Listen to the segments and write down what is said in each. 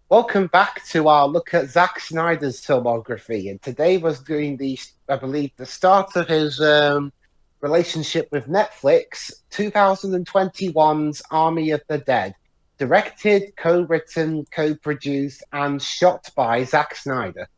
Welcome back to our look at Zack Snyder's filmography. And today was doing I believe, the start of his relationship with Netflix, 2021's Army of the Dead, directed, co-written, co-produced, and shot by Zack Snyder.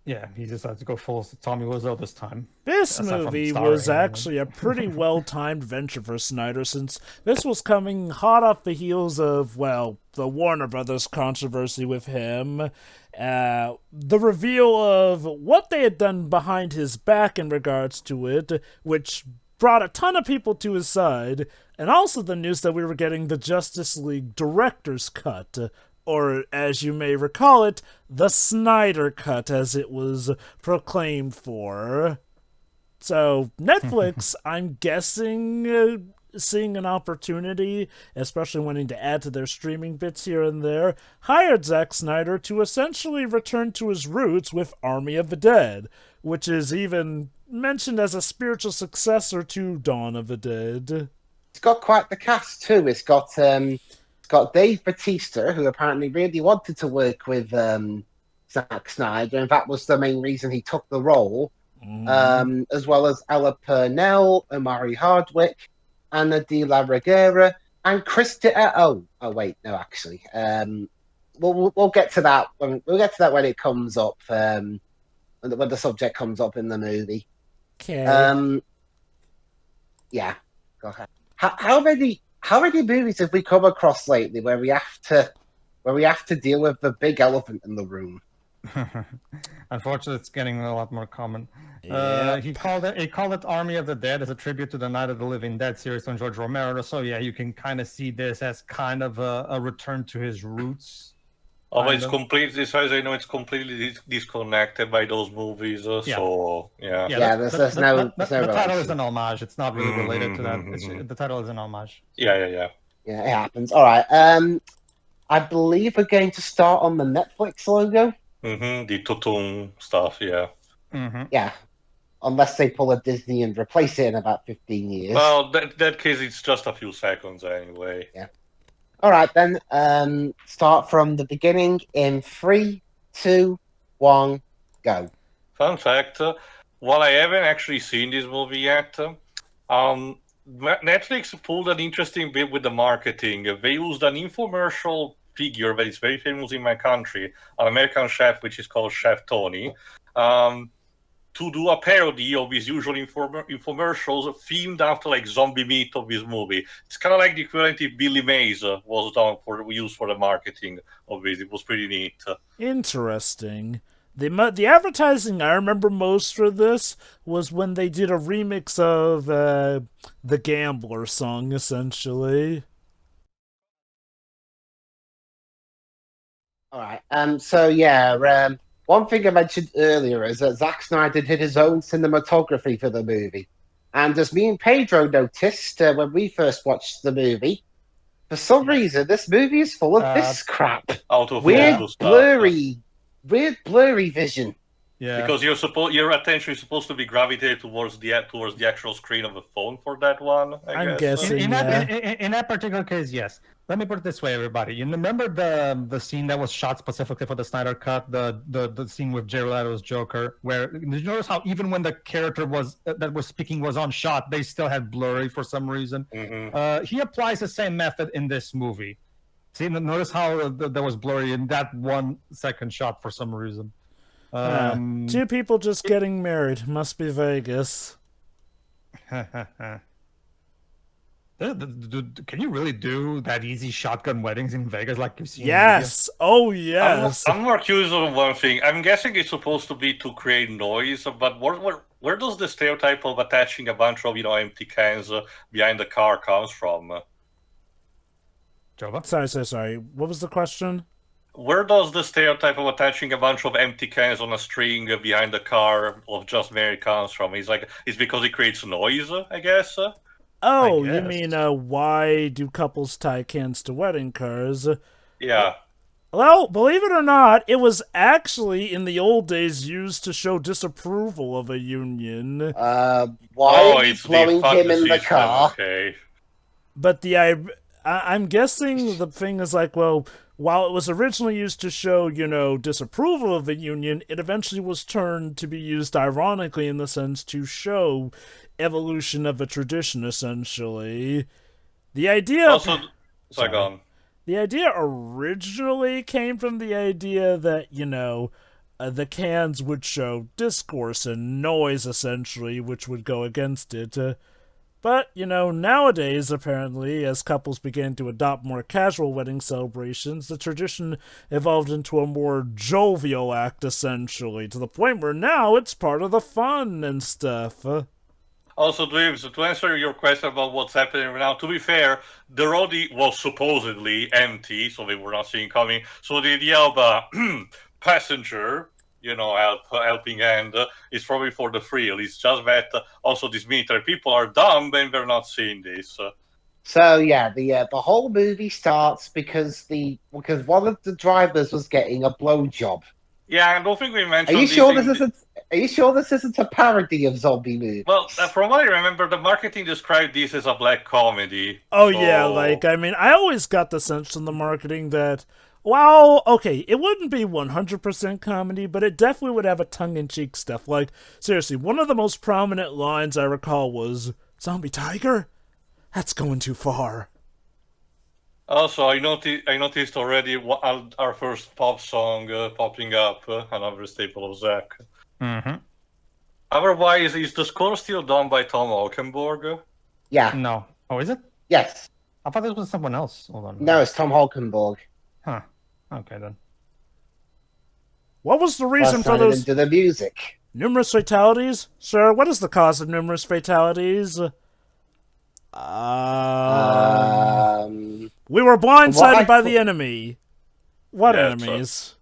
Yeah, he decided to go full Tommy Wiseau this time. This Aside from movie was starring. actually a pretty well-timed venture for Snyder, since this was coming hot off the heels of, well, the Warner Brothers controversy with him, the reveal of what they had done behind his back in regards to it, which brought a ton of people to his side, and also the news that we were getting the Justice League Director's Cut, or as you may recall it, the Snyder Cut, as it was proclaimed for. So, Netflix, I'm guessing, seeing an opportunity, especially wanting to add to their streaming bits here and there, hired Zack Snyder to essentially return to his roots with Army of the Dead, which is even mentioned as a spiritual successor to Dawn of the Dead. It's got quite the cast too. It's got Dave Bautista, who apparently really wanted to work with Zack Snyder, and that was the main reason he took the role. As well as Ella Purnell, Omari Hardwick, Anna de la Reguera, and wait, no, actually, we'll get to that when it comes up, when the subject comes up in the movie. Okay. Yeah, go ahead. How many movies have we come across lately where we have to deal with the big elephant in the room? Unfortunately, it's getting a lot more common. Yep. He called it Army of the Dead as a tribute to the Night of the Living Dead series on George Romero. So yeah, you can kind of see this as kind of a return to his roots. Oh, it's completely, as far as I know, it's completely disconnected by those movies. Yeah. So, yeah. There's no The title relation. is an homage. It's not really related to that. The title is an homage. Yeah. Yeah, it happens. All right. I believe we're going to start on the Netflix logo. The Tutum stuff, yeah. Yeah, unless they pull a Disney and replace it in about 15 years. Well, that case, it's just a few seconds anyway. Yeah. All right, then. Start from the beginning in 3, 2, 1, go. Fun fact, while I haven't actually seen this movie yet, Netflix pulled an interesting bit with the marketing. They used an infomercial figure that is very famous in my country, an American chef, which is called Chef Tony, to do a parody of his usual infomercials themed after like zombie meat of his movie. It's kind of like the equivalent if Billy Mays was done used for the marketing of this. It was pretty neat. Interesting. The advertising I remember most for this was when they did a remix of the Gambler song, essentially. All right. So yeah, one thing I mentioned earlier is that Zack Snyder did his own cinematography for the movie, and as me and Pedro noticed when we first watched the movie, for some reason this movie is full of this crap. Out of Weird, focus blurry vision. Yeah. Because your attention is supposed to be gravitated towards the actual screen of the phone for that one. I'm guess. guessing. In that particular case, yes. Let me put it this way, everybody. You remember the scene that was shot specifically for the Snyder Cut, the scene with Jared Leto's Joker, where did you notice how even when the character that was speaking was on shot, they still had blurry for some reason. He applies the same method in this movie. See, notice how there was blurry in that 1 second shot for some reason. Two people just getting married. Must be Vegas. Can you really do that easy shotgun weddings in Vegas like you've seen? Yes. Oh, yes. I'm more curious on one thing. I'm guessing it's supposed to be to create noise, but where does the stereotype of attaching a bunch of empty cans behind the car comes from? Jova? Sorry. What was the question? Where does the stereotype of attaching a bunch of empty cans on a string behind the car of just married comes from? It's because it creates noise, I guess. Oh, you mean why do couples tie cans to wedding cars? Yeah. Well, believe it or not, it was actually in the old days used to show disapproval of a union. Why are you blowing him in the car? Okay. But I'm guessing the thing is like, well, while it was originally used to show, disapproval of the Union, it eventually was turned to be used ironically in the sense to show evolution of a tradition, essentially. The idea... Also, sorry, go on. The idea originally came from the idea that, the cans would show discourse and noise, essentially, which would go against it. But, nowadays, apparently, as couples began to adopt more casual wedding celebrations, the tradition evolved into a more jovial act, essentially, to the point where now it's part of the fun and stuff. Also, Dweebs, to answer your question about what's happening right now, to be fair, the road was supposedly empty, so they were not seeing coming. So the idea of a passenger, helping hand is probably for the thrill. It's just that also these military people are dumb and they're not seeing this. So yeah, the whole movie starts because one of the drivers was getting a blowjob. Yeah, I don't think we mentioned. Are you sure this isn't a parody of zombie movies? Well, from what I remember, the marketing described this as a black comedy. Oh yeah, I always got the sense from the marketing that, well, okay, it wouldn't be 100% comedy, but it definitely would have a tongue-in-cheek stuff. Like, seriously, one of the most prominent lines I recall was, "Zombie tiger? That's going too far." Also, I noticed already our first pop song popping up, another staple of Zack. Mm-hmm. Otherwise, is the score still done by Tom Holkenborg? Yeah. No. Oh, is it? Yes. I thought this was someone else. Hold on. No, it's Tom Holkenborg. Huh. Okay, then. What was the reason Last for night those into the music? numerous fatalities? Sir, what is the cause of numerous fatalities? We were blindsided by the enemy. What enemies?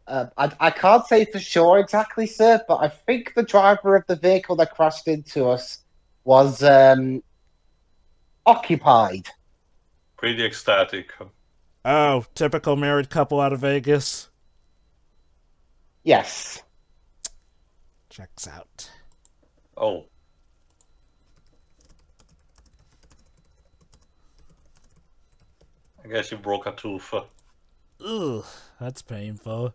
I can't say for sure exactly, sir, but I think the driver of the vehicle that crashed into us was occupied. Pretty ecstatic. Oh, typical married couple out of Vegas. Yes. Checks out. Oh. I guess you broke a tooth. Ugh, that's painful.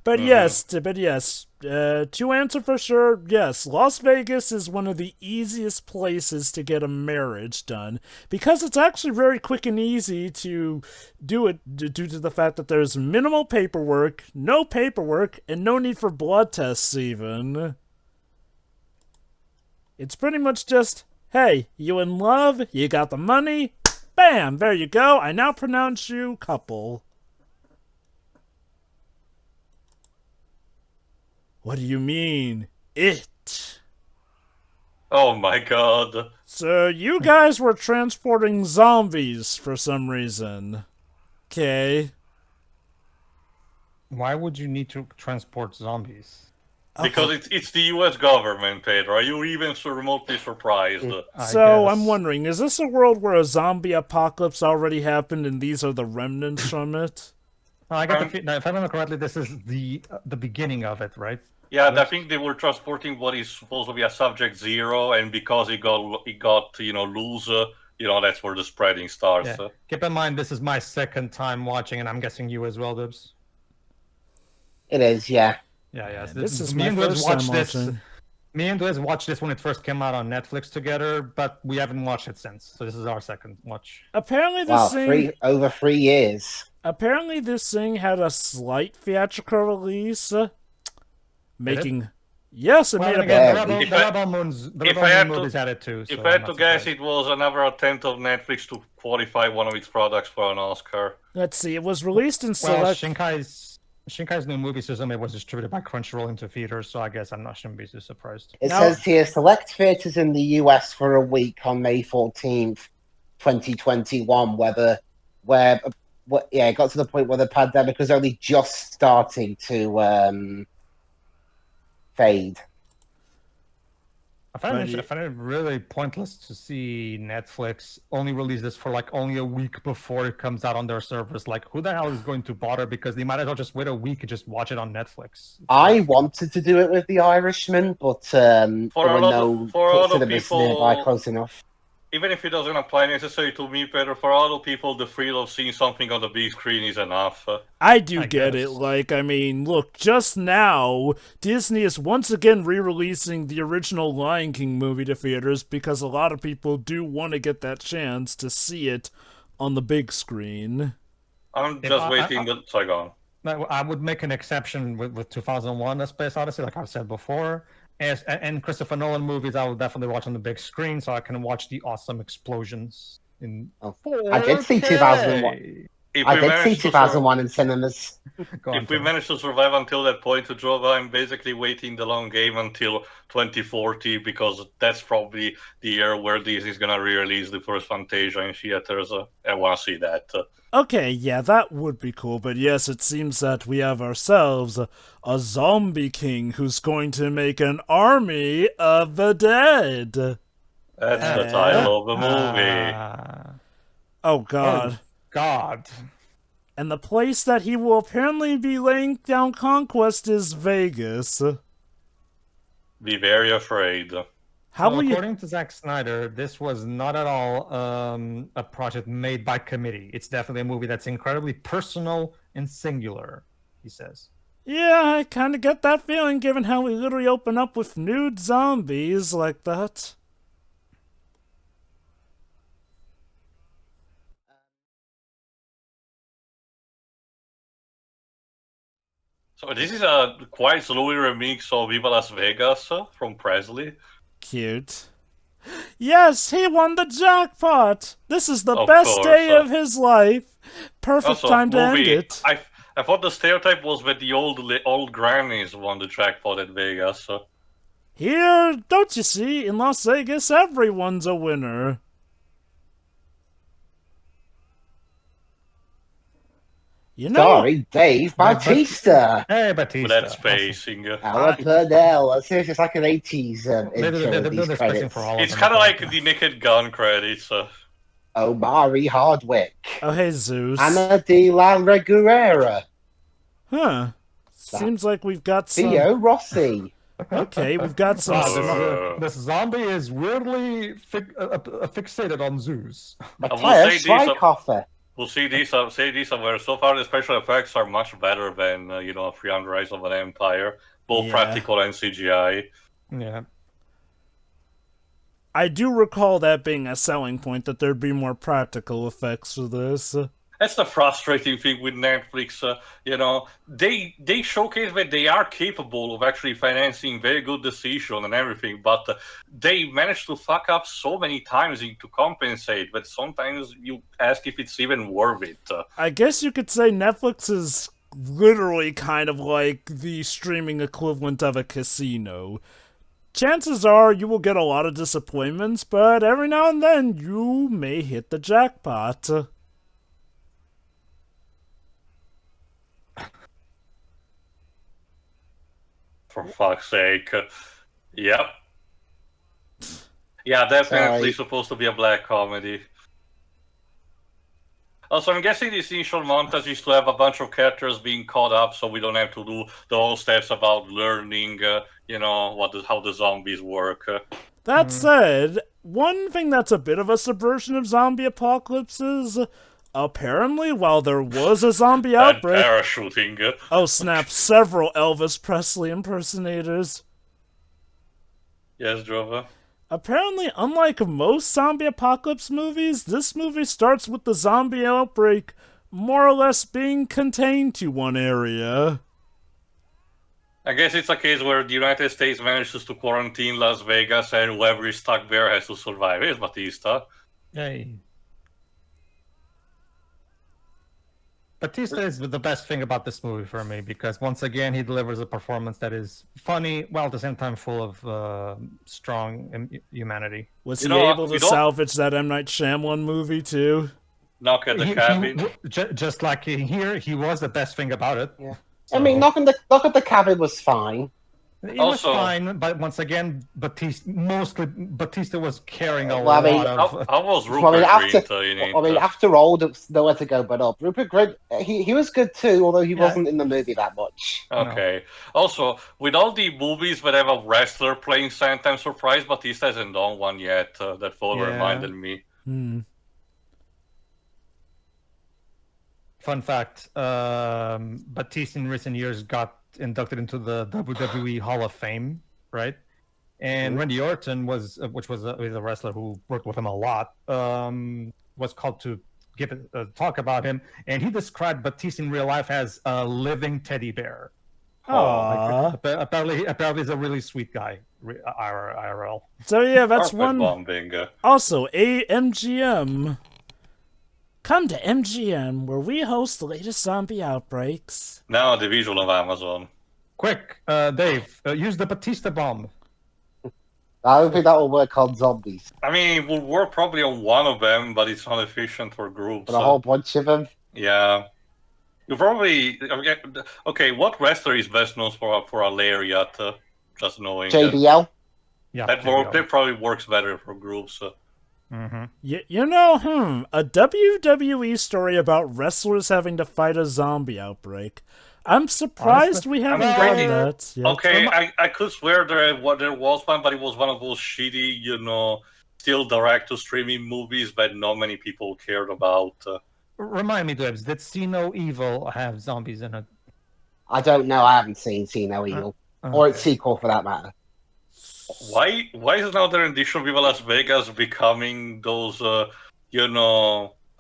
But yes, to answer for sure, yes, Las Vegas is one of the easiest places to get a marriage done because it's actually very quick and easy to do it due to the fact that there's minimal paperwork, and no need for blood tests even. It's pretty much just, hey, you in love, you got the money, bam, there you go, I now pronounce you couple. What do you mean, it? Oh my god. So you guys were transporting zombies for some reason. Okay. Why would you need to transport zombies? Because it's the US government, Pedro. Are you even so remotely surprised? So I'm wondering, is this a world where a zombie apocalypse already happened and these are the remnants from it? I got the if I remember correctly, this is the beginning of it, right? Yeah, I think they were transporting what is supposed to be a subject 0, and because it got loose, that's where the spreading starts. Yeah. Keep in mind, this is my second time watching, and I'm guessing you as well, Dibs. It is, yeah. Yeah. This is my first time watching. Me and Dibs watched this when it first came out on Netflix together, but we haven't watched it since. So this is our second watch. Apparently, this thing over 3 years. Apparently, this thing had a slight theatrical release. Making yes, it made a the Rebel Moon movies had it too. If I had to guess, it was another attempt of Netflix to qualify one of its products for an Oscar. Let's see, it was released in select. Shinkai's new movie Suzume was distributed by Crunchyroll into theaters, so I guess I shouldn't be too surprised. It says here select theaters in the US for a week on May 14th, 2021. It got to the point where the pandemic was only just starting to fade. I find it really pointless to see Netflix only release this for only a week before it comes out on their service. Like, who the hell is going to bother? Because they might as well just wait a week and just watch it on Netflix. I wanted to do it with The Irishman, but there were no cinemas nearby close enough. even if it doesn't apply necessarily to me, Pedro, for other people, the thrill of seeing something on the big screen is enough. I do get guess. it. Like, I mean, look, just now, Disney is once again re-releasing the original Lion King movie to theaters because a lot of people do want to get that chance to see it on the big screen. I'm just waiting. Sorry, go on. I would make an exception with 2001: A Space Odyssey, like I've said before. And Christopher Nolan movies, I will definitely watch on the big screen so I can watch the awesome explosions in 4K. I did see 2001. I did see 2001 in cinemas. If we manage to survive until that point, to draw, I'm basically waiting the long game until 2040 because that's probably the year where Disney's gonna re-release the first Fantasia in theaters. I want to see that. Okay, yeah, that would be cool, but yes, it seems that we have ourselves a zombie king who's going to make an army of the dead. That's the title of the movie. Oh, God. Oh, God. And the place that he will apparently be laying down conquest is Vegas. Be very afraid. According to Zack Snyder, this was not at all a project made by committee. It's definitely a movie that's incredibly personal and singular, he says. Yeah, I kind of get that feeling given how we literally open up with nude zombies like that. So this is a quite slowly remix of Viva Las Vegas from Presley. Cute. Yes, he won the jackpot! This is the Of best course, day of his life. Perfect Also, time to end movie, it. I thought the stereotype was that the old grannies won the jackpot at Vegas. Here, don't you see, in Las Vegas, everyone's a winner. You know, Sorry, Dave Bautista. Hey, Batista. But that's spacing. Ella Purnell. Seriously, it's like an 80s intro They're with these doing spacing credits. for all of It's them, kind of I like think. the Naked Gun credits. Omari Hardwick. oh hey Zeus. Anna de la Reguera. Huh. Seems like we've got some... Theo Rossi. Okay, we've got some... This zombie is weirdly fixated on Zeus. Matthias say these are- Schweikhofer. We'll see these somewhere. So far, the special effects are much better than 300 Rise of an Empire, both Yeah. practical and CGI. Yeah. I do recall that being a selling point, that there'd be more practical effects for this. That's the frustrating thing with Netflix. They showcase that they are capable of actually financing very good decisions and everything, but they manage to fuck up so many times to compensate that sometimes you ask if it's even worth it. I guess you could say Netflix is literally kind of like the streaming equivalent of a casino. Chances are you will get a lot of disappointments, but every now and then you may hit the jackpot. For fuck's sake. Yep. Yeah, definitely supposed to be a black comedy. Also, I'm guessing this initial montage is to have a bunch of characters being caught up so we don't have to do the whole steps about learning, how the zombies work. That said, one thing that's a bit of a subversion of zombie apocalypses, apparently while there was a zombie And outbreak... parachuting. Oh snap, several Elvis Presley impersonators. Yes, Drova? Apparently, unlike most zombie apocalypse movies, this movie starts with the zombie outbreak more or less being contained to one area. I guess it's a case where the United States manages to quarantine Las Vegas and whoever is stuck there has to survive. Here's Batista. Yay. Batista is the best thing about this movie for me because once again he delivers a performance that is funny while at the same time full of strong humanity. Was he able to salvage that M. Night Shyamalan movie too? Knock at the cabin. Just like here, he was the best thing about it. Yeah. So. I mean, knock at the cabin was fine. It Also- was fine, but once again, Batista was carrying a Well, I mean, lot of. How was Well, Rupert after, Grint? after all, there's nowhere to go but up. Rupert Grint, he was good too, although he Yeah. wasn't in the movie that much. Okay. Also, with all the movies where they have a wrestler playing Santa, I'm surprised Batista hasn't done one yet. That photo Yeah. reminded me. Fun fact: Batista in recent years got inducted into the WWE Hall of Fame, right? And Randy Orton was, which was a wrestler who worked with him a lot, was called to give a talk about him, and he described Batista in real life as a living teddy bear. Aww. Apparently, he's a really sweet guy. IRL. So yeah, that's Carpet one. bombing. Also, MGM. Come to MGM, where we host the latest zombie outbreaks. Now a division of Amazon. Quick, Dave, use the Batista bomb. I don't think that will work on zombies, I mean, it will work probably on one of them, but it's not efficient for groups. but a whole bunch of them. Yeah. You probably... Okay, what wrestler is best known for a lariat? Just knowing. JBL. Yeah, That probably works better for groups. You know, a WWE story about wrestlers having to fight a zombie outbreak. I'm surprised Honestly, we haven't I'm done pretty- that yet. Okay, I could swear there was one, but it was one of those shitty, still direct-to-streaming movies that not many people cared about. Remind me, Debs, did See No Evil have zombies in it? I don't know. I haven't seen See No Evil, or its sequel for that matter. Why is now the rendition of Viva Las Vegas becoming those,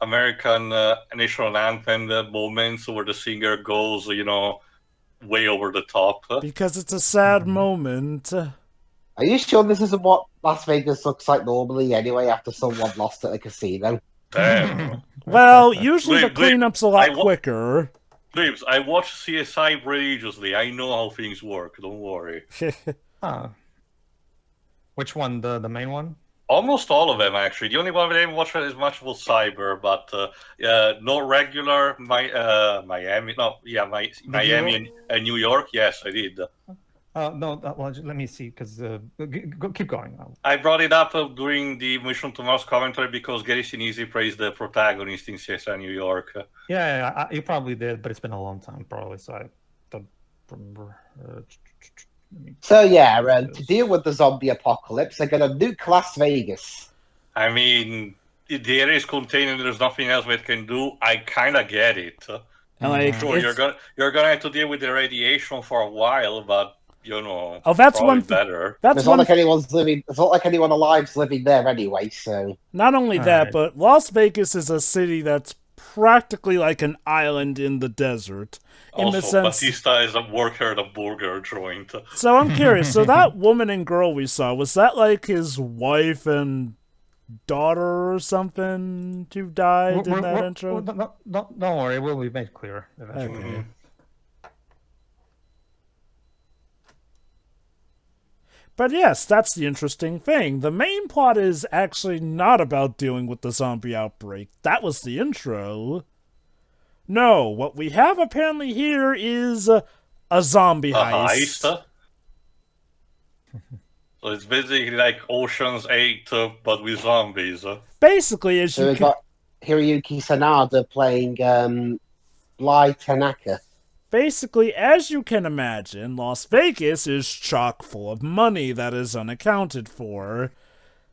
American national anthem moments where the singer goes, way over the top? Because it's a sad moment. Are you sure this isn't what Las Vegas looks like normally anyway after someone lost at a casino? Damn. Well, usually the Wait, cleanup's a lot quicker. Please, I watch CSI religiously. I know how things work. Don't worry. Huh. Which one? The main one? Almost all of them, actually. The only one I didn't watch as much was Cyber, but no regular Miami. No, yeah, Miami and New York. Yes, I did. No, well, let me see, because keep going. I brought it up during the Mission to Mars commentary because Gary Sinise praised the protagonist in CSI New York. Yeah, you probably did, but it's been a long time, probably, so I don't remember. So yeah, to deal with the zombie apocalypse, they're going to nuke Las Vegas. I mean, the area is contained and there's nothing else we can do. I kind of get it. Like, Sure, you're gonna have to deal with the radiation for a while, but that's probably one better. That's It's not like anyone's living. It's not like anyone alive's living there anyway. So not only that, right. but Las Vegas is a city that's practically like an island in the desert. In Also, the sense, Batista is a worker at a burger joint. so I'm curious. So that woman and girl we saw, was that like his wife and daughter or something who died in that intro? Don't worry, it will be made clear eventually. Okay. But yes, that's the interesting thing. The main plot is actually not about dealing with the zombie outbreak. That was the intro. No, what we have apparently here is a zombie heist. So it's basically like Ocean's 8, but with zombies. Basically, as so you we've got Hiroyuki Sanada playing Bly Tanaka. Basically, as you can imagine, Las Vegas is chock full of money that is unaccounted for.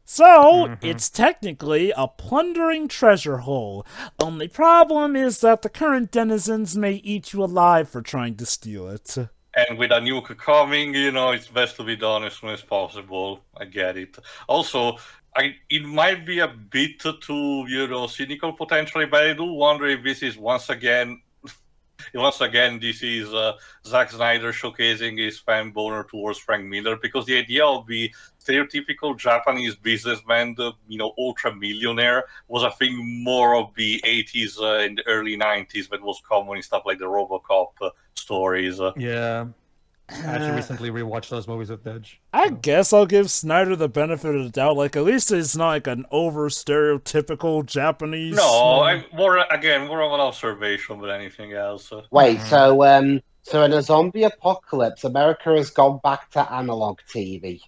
So, it's technically a plundering treasure hole. Only problem is that the current denizens may eat you alive for trying to steal it. And with a nuke coming, it's best to be done as soon as possible. I get it. Also, it might be a bit too, cynical potentially, but I do wonder if this is once again, this is Zack Snyder showcasing his fan boner towards Frank Miller, because the idea of the stereotypical Japanese businessman, ultra millionaire, was a thing more of the 80s and the early 90s that was common in stuff like the RoboCop stories. Yeah. I actually recently rewatched those movies with Dej. I guess I'll give Snyder the benefit of the doubt. Like, at least it's not like an over stereotypical Japanese. No, more of an observation than anything else. Wait, so So in a zombie apocalypse, America has gone back to analog TV.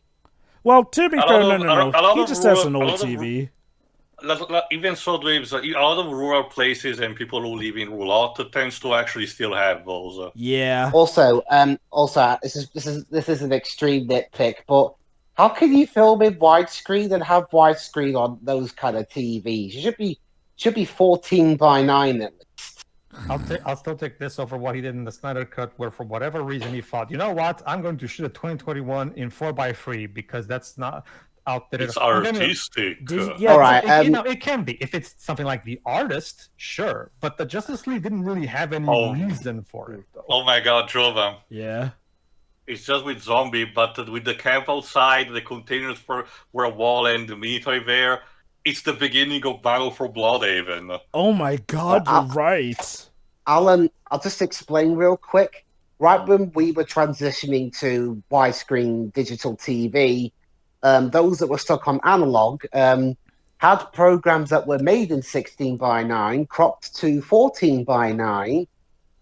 Well, to be fair, no. A lot He of just rural, has an a old lot of TV. even so, Dave, a lot of rural places and people who live in rural tends to actually still have those. Yeah. Also, this is an extreme nitpick, but how can you film in widescreen and have widescreen on those kind of TVs? It should be 14:9 at least. I'll still take this over what he did in the Snyder Cut, where for whatever reason he thought, you know what, I'm going to shoot a 2021 in 4:3 because that's not outdated. It's artistic. All right. It can be if it's something like The Artist, sure, but the Justice League didn't really have any reason for it. Though. Oh my God, Jovan. Yeah. It's just with zombie, but with the camp outside, the containers were a wall, and the military there. It's the beginning of Battle for Bloodhaven. Oh my God, you're right. I'll just explain real quick. Right when we were transitioning to widescreen digital TV, those that were stuck on analog had programs that were made in 16:9 cropped to 14:9,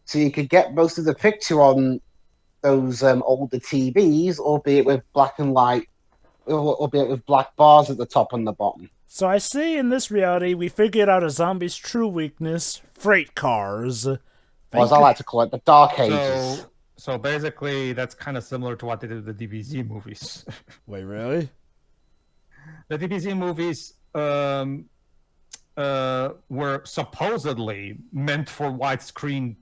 so you could get most of the picture on those older TVs, albeit with black and white, albeit with black bars at the top and the bottom. So I see in this reality, we figured out a zombie's true weakness, freight cars. Or as I like to call it, the Dark Ages. So basically, that's kind of similar to what they did with the DBZ movies. Wait, really? The DBZ movies were supposedly meant for widescreen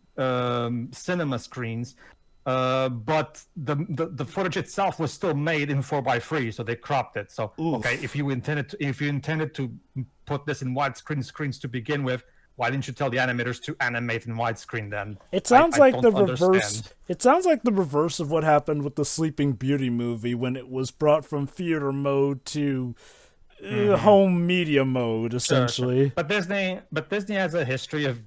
cinema screens, but the footage itself was still made in 4:3, so they cropped it. So okay, if you intended to put this in widescreen screens to begin with, why didn't you tell the animators to animate in widescreen then? It sounds like the reverse. It sounds like the reverse of what happened with the Sleeping Beauty movie when it was brought from theater mode to home media mode, essentially. Sure. But Disney has a history of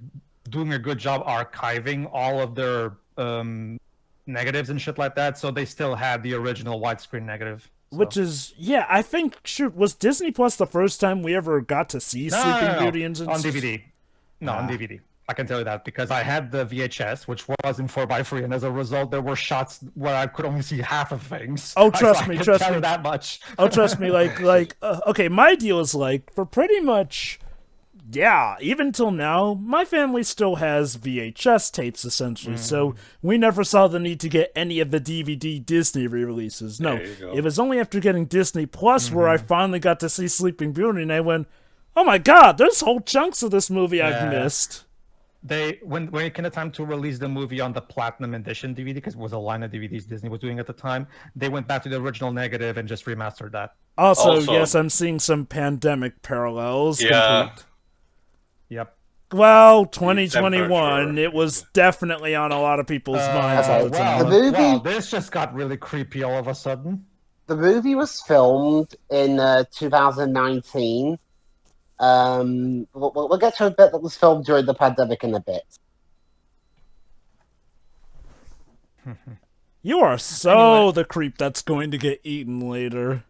doing a good job archiving all of their negatives and shit like that, so they still had the original widescreen negative. So. Which is, yeah, I think, shoot, was Disney Plus the first time we ever got to see Sleeping Beauty on DVD? No, on DVD. I can tell you that because I had the VHS, which was in 4:3, and as a result, there were shots where I could only see half of things. Oh, trust me. That much. Oh, trust me. Okay, my deal is for pretty much, yeah, even till now, my family still has VHS tapes essentially. So we never saw the need to get any of the DVD Disney re-releases. No, it was only after getting Disney Plus where I finally got to see Sleeping Beauty, and I went, oh my God, there's whole chunks of this movie I've missed. When it came time to release the movie on the Platinum Edition DVD, because it was a line of DVDs Disney was doing at the time, they went back to the original negative and just remastered that. Also, yes, I'm seeing some pandemic parallels. Yeah. Yep. Well, 2021, it was definitely on a lot of people's minds at the time. Wow, this just got really creepy all of a sudden. The movie was filmed in 2019. We'll get to a bit that was filmed during the pandemic in a bit. You are so the creep that's going to get eaten later.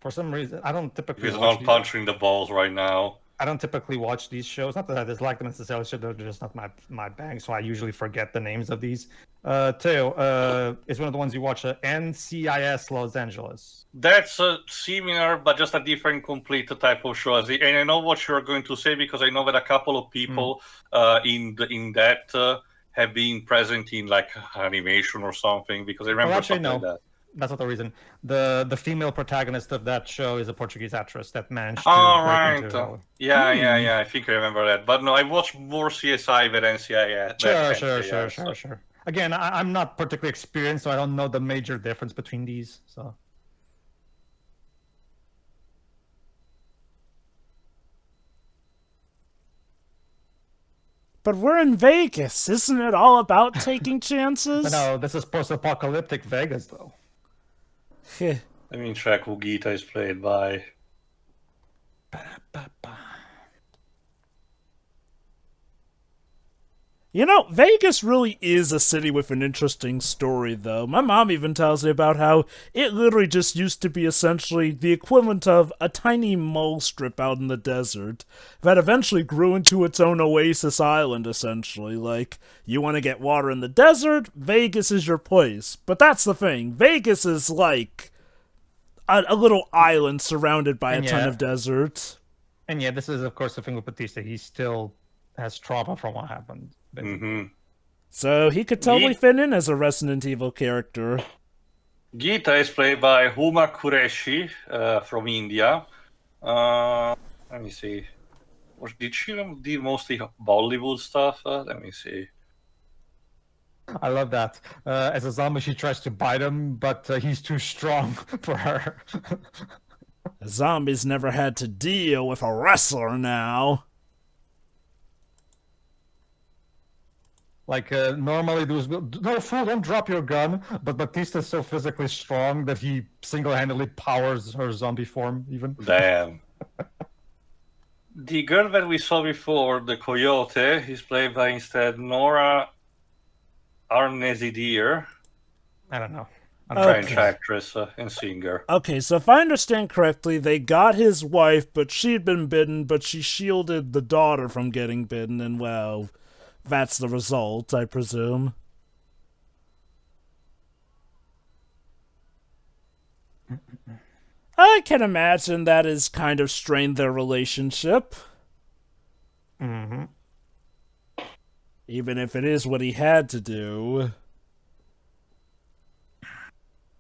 For some reason, I don't typically. He's not punching the balls right now. I don't typically watch these shows. Not that I dislike them necessarily, they're just not my bag, so I usually forget the names of these. Teo is one of the ones you watch, NCIS Los Angeles. That's similar, but just a different, complete type of show. And I know what you're going to say because I know that a couple of people in that have been present in like animation or something. Because I remember something like that. That's not the reason. The female protagonist of that show is a Portuguese actress that managed to right. Into Yeah. I think I remember that. But no, I watched more CSI than NCIS. Sure. Again, I'm not particularly experienced, so I don't know the major difference between these. So. But we're in Vegas. Isn't it all about taking chances? No, this is post-apocalyptic Vegas, though. Let me check who Gita is played by. You know, Vegas really is a city with an interesting story, though. My mom even tells me about how it literally just used to be essentially the equivalent of a tiny mole strip out in the desert that eventually grew into its own oasis island, essentially. Like, you want to get water in the desert, Vegas is your place. But that's the thing, Vegas is like a little island surrounded by a ton of desert. And yeah, this is, of course, the thing with Batista. He still has trauma from what happened. Mm-hmm. So he could totally fit in as a Resident Evil character. Geeta is played by Huma Qureshi from India. Let me see. Did she do mostly Bollywood stuff? Let me see. I love that. As a zombie, she tries to bite him, but he's too strong for her. Zombies never had to deal with a wrestler now. Like, normally those... No, fool, don't drop your gun. But Batista's so physically strong that he single-handedly powers her zombie form, even. Damn. The girl that we saw before, the Coyote, is played by instead Nora Arnezidir. I don't know. French actress and singer. Okay, so if I understand correctly, they got his wife, but she'd been bitten, but she shielded the daughter from getting bitten, and well... that's the result, I presume. I can imagine that has kind of strained their relationship. Mm-hmm. Even if it is what he had to do.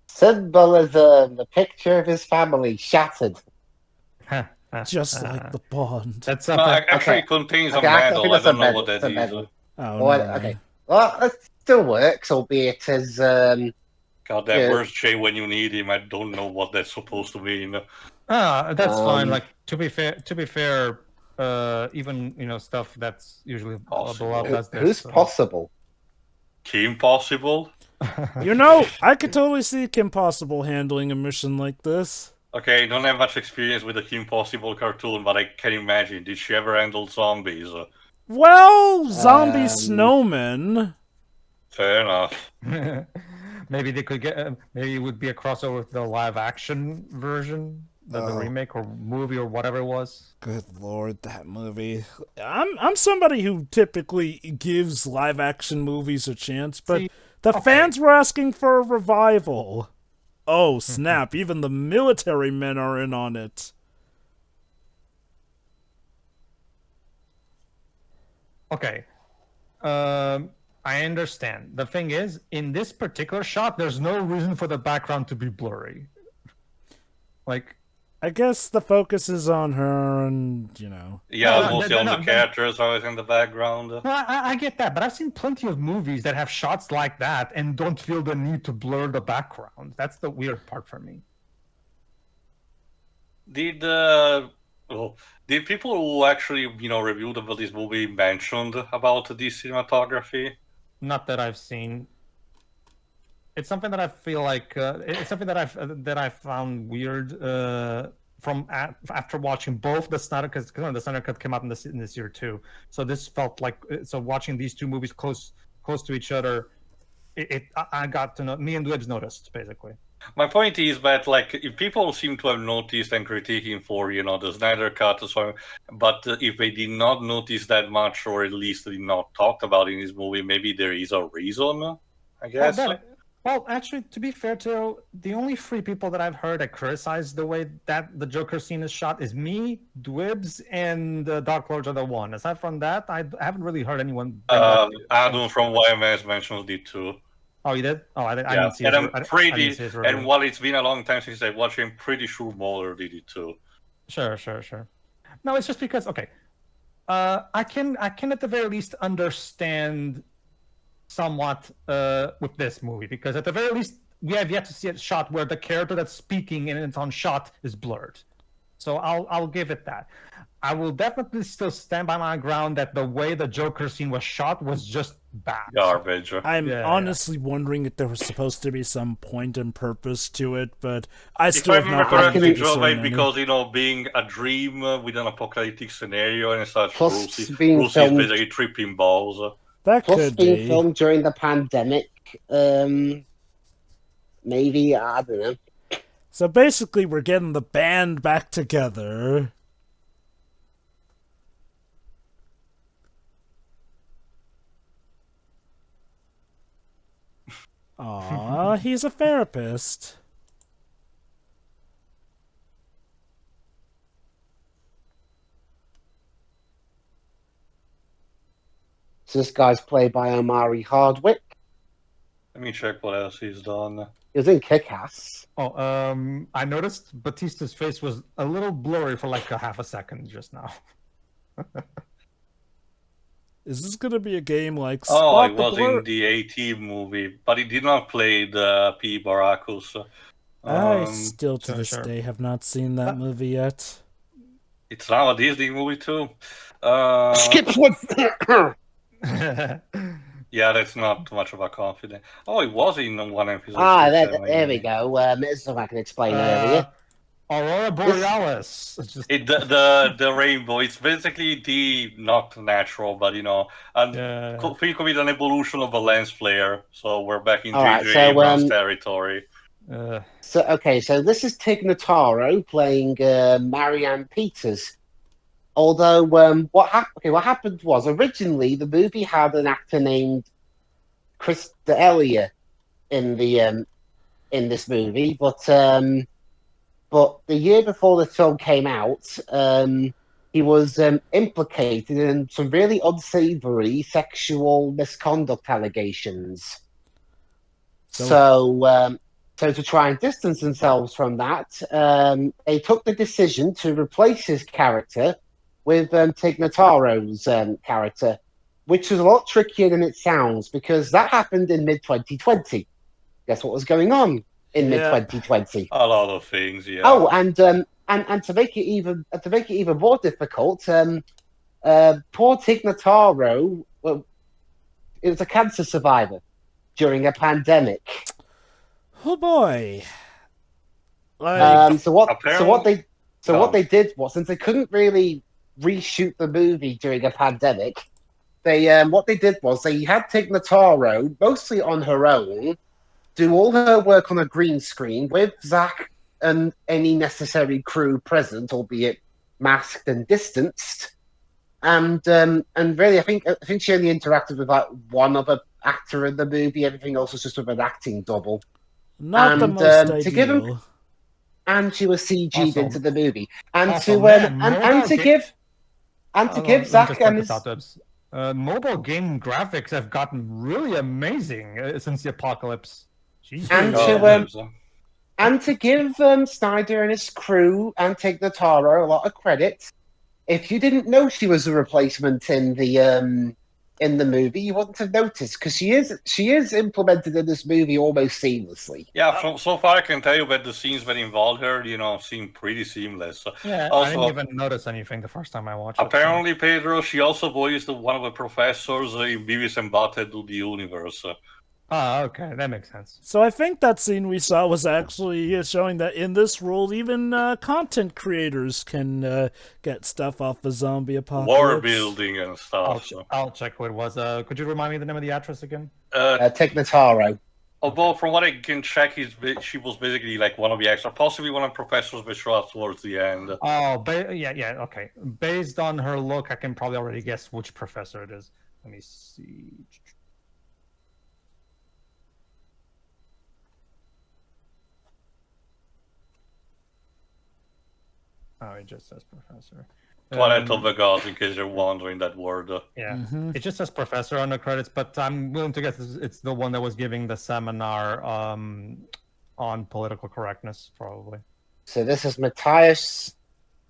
Symbolism, the picture of his family shattered. Just like the Bond. That's No, actually, it contains a medal. I don't know what that is. Oh, Well, no. okay. Well, it still works, albeit as God, that where's Jay when you need him? I don't know what that's supposed to mean. That's fine. Like, to be fair, even stuff that's usually below does this. Who's possible? Kim Possible? You know, I could totally see Kim Possible handling a mission like this. Okay, I don't have much experience with the Kim Possible cartoon, but I can imagine. Did she ever handle zombies? Well, zombie snowmen. Fair enough. Maybe they could get. Maybe it would be a crossover with the live-action version, the remake or movie or whatever it was. Good lord, that movie. I'm somebody who typically gives live-action movies a chance, but fans were asking for a revival. Oh, snap, even the military men are in on it. Okay. I understand. The thing is, in this particular shot, there's no reason for the background to be blurry. Like, I guess the focus is on her and, Yeah, mostly on the characters always in the background. No, I get that, but I've seen plenty of movies that have shots like that and don't feel the need to blur the background. That's the weird part for me. Did people who actually, reviewed about this movie mentioned about the cinematography? Not that I've seen. It's something that I feel like it's something that I found weird from after watching both the Snyder Cut, because the Snyder Cut came out in this year too. So this felt like watching these two movies close to each other. I got to know. Me and Dwebs noticed basically. My point is that, if people seem to have noticed and critiquing for, the Snyder Cut, but if they did not notice that much, or at least did not talk about it in this movie, maybe there is a reason, I guess. Well, actually, to be fair, too, the only three people that I've heard that criticize the way that the Joker scene is shot is me, Dwebs, and Dark Lords are the one. Aside from that, I haven't really heard anyone. Adam from YMS mentioned it too. Oh, you did? Oh, I didn't see it. And while it's been a long time since I watched it, I'm pretty sure Mueller did it too. Sure. No, it's just because, okay. I can at the very least understand somewhat with this movie, because at the very least, we have yet to see a shot where the character that's speaking and it's on shot is blurred. So I'll give it that. I will definitely still stand by my ground that the way the Joker scene was shot was just bad. Garbage. I'm honestly wondering if there was supposed to be some point and purpose to it, but I still have not been able to discern any. Because, being a dream with an apocalyptic scenario and such, Plus Bruce is basically tripping balls. That Plus could being be. filmed during the pandemic. Maybe, I don't know. So basically, we're getting the band back together. Aw, he's a therapist. So this guy's played by Omari Hardwick. Let me check what else he's done. He was in Kick-Ass. I noticed Batista's face was a little blurry for like a half a second just now. Is this gonna be a game like Oh, Spot he the was Blur? in the A-Team movie, but he did not play the P. Baracus. I still to sure, this sure. day have not seen that movie yet. It's now a Disney movie too. Skip one. Yeah, that's not much of a confidence. Oh, he was in one episode. There we go. This is something I can explain earlier. Aurora Borealis. It's just... the rainbow. It's basically the not natural, but and think of it an evolution of a lens flare. So we're back in J.J. Abrams territory. So this is Tig Notaro playing Marianne Peters. Although what happened was originally the movie had an actor named Chris D'Elia in this movie, but the year before the film came out, he was implicated in some really unsavory sexual misconduct allegations. So to try and distance themselves from that, they took the decision to replace his character with Tig Notaro's character, which was a lot trickier than it sounds, because that happened in mid-2020. Guess what was going on in mid-2020? A lot of things, yeah. Oh, and to make it even more difficult, poor Tig Notaro, it was a cancer survivor during a pandemic. Oh boy! What they did was, since they couldn't really reshoot the movie during a pandemic, they had Tig Notaro mostly on her own do all her work on a green screen with Zack and any necessary crew present, albeit masked and distanced. And really, I think she only interacted with like one other actor in the movie. Everything else was just with an acting double. Not the most ideal. And she was CG'd into the movie. And to give Zack and his mobile game graphics have gotten really amazing since the apocalypse. And to give Snyder and his crew and Tig Notaro a lot of credit, if you didn't know she was a replacement in the movie, you wouldn't have noticed, because she is implemented in this movie almost seamlessly. Yeah, so far I can tell you that the scenes that involved her, seem pretty seamless. Yeah, also, I didn't even notice anything the first time I watched apparently, it. Apparently, Pedro, she also voiced one of the professors in Beavis and Butthead Do the Universe. Okay, that makes sense. So I think that scene we saw was actually showing that in this role, even content creators can get stuff off the zombie apocalypse. War building and stuff. I'll check who it was. Could you remind me the name of the actress again? Tig Notaro. Although, from what I can check, she was basically like one of the extras, possibly one of the professors that showed up towards the end. Oh, okay. Based on her look, I can probably already guess which professor it is. Let me see. Oh, it just says professor. Planet of the Gods, in case you're wondering that word. Yeah, It just says professor on the credits, but I'm willing to guess it's the one that was giving the seminar on political correctness, probably. So this is Matthias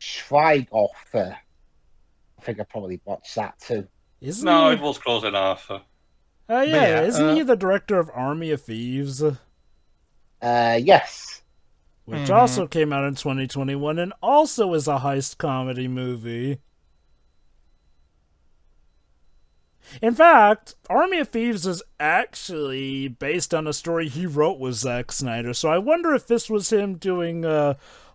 Schweighofer. I think I probably watched that too. It was close enough. Isn't he the director of Army of Thieves? Yes. Which also came out in 2021 and also is a heist comedy movie. In fact, Army of Thieves is actually based on a story he wrote with Zack Snyder, so I wonder if this was him doing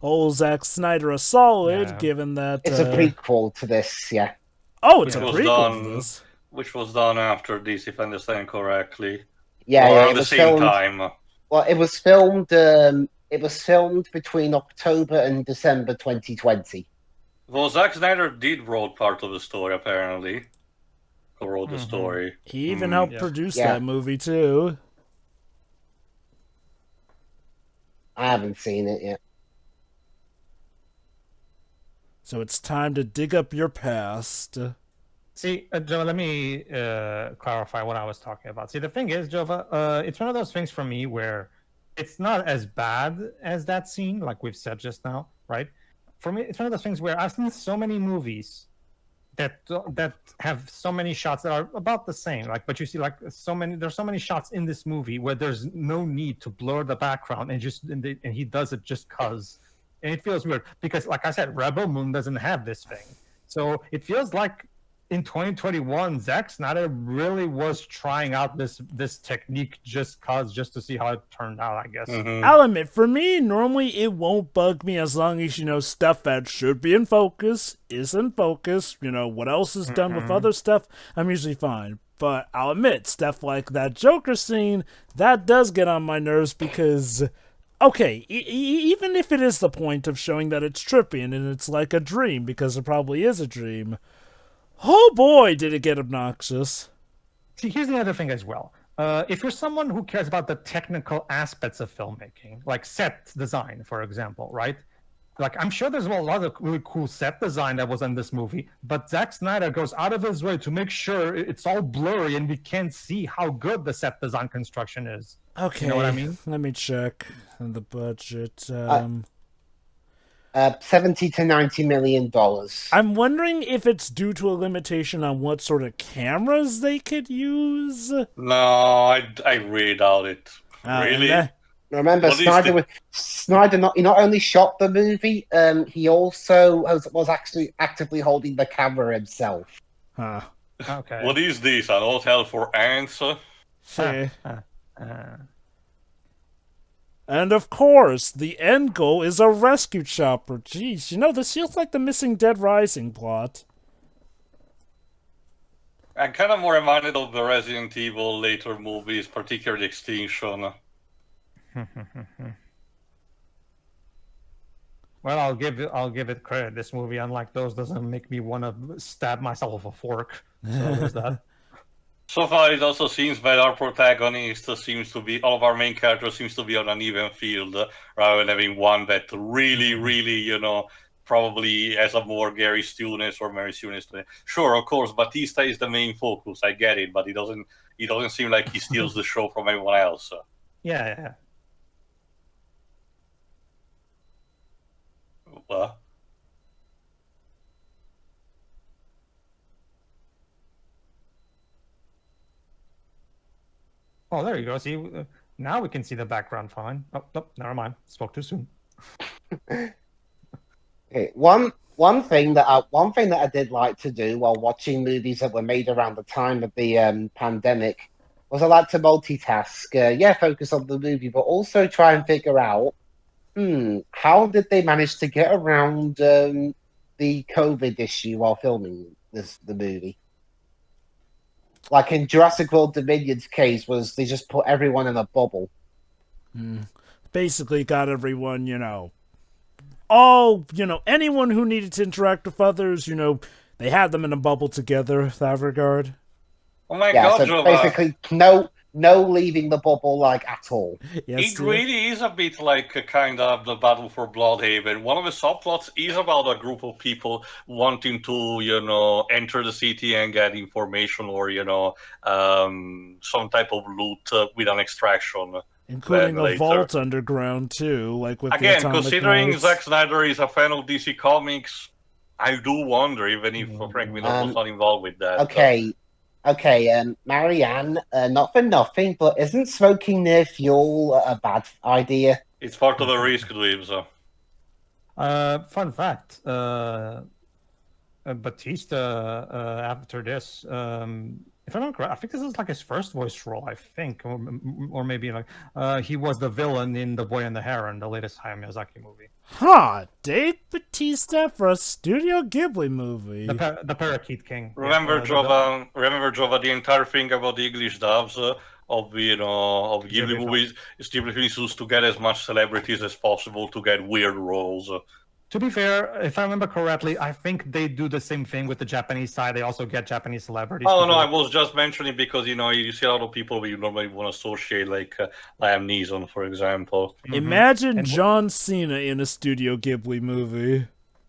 old Zack Snyder a solid, given that... It's a prequel to this, yeah. Oh, it's a prequel to this. which was done after this, if I understand correctly. Yeah, or yeah, around it the was same filmed. time. Well, it was filmed. It was filmed between October and December 2020. Well, Zack Snyder did wrote part of the story, apparently. Who wrote the Mhm. story. He even helped Yeah. produce Yeah. that movie too. I haven't seen it yet. So it's time to dig up your past. See, Joe, let me clarify what I was talking about. See, the thing is, Jova, it's one of those things for me where it's not as bad as that scene, like we've said just now, right? For me, it's one of those things where I've seen so many movies that have so many shots that are about the same. Like, but you see, like there's so many shots in this movie where there's no need to blur the background and he does it just cause, and it feels weird because, like I said, Rebel Moon doesn't have this thing, so it feels like in 2021, Zack Snyder really was trying out this technique just to see how it turned out, I guess. Mhm. I'll admit, for me, normally it won't bug me as long as, stuff that should be in focus is in focus. What else is done with other stuff, I'm usually fine. But I'll admit, stuff like that Joker scene, that does get on my nerves because, okay, even if it is the point of showing that it's trippy and it's like a dream, because it probably is a dream, oh boy, did it get obnoxious. See, here's the other thing as well. If you're someone who cares about the technical aspects of filmmaking, like set design, for example, right? Like, I'm sure there's a lot of really cool set design that was in this movie, but Zack Snyder goes out of his way to make sure it's all blurry and we can't see how good the set design construction is. Okay, You know what I mean? let me check the budget. 70 to 90 million dollars. I'm wondering if it's due to a limitation on what sort of cameras they could use. No, I really doubt it. Really? Remember, What is Snyder he not only shot the movie, he also was actually actively holding the camera himself. Huh. Okay. What is this? An hotel for ants? Okay. And of course, the end goal is a rescue chopper. Jeez, this feels like the Missing Dead Rising plot. I'm kind of more reminded of the Resident Evil later movies, particularly Extinction. Well, I'll give it credit. This movie, unlike those, doesn't make me want to stab myself with a fork. So there's that. So far, it also seems that our protagonist all of our main characters seems to be on an even field, rather than having one that really, really, probably has a more Gary Stewness or Mary Stewness. Sure, of course, Batista is the main focus. I get it, but he doesn't seem like he steals the show from everyone else. Yeah. Well. Oh, there you go. See, now we can see the background fine. Oh, nope, never mind. Spoke too soon. Okay, one thing that I did like to do while watching movies that were made around the time of the pandemic was I like to multitask. Focus on the movie, but also try and figure out, how did they manage to get around the COVID issue while filming the movie? Like in Jurassic World Dominion's case, was they just put everyone in a bubble. Basically got everyone, anyone who needed to interact with others, they had them in a bubble together, that regard. Oh my God, so Jova. basically no leaving the bubble, like, at all. Yes, It really is a bit like a kind of the Battle for Bloodhaven. One of the subplots is about a group of people wanting to, enter the city and get information or, some type of loot with an extraction. Including a later. vault underground, too, like with the Again, atomic considering knives. Zack Snyder is a fan of DC Comics, I do wonder, even if Frank Miller was not involved with that. Okay, Marianne, not for nothing, but isn't smoking near fuel a bad idea? It's part of the risk, Dweebs. Fun fact. Batista, after this, if I'm not correct, I think this is like his first voice role. I think, or maybe like he was the villain in The Boy and the Heron, the latest Hayao Miyazaki movie. Huh, Dave Bautista for a Studio Ghibli movie. The Parakeet King. Remember, Jova, the entire thing about the English dubs of Ghibli movies is Ghibli used to get as much celebrities as possible to get weird roles. To be fair, if I remember correctly, I think they do the same thing with the Japanese side. They also get Japanese celebrities. Oh no, I was just mentioning because you see a lot of people you normally want to associate, like Liam Neeson, for example. Imagine John Cena in a Studio Ghibli movie.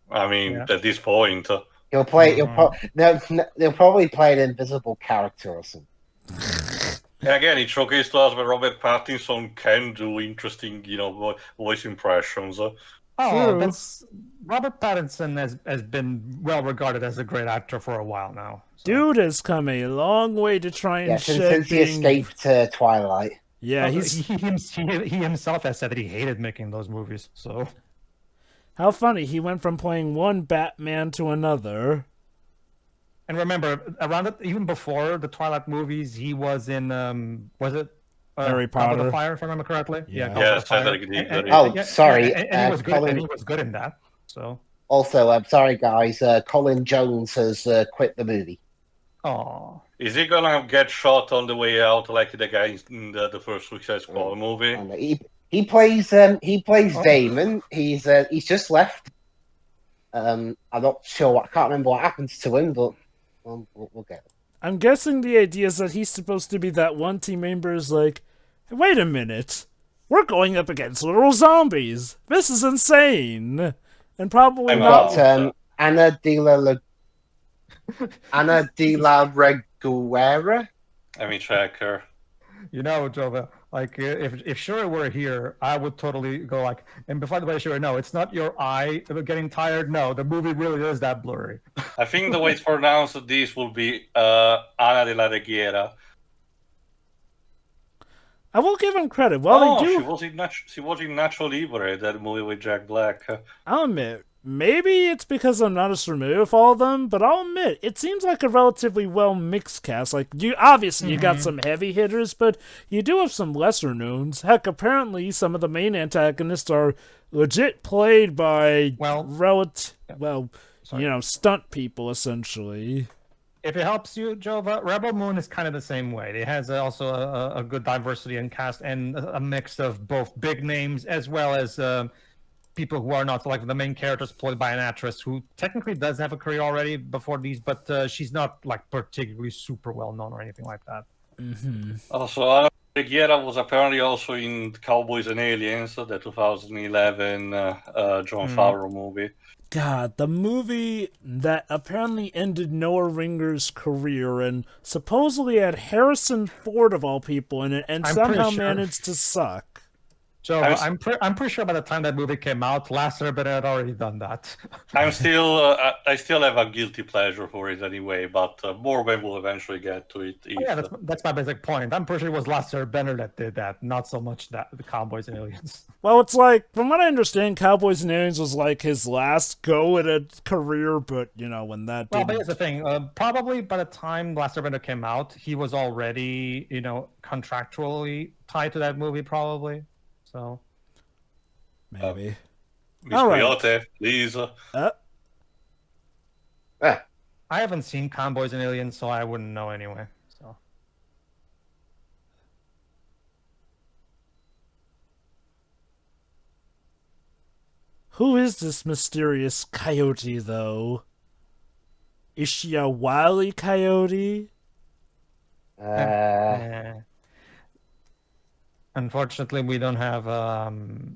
I mean, at this point, He'll play. They'll probably play an invisible character or something. And again, it showcased to us that Robert Pattinson can do interesting, voice impressions. Oh, that's Robert Pattinson has been well regarded as a great actor for a while now. So. Dude has come a long way to try and since he escaped Twilight. Yeah, he himself has said that he hated making those movies. So how funny, he went from playing one Batman to another. And remember, even before the Twilight movies, he was in was it Harry Potter? Goblet of Fire, if I remember correctly. Yes, sorry. And he was good in that. So. Also, I'm sorry, guys. Colin Jones has quit the movie. Oh. Is he gonna get shot on the way out, like the guy in the first Suicide Squad movie? He plays Damon. He's just left. I'm not sure. I can't remember what happens to him, but we'll get it. I'm guessing the idea is that he's supposed to be that one team member is like, hey, wait a minute, we're going up against literal zombies. This is insane. And probably not. Anna de la Reguera. Let me check her. Jova, like if Shuri were here, I would totally go like. And by the way, Shuri, no, it's not your eye getting tired. No, the movie really is that blurry. I think the way it's pronounced this will be Ana de la Reguera. I will give him credit. Well, they do. She was in Nacho Libre, that movie with Jack Black. I'll admit, maybe it's because I'm not as familiar with all of them, but I'll admit, it seems like a relatively well-mixed cast. Like, you got some heavy hitters, but you do have some lesser knowns. Heck, apparently some of the main antagonists are legit played by, stunt people, essentially. If it helps you, Jova, Rebel Moon is kind of the same way. It has also a good diversity in cast and a mix of both big names as well as people who are not, like the main characters played by an actress who technically does have a career already before these, but she's not like particularly super well known or anything like that. Mm-hmm. Also, Ana Reguera was apparently also in Cowboys and Aliens, the 2011 Jon Favreau movie. God, the movie that apparently ended Noah Ringer's career and supposedly had Harrison Ford of all people in it, and somehow managed to suck. Joe, I'm pretty sure by the time that movie came out, Last Airbender had already done that. I still have a guilty pleasure for it anyway, but Morgan will eventually get to it. That's my basic point. I'm pretty sure it was Last Airbender that did that, not so much the Cowboys and Aliens. Well, it's like, from what I understand, Cowboys and Aliens was like his last go at a career, but when that. Well, but here's the thing. Probably by the time Last Airbender came out, he was already contractually tied to that movie, probably. So maybe. Miss Coyote, please. I haven't seen Cowboys and Aliens, so I wouldn't know anyway. So. Who is this mysterious coyote, though? Is she a wily coyote? Unfortunately, we don't have the.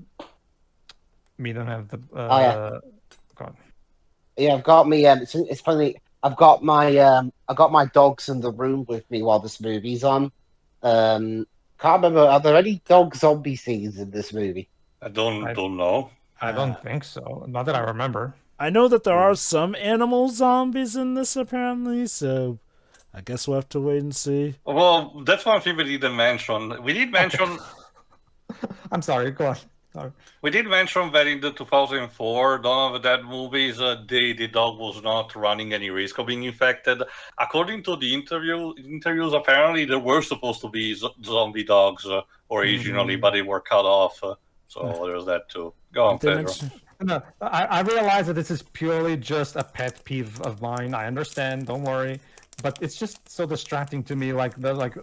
God. Yeah, I've got me. It's funny. I've got my dogs in the room with me while this movie's on. Can't remember. Are there any dog zombie scenes in this movie? I don't know. I don't think so. Not that I remember. I know that there are some animal zombies in this, apparently. So. I guess we'll have to wait and see. Well, that's one thing we didn't mention. We did mention... I'm sorry, go on. We did mention that in the 2004 Dawn of the Dead movies, the dog was not running any risk of being infected. According to the interviews, apparently there were supposed to be zombie dogs originally, but they were cut off. So there's that too. Go on, Pedro. No, I realize that this is purely just a pet peeve of mine. I understand. Don't worry. But it's just so distracting to me. Like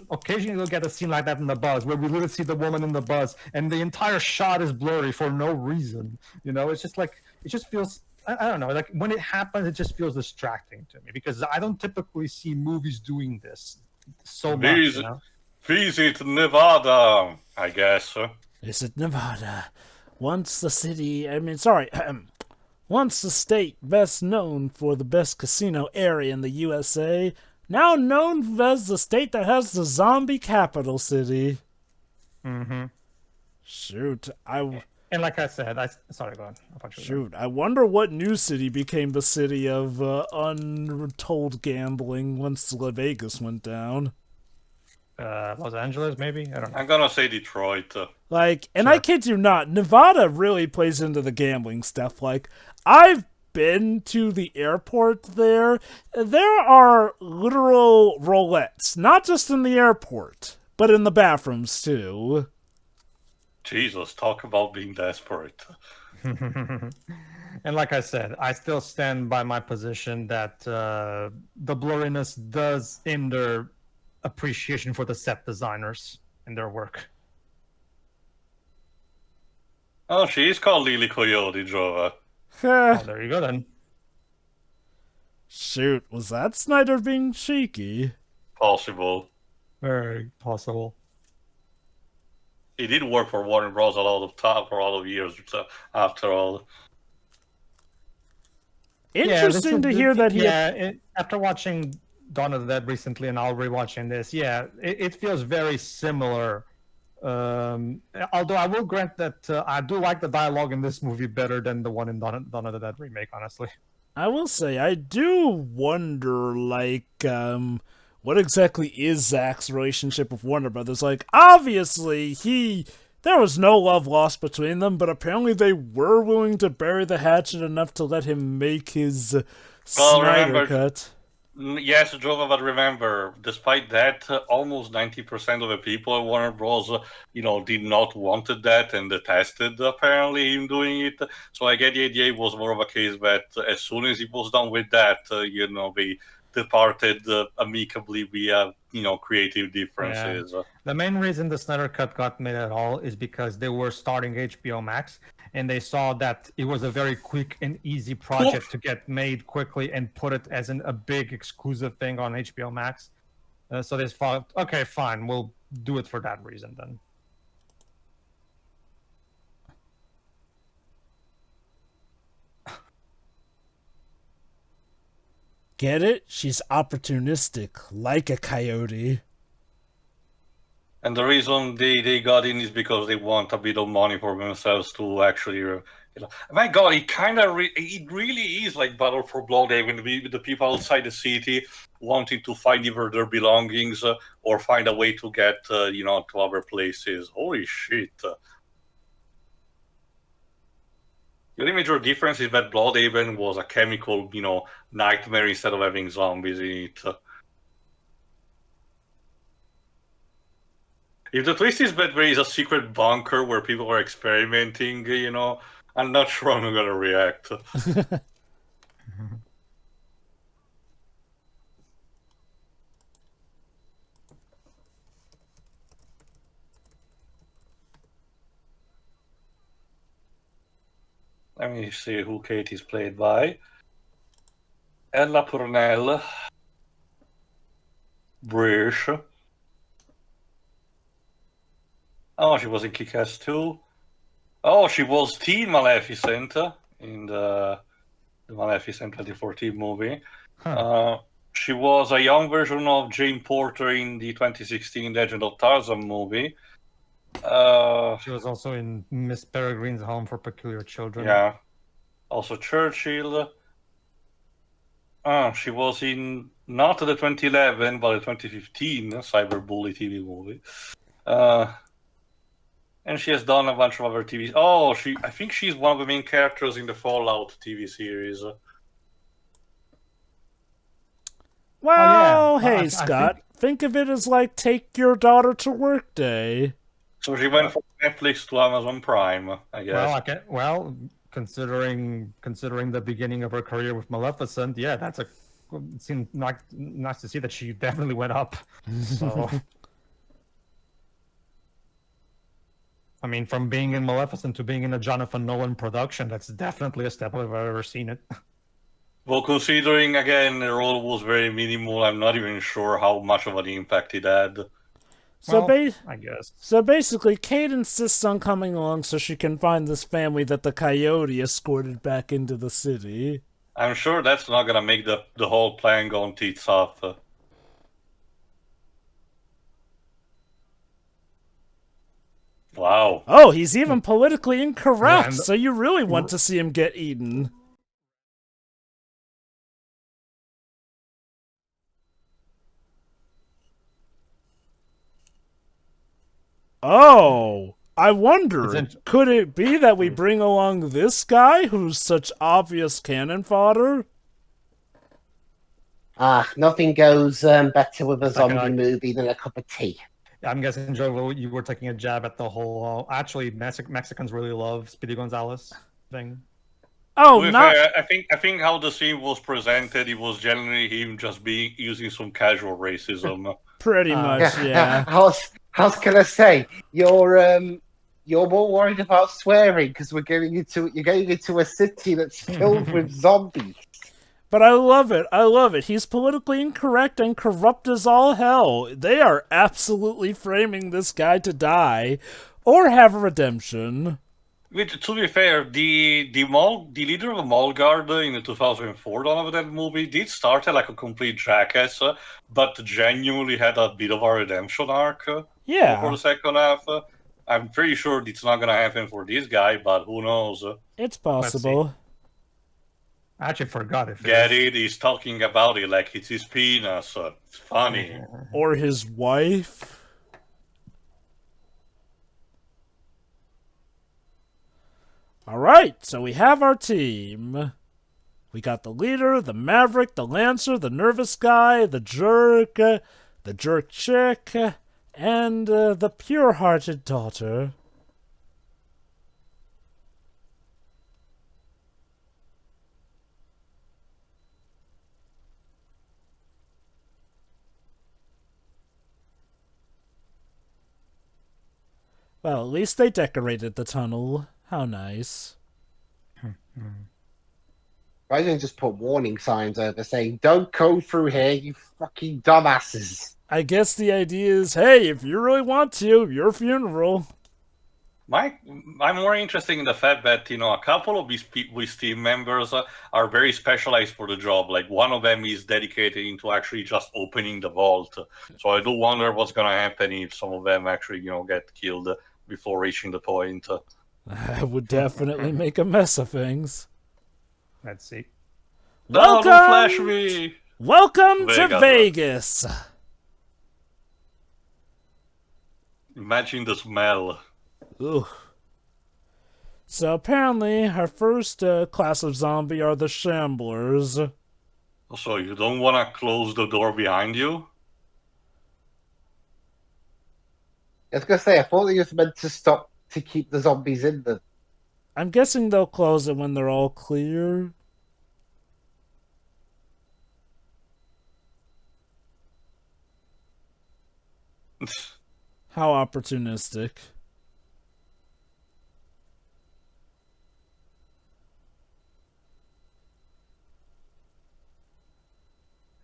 occasionally you'll get a scene like that in the bus where we literally see the woman in the bus and the entire shot is blurry for no reason. You know, it's just like it just feels. I don't know. Like when it happens, it just feels distracting to me because I don't typically see movies doing this so much. You know? Visit Nevada, I guess. Visit Nevada. Once the state best known for the best casino area in the USA, now known as the state that has the zombie capital city. Mm-hmm. Shoot, And like I said, sorry, go on. Shoot, I wonder what new city became the city of untold gambling once Vegas went down. Los Angeles, maybe? I don't know. I'm gonna say Detroit. I kid you not, Nevada really plays into the gambling stuff. Like, I've been to the airport there. There are literal roulettes, not just in the airport, but in the bathrooms too. Jesus, talk about being desperate. And like I said, I still stand by my position that the blurriness does hinder appreciation for the set designers and their work. Oh, she is called Lily Coyote, Jova. Oh, there you go then. Shoot, was that Snyder being cheeky? Possible. Very possible. He did work for Warner Bros. For a lot of years, after all. Interesting to hear that he... after watching Dawn of the Dead recently and now rewatching this, it feels very similar. Although I will grant that I do like the dialogue in this movie better than the one in Dawn of the Dead remake, honestly. I will say, I do wonder, what exactly is Zack's relationship with Warner Brothers? Like, obviously, there was no love lost between them, but apparently they were willing to bury the hatchet enough to let him make his Snyder cut. Yes, Jova, but remember, despite that, almost 90% of the people at Warner Bros., did not wanted that and detested, apparently, him doing it. So I get the idea it was more of a case that as soon as he was done with that, they departed amicably via, creative differences. Yeah. The main reason the Snyder Cut got made at all is because they were starting HBO Max, and they saw that it was a very quick and easy project to get made quickly and put it as a big exclusive thing on HBO Max. So they thought, okay, fine, we'll do it for that reason then. Get it? She's opportunistic, like a coyote. And the reason they got in is because they want a bit of money for themselves to actually, my God, it really is like Battle for Bloodhaven with the people outside the city wanting to find either their belongings or find a way to get, to other places. Holy shit. The only major difference is that Bloodhaven was a chemical, nightmare instead of having zombies in it. If the twist is that there is a secret bunker where people are experimenting, I'm not sure I'm going to react. Let me see who Kate is played by. Ella Purnell. British. Oh, she was in Kick-Ass 2. Oh, she was Teen Maleficent in the Maleficent 2014 movie. Huh. She was a young version of Jane Porter in the 2016 Legend of Tarzan movie. She was also in Miss Peregrine's Home for Peculiar Children. Yeah. Also Churchill. She was in not the 2011, but the 2015 Cyberbully TV movie. And she has done a bunch of other TV. Oh, I think she's one of the main characters in the Fallout TV series. Well, Oh, yeah. hey, Scott, think of it as like take your daughter to work day. So she went from Netflix to Amazon Prime, I guess. Well, considering the beginning of her career with Maleficent, yeah, it seemed nice to see that she definitely went up. So, I mean, from being in Maleficent to being in a Jonathan Nolan production, that's definitely a step if I've ever seen it. Well, considering, again, the role was very minimal, I'm not even sure how much of an impact it had. So, I guess. So basically, Kate insists on coming along so she can find this family that the coyote escorted back into the city. I'm sure that's not gonna make the whole plan go on tits up. Wow. Oh, he's even politically incorrect, so you really want to see him get eaten. Oh, I wonder, could it be that we bring along this guy who's such obvious cannon fodder? Nothing goes better with a zombie movie than a cup of tea. I'm guessing, Joe, you were taking a jab at the whole, actually, Mexicans really love Speedy Gonzalez thing. Oh, I think how the scene was presented, it was generally him just using some casual racism. Pretty much, yeah. I was gonna say you're more worried about swearing because you're going into a city that's filled with zombies. But I love it. I love it. He's politically incorrect and corrupt as all hell. They are absolutely framing this guy to die or have a redemption. To be fair, the leader of the Mall Guard in the 2004 Dawn of the Dead movie did start like a complete jackass, but genuinely had a bit of a redemption arc. For the second half. I'm pretty sure it's not gonna happen for this guy, but who knows? It's possible. I actually forgot if he's talking about it like it's his penis. It's funny. Or his wife. Alright, so we have our team. We got the leader, the maverick, the lancer, the nervous guy, the jerk chick, and the pure-hearted daughter. Well, at least they decorated the tunnel. How nice. Why didn't just put warning signs over saying, "Don't go through here, you fucking dumbasses"? I guess the idea is, hey, if you really want to, your funeral. I'm more interested in the fact that, a couple of these team members are very specialized for the job. Like, one of them is dedicated into actually just opening the vault. So I do wonder what's going to happen if some of them actually, get killed before reaching the point. That would definitely make a mess of things. Let's see. Welcome, don't flash me. Welcome to Vegas. Imagine the smell. Ooh. So apparently, our first class of zombie are the Shamblers. So you don't want to close the door behind you? I was going to say, I thought it was meant to stop to keep the zombies in them. I'm guessing they'll close it when they're all clear. How opportunistic.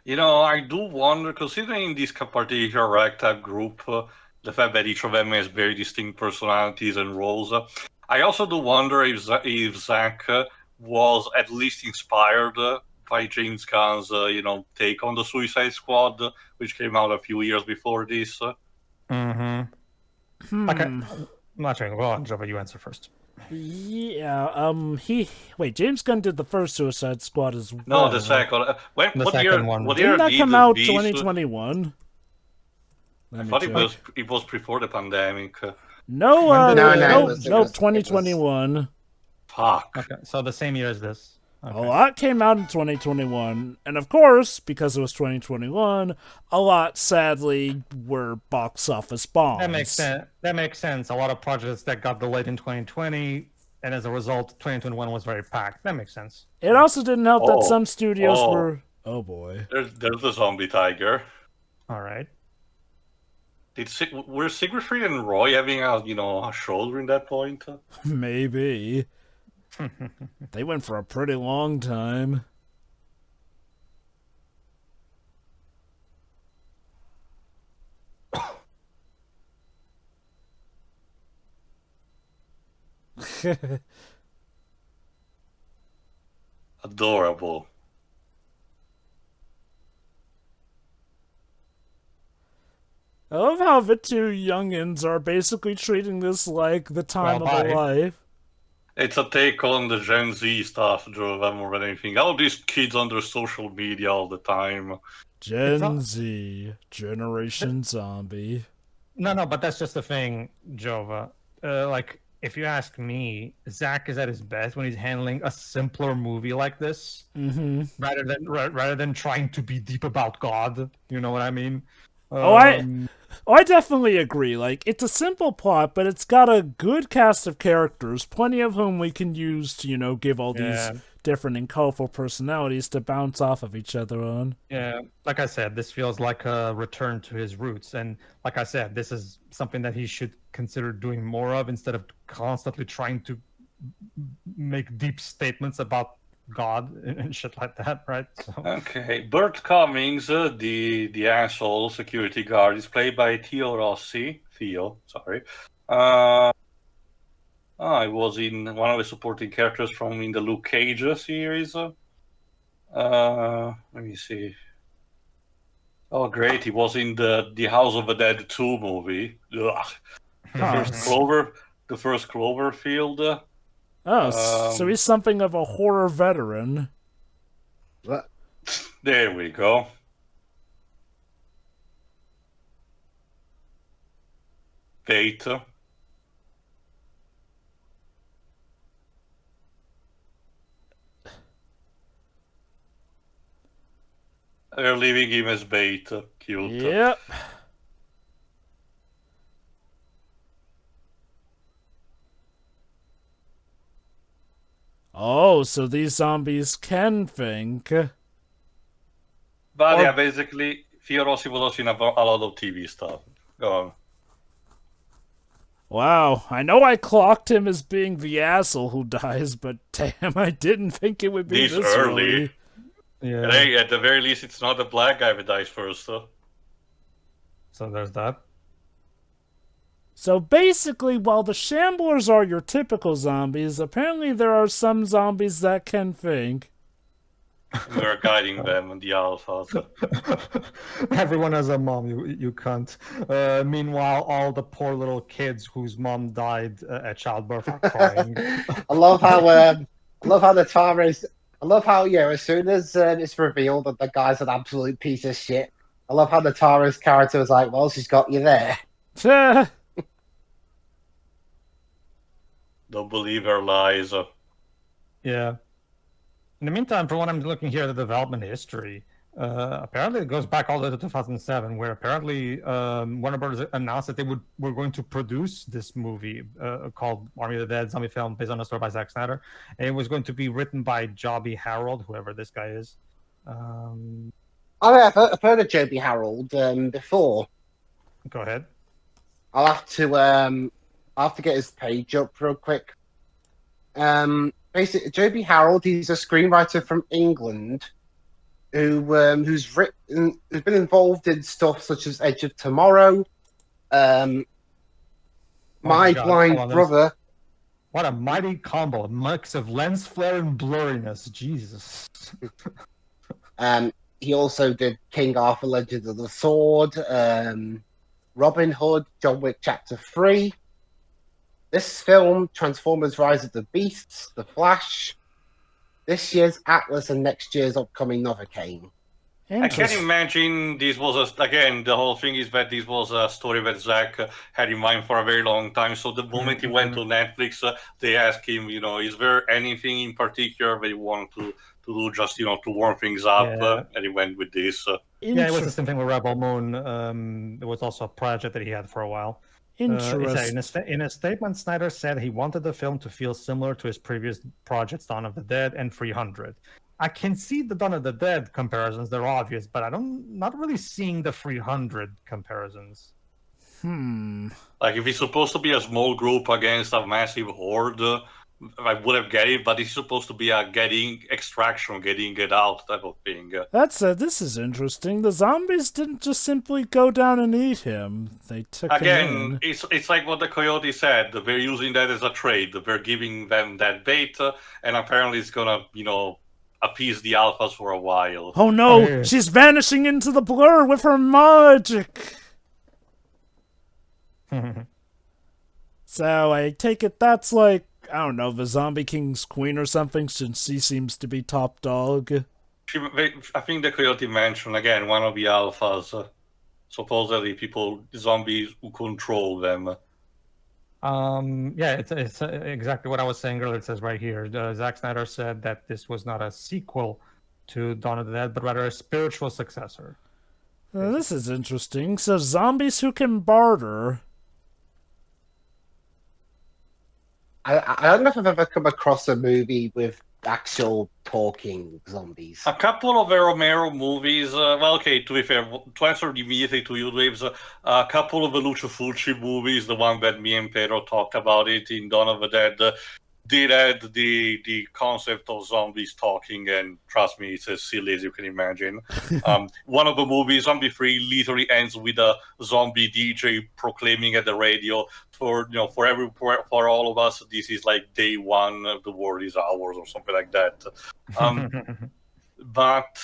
I do wonder, considering this particular ragtag group, the fact that each of them has very distinct personalities and roles, I also do wonder if Zack was at least inspired by James Gunn's, take on the Suicide Squad, which came out a few years before this. Okay. I'm not sure. Well, Joe, but you answer first. Yeah, James Gunn did the first Suicide Squad as well. No, the second. Didn't that come out 2021? I thought it was before the pandemic. No, When did No, it- no, no, it was- no, it was- 2021. Fuck. Okay, so the same year as this. A Okay. lot came out in 2021, and of course, because it was 2021, a lot sadly were box office bombs. That makes sense. That makes sense. A lot of projects that got delayed in 2020, and as a result, 2021 was very packed. That makes sense. It also didn't help that Oh. some studios Oh. were. Oh boy. There's the zombie tiger. All right. Were Siegfried and Roy having a show during that point? Maybe. They went for a pretty long time. Adorable. I love how the two youngins are basically treating this like the time Well, of their bye. life. It's a take on the Gen Z stuff, Joe, more than anything. All these kids on their social media all the time. Gen Z, Generation Zombie. No, but that's just the thing, Jova. Like, if you ask me, Zack is at his best when he's handling a simpler movie like this, Mm-hmm. rather than trying to be deep about God. You know what I mean? Oh, I definitely agree. Like, it's a simple plot, but it's got a good cast of characters, plenty of whom we can use to, give all Yeah. these different and colorful personalities to bounce off of each other on. Yeah, like I said, this feels like a return to his roots, and like I said, this is something that he should consider doing more of instead of constantly trying to make deep statements about God and shit like that, right? So, Okay, Bert Cummings, the asshole security guard, is played by Theo Rossi. Theo, sorry. I was in one of the supporting characters in the Luke Cage series. Let me see. Oh, great! He was in the House of the Dead 2 movie. Ugh. Huh. The first Cloverfield. Oh, so he's something of a horror veteran. What? There we go. Fate. They're leaving him as bait. Cute. Yep. Oh, so these zombies can think. But Or- yeah, basically, Theo Rossi was also in a lot of TV stuff. Go on. Wow, I know I clocked him as being the asshole who dies, but damn, I didn't think it would be This this early. early. yeah. Hey, at the very least, it's not the black guy that dies first. So there's that. So basically, while the Shamblers are your typical zombies, apparently there are some zombies that can think. We're guiding them in the alphas. Everyone has a mom. You can't. Meanwhile, all the poor little kids whose mom died at childbirth are crying. I love how the Tara's. I love how as soon as it's revealed that the guy's an absolute piece of shit. I love how the Tara's character was like, "Well, she's got you there." Don't believe her lies. Yeah. In the meantime, for what I'm looking here at the development history, apparently it goes back all the way to 2007, where apparently Warner Brothers announced that they were going to produce this movie called Army of the Dead zombie film based on a story by Zack Snyder, and it was going to be written by Joby Harold, whoever this guy is. Oh, yeah, I've heard of Joby Harold before. Go ahead. I'll have to get his page up real quick. Basically, Joby Harold, he's a screenwriter from England who's been involved in stuff such as Edge of Tomorrow, My my God, Blind hold on, Brother. What a mighty combo! A mix of lens flare and blurriness. Jesus. He also did King Arthur: Legend of the Sword, Robin Hood, John Wick Chapter 3. This film, Transformers: Rise of the Beasts, The Flash, this year's Atlas, and next year's upcoming Novocaine. I can imagine this was again, the whole thing is that this was a story that Zack had in mind for a very long time. So the moment he went to Netflix, they asked him, is there anything in particular they want to do, just to warm things up, and he went with this. Yeah, it was the same thing with Rebel Moon. It was also a project that he had for a while. Interesting. In a statement, Snyder said he wanted the film to feel similar to his previous projects, Dawn of the Dead and 300. I can see the Dawn of the Dead comparisons; they're obvious, but not really seeing the 300 comparisons. Like if it's supposed to be a small group against a massive horde, I would have get it, but it's supposed to be a getting extraction, getting it out type of thing. This is interesting. The zombies didn't just simply go down and eat him. They took him in. It's like what the coyote said. They're using that as a trade. They're giving them that bait, and apparently it's gonna, appease the alphas for a while. Oh no! She's vanishing into the blur with her magic! So I take it that's like, I don't know, the Zombie King's queen or something, since she seems to be top dog. I think the coyote mentioned, again, one of the alphas. Supposedly zombies who control them. Yeah, it's exactly what I was saying earlier. It says right here, Zack Snyder said that this was not a sequel to Dawn of the Dead, but rather a spiritual successor. This is interesting. So zombies who can barter. I don't know if I've ever come across a movie with actual talking zombies. A couple of Romero movies, to be fair, to answer immediately to you, Waves, a couple of the Lucio Fulci movies, the one that me and Pedro talked about it in Dawn of the Dead, did add the concept of zombies talking, and trust me, it's as silly as you can imagine. One of the movies, Zombie 3, literally ends with a zombie DJ proclaiming at the radio, for all of us, this is like day one, the world is ours, or something like that. But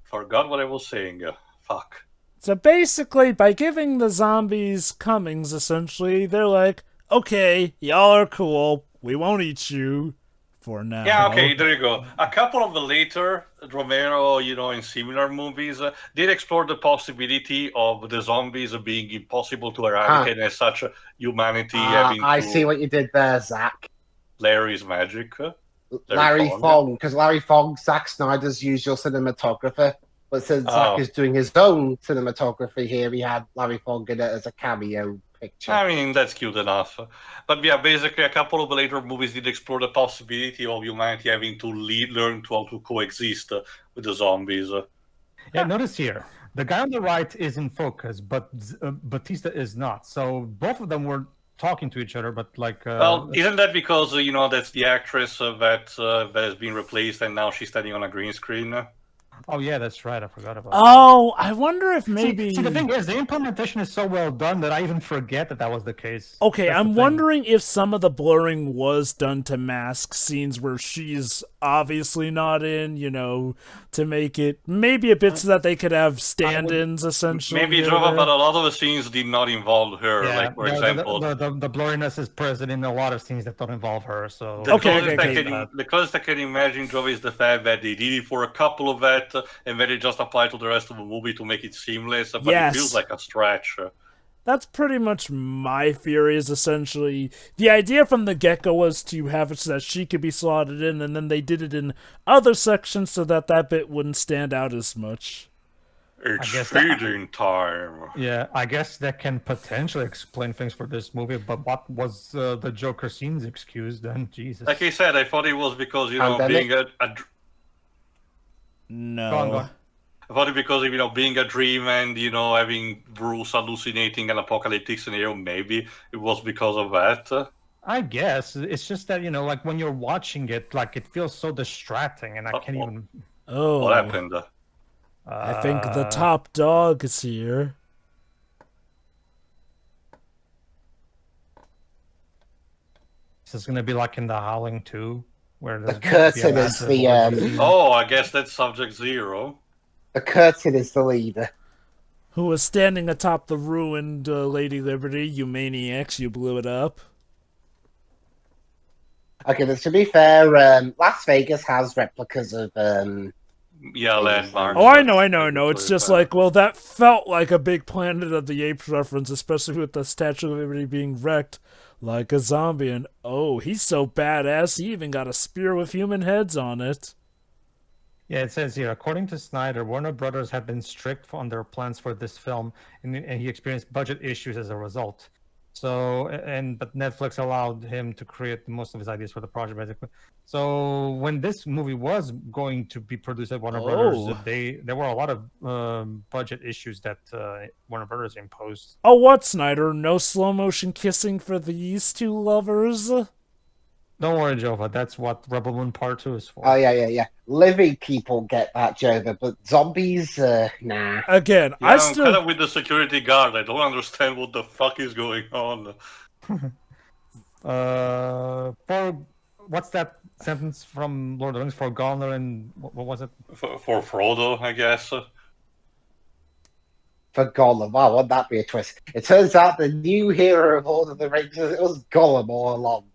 forgot what I was saying. Fuck. So basically, by giving the zombies Cummings, essentially, they're like, okay, y'all are cool. We won't eat you for now. Yeah, okay, there you go. A couple of the later Romero, in similar movies, did explore the possibility of the zombies being impossible to eradicate, and as such, humanity having I see what you did there, Zach. Larry's magic. Larry Fong, because Larry Fong, Zack Snyder's usual cinematographer. But since Zack is doing his own cinematography here, he had Larry Fong in it as a cameo picture. I mean, that's cute enough. But yeah, basically, a couple of the later movies did explore the possibility of humanity having to learn how to coexist with the zombies. Yeah, notice here, the guy on the right is in focus, but Batista is not. So both of them were talking to each other, but like... well, isn't that because, that's the actress that has been replaced, and now she's standing on a green screen? Oh yeah, that's right. I forgot about that. I wonder if maybe... See, the thing is, the implementation is so well done that I even forget that was the case. Okay, I'm wondering if some of the blurring was done to mask scenes where she's obviously not in, to make it maybe a bit so that they could have stand-ins, essentially. Maybe drama, but a lot of the scenes did not involve her. Yeah, like, for example... The blurriness is present in a lot of scenes that don't involve her, so... The closest I can imagine, Joe, is the fact that they did it for a couple of that, and then they just applied to the rest of the movie to make it seamless, but it feels like a stretch. That's pretty much my theory, is essentially the idea from the get-go was to have it so that she could be slotted in, and then they did it in other sections so that bit wouldn't stand out as much. It's feeding time. Yeah, I guess that can potentially explain things for this movie, but what was the Joker scene's excuse then? Jesus. Like I said, I thought it was because, being a No. Go on. I thought it because, being a dream and, having Bruce hallucinating an apocalyptic scenario, maybe it was because of that. I guess. It's just that, like when you're watching it, like it feels so distracting and I can't even... Oh. What happened? I think the top dog is here. This is going to be like in The Howling 2, where the curtain is the... Oh, I guess that's Subject Zero. The curtain is the leader. Who was standing atop the ruined Lady Liberty. You maniacs, you blew it up. Okay, but to be fair, Las Vegas has replicas of Yeah, landmarks. Oh, I know. It's just like, well, that felt like a big Planet of the Apes reference, especially with the Statue of Liberty being wrecked like a zombie. And oh, he's so badass, he even got a spear with human heads on it. Yeah, it says here, according to Snyder, Warner Brothers had been strict on their plans for this film, and he experienced budget issues as a result. So, but Netflix allowed him to create most of his ideas for the project, basically. So, when this movie was going to be produced at Warner Brothers, there were a lot of budget issues that Warner Brothers imposed. Oh, what, Snyder? No slow motion kissing for these two lovers? Don't worry, Jova. That's what Rebel Moon Part 2 is for. Oh, yeah. Living people get that, Jova, but zombies, nah. Again, I'm kind of with the security guard. I don't understand what the fuck is going on. For what's that sentence from Lord of the Rings? For Gollum and what was it? For Frodo, I guess. For Gollum, wow, wouldn't that be a twist? It turns out the new hero of Lord of the Rings, it was Gollum all along.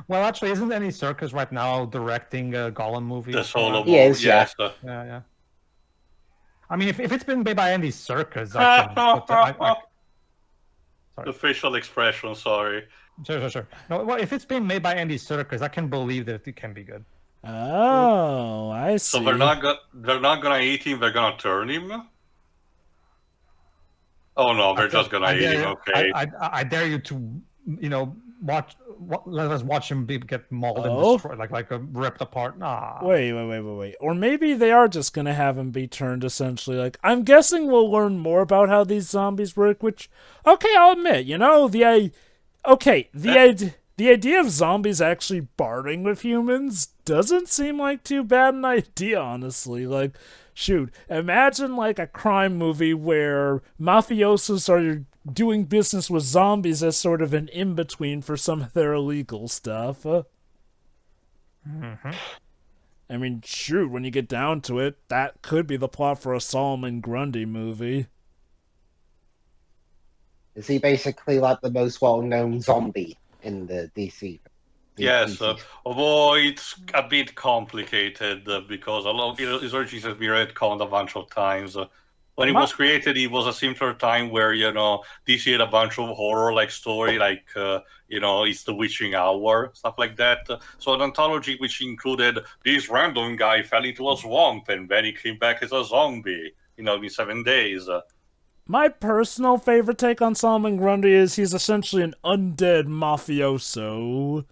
Well, actually, isn't Andy Serkis right now directing a Gollum movie? The solo He is, yes. Yeah. I mean, if it's been made by Andy Serkis, I can sorry. The facial expression, sorry. Sure. No, well, if it's being made by Andy Serkis, I can believe that it can be good. Oh, I see. So they're not gonna eat him, they're gonna turn him? Oh no, they're just gonna eat him, okay. I dare you to, let us watch him get mauled and destroyed, like ripped apart. Nah. Wait. Or maybe they are just gonna have him be turned, essentially. Like, I'm guessing we'll learn more about how these zombies work, which, okay, I'll admit, the idea of zombies actually bartering with humans doesn't seem like too bad an idea, honestly. Like, shoot, imagine like a crime movie where mafiosos are doing business with zombies as sort of an in-between for some of their illegal stuff. Mm-hmm. I mean, shoot, when you get down to it, that could be the plot for a Solomon Grundy movie. Is he basically like the most well-known zombie in the DC? Yes, although it's a bit complicated because a lot of his origins has been retconned a bunch of times. When it was created, it was a simpler time where, DC had a bunch of horror-like story, like, it's the witching hour, stuff like that. So an anthology which included this random guy fell into a swamp and then he came back as a zombie, in 7 days. My personal favorite take on Solomon Grundy is he's essentially an undead mafioso,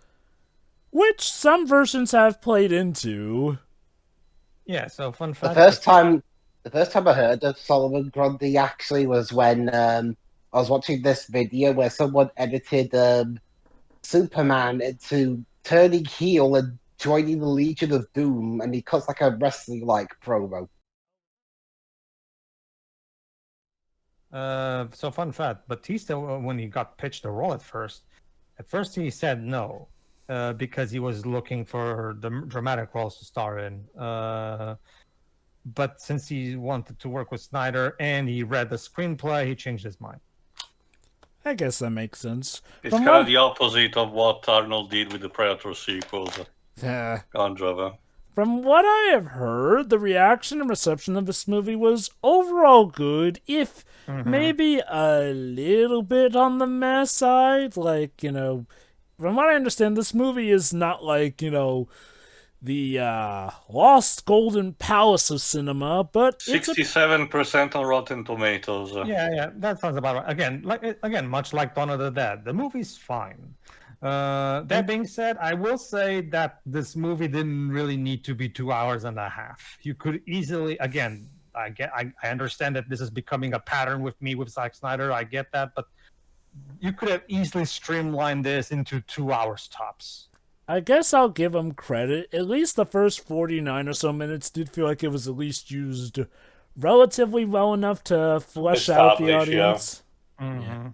which some versions have played into. Yeah, so fun fact. The first time I heard of Solomon Grundy actually was when I was watching this video where someone edited Superman into turning heel and joining the Legion of Doom, and he cuts like a wrestling-like promo. So fun fact, Batista, when he got pitched the role at first he said no, because he was looking for the dramatic roles to star in. But since he wanted to work with Snyder and he read the screenplay, he changed his mind. I guess that makes sense. It's kind of the opposite of what Arnold did with the Predator sequels. From what I have heard, the reaction and reception of this movie was overall good, if maybe a little bit on the meh side. Like, from what I understand, this movie is not like, the lost golden palace of cinema, but 67% on Rotten Tomatoes. Yeah, that sounds about right. Again, much like Dawn of the Dead, the movie's fine. That being said, I will say that this movie didn't really need to be 2 hours and a half. You could easily, again, I understand that this is becoming a pattern with me with Zack Snyder. I get that, but you could have easily streamlined this into 2 hours tops. I guess I'll give him credit. At least the first 49 or so minutes did feel like it was at least used relatively well enough to flesh out the audience. Yeah. Mm-hmm. Yeah.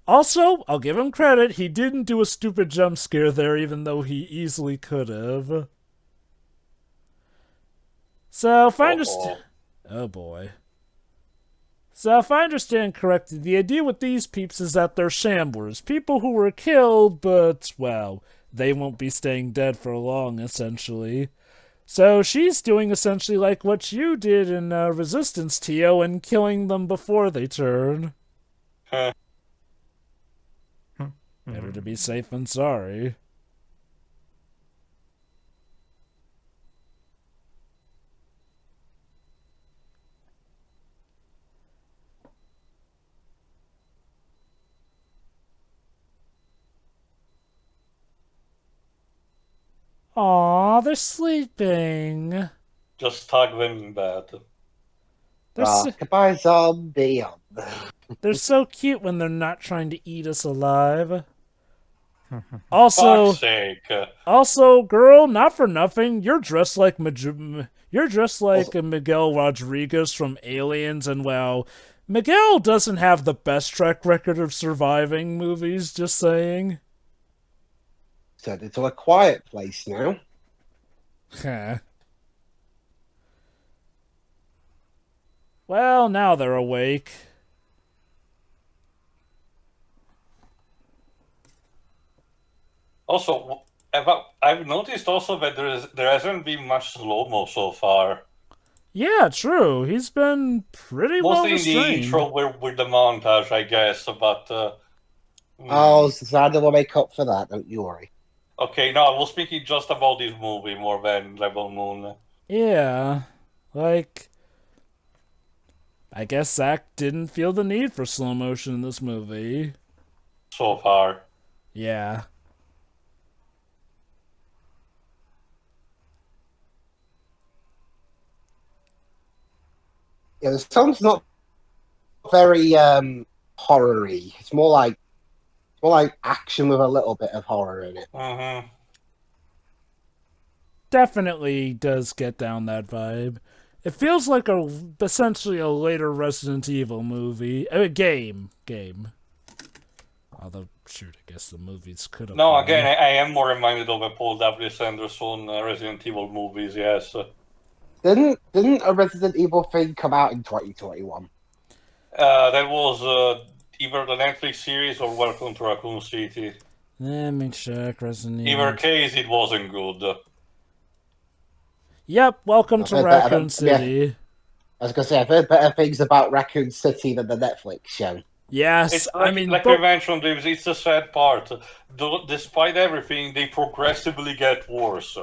Also, I'll give him credit. He didn't do a stupid jump scare there, even though he easily could have. So if I understand... Oh boy. So if I understand correctly, the idea with these peeps is that they're shamblers. People who were killed, but, well, they won't be staying dead for long, essentially. So she's doing essentially like what you did in Resistance, Tio, and killing them before they turn. Better to be safe than sorry. Aw, they're sleeping. Just tug them in bed. Goodbye, zombie. They're so cute when they're not trying to eat us alive. Fuck's sake. Also, girl, not for nothing, you're dressed like Miguel Rodriguez from Aliens, and well, Miguel doesn't have the best track record of surviving movies. Just saying. Turned into a quiet place now. Huh. Well, now they're awake. Also, I've noticed also that there hasn't been much slow-mo so far. Yeah, true. He's been pretty well Mostly in the restrained. intro with the montage, I guess, but... Oh, Zander will make up for that, don't you worry. Okay, no, I was speaking just about this movie more than Rebel Moon. Yeah, like... I guess Zack didn't feel the need for slow motion in this movie. So far. Yeah. Yeah, the song's not very horror-y. It's more like action with a little bit of horror in it. Mm-hmm. Definitely does get down that vibe. It feels like essentially a later Resident Evil movie. Game. Although, shoot, I guess the movies could have. No, again, I am more reminded of a Paul W. Sanderson Resident Evil movies, yes. Didn't a Resident Evil thing come out in 2021? That was either the Netflix series or Welcome to Raccoon City. Let me check Resident Evil. Either case, it wasn't good. Yep, Welcome to Raccoon City. Yeah. I was going to say, I've heard better things about Raccoon City than the Netflix show. Yes, it's like we mentioned, it's the sad part. Despite everything, they progressively get worse.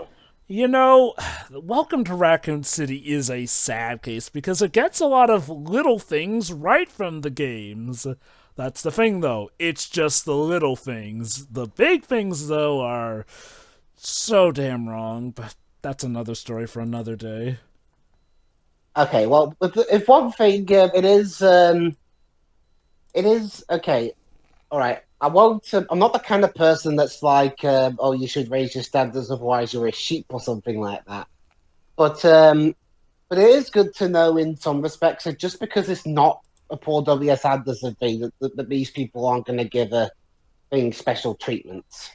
You know, Welcome to Raccoon City is a sad case because it gets a lot of little things right from the games. That's the thing, though. It's just the little things. The big things, though, are so damn wrong, but that's another story for another day. Okay, well, if one thing, it is okay. All right, I'm not the kind of person that's like, oh, you should raise your standards, otherwise you're a sheep or something like that. But it is good to know in some respects that just because it's not a Paul W.S. Anderson thing, that these people aren't going to give a thing special treatments.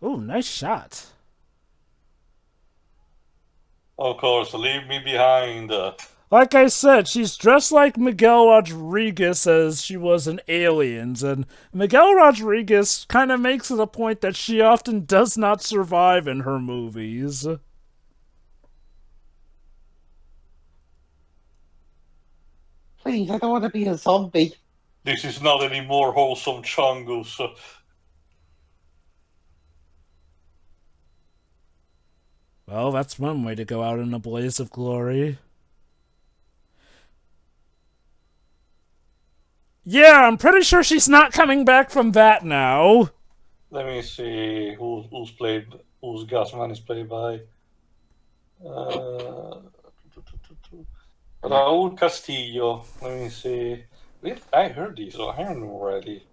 Oh, nice shot. Of course, leave me behind. Like I said, she's dressed like Miguel Rodriguez as she was in Aliens, and Miguel Rodriguez kind of makes it a point that she often does not survive in her movies. Please, I don't want to be a zombie. This is not any more wholesome Chungus. Well, that's one way to go out in a blaze of glory. Yeah, I'm pretty sure she's not coming back from that now. Let me see who's Gasman is played by. Raul Castillo. Let me see. I heard these. I heard them already.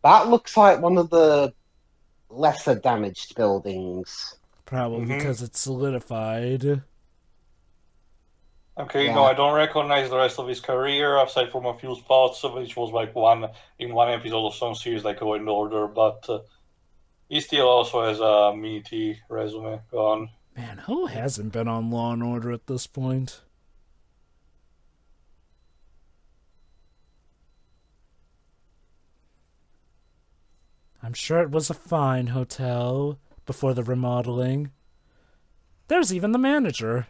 That looks like one of the lesser damaged buildings. Probably because it's solidified. Okay, Yeah. no, I don't recognize the rest of his career, aside from a few spots, which was like one episode of some series like Law and Order, but he still also has a meaty resume gone. Man, who hasn't been on Law and Order at this point? I'm sure it was a fine hotel before the remodeling. There's even the manager.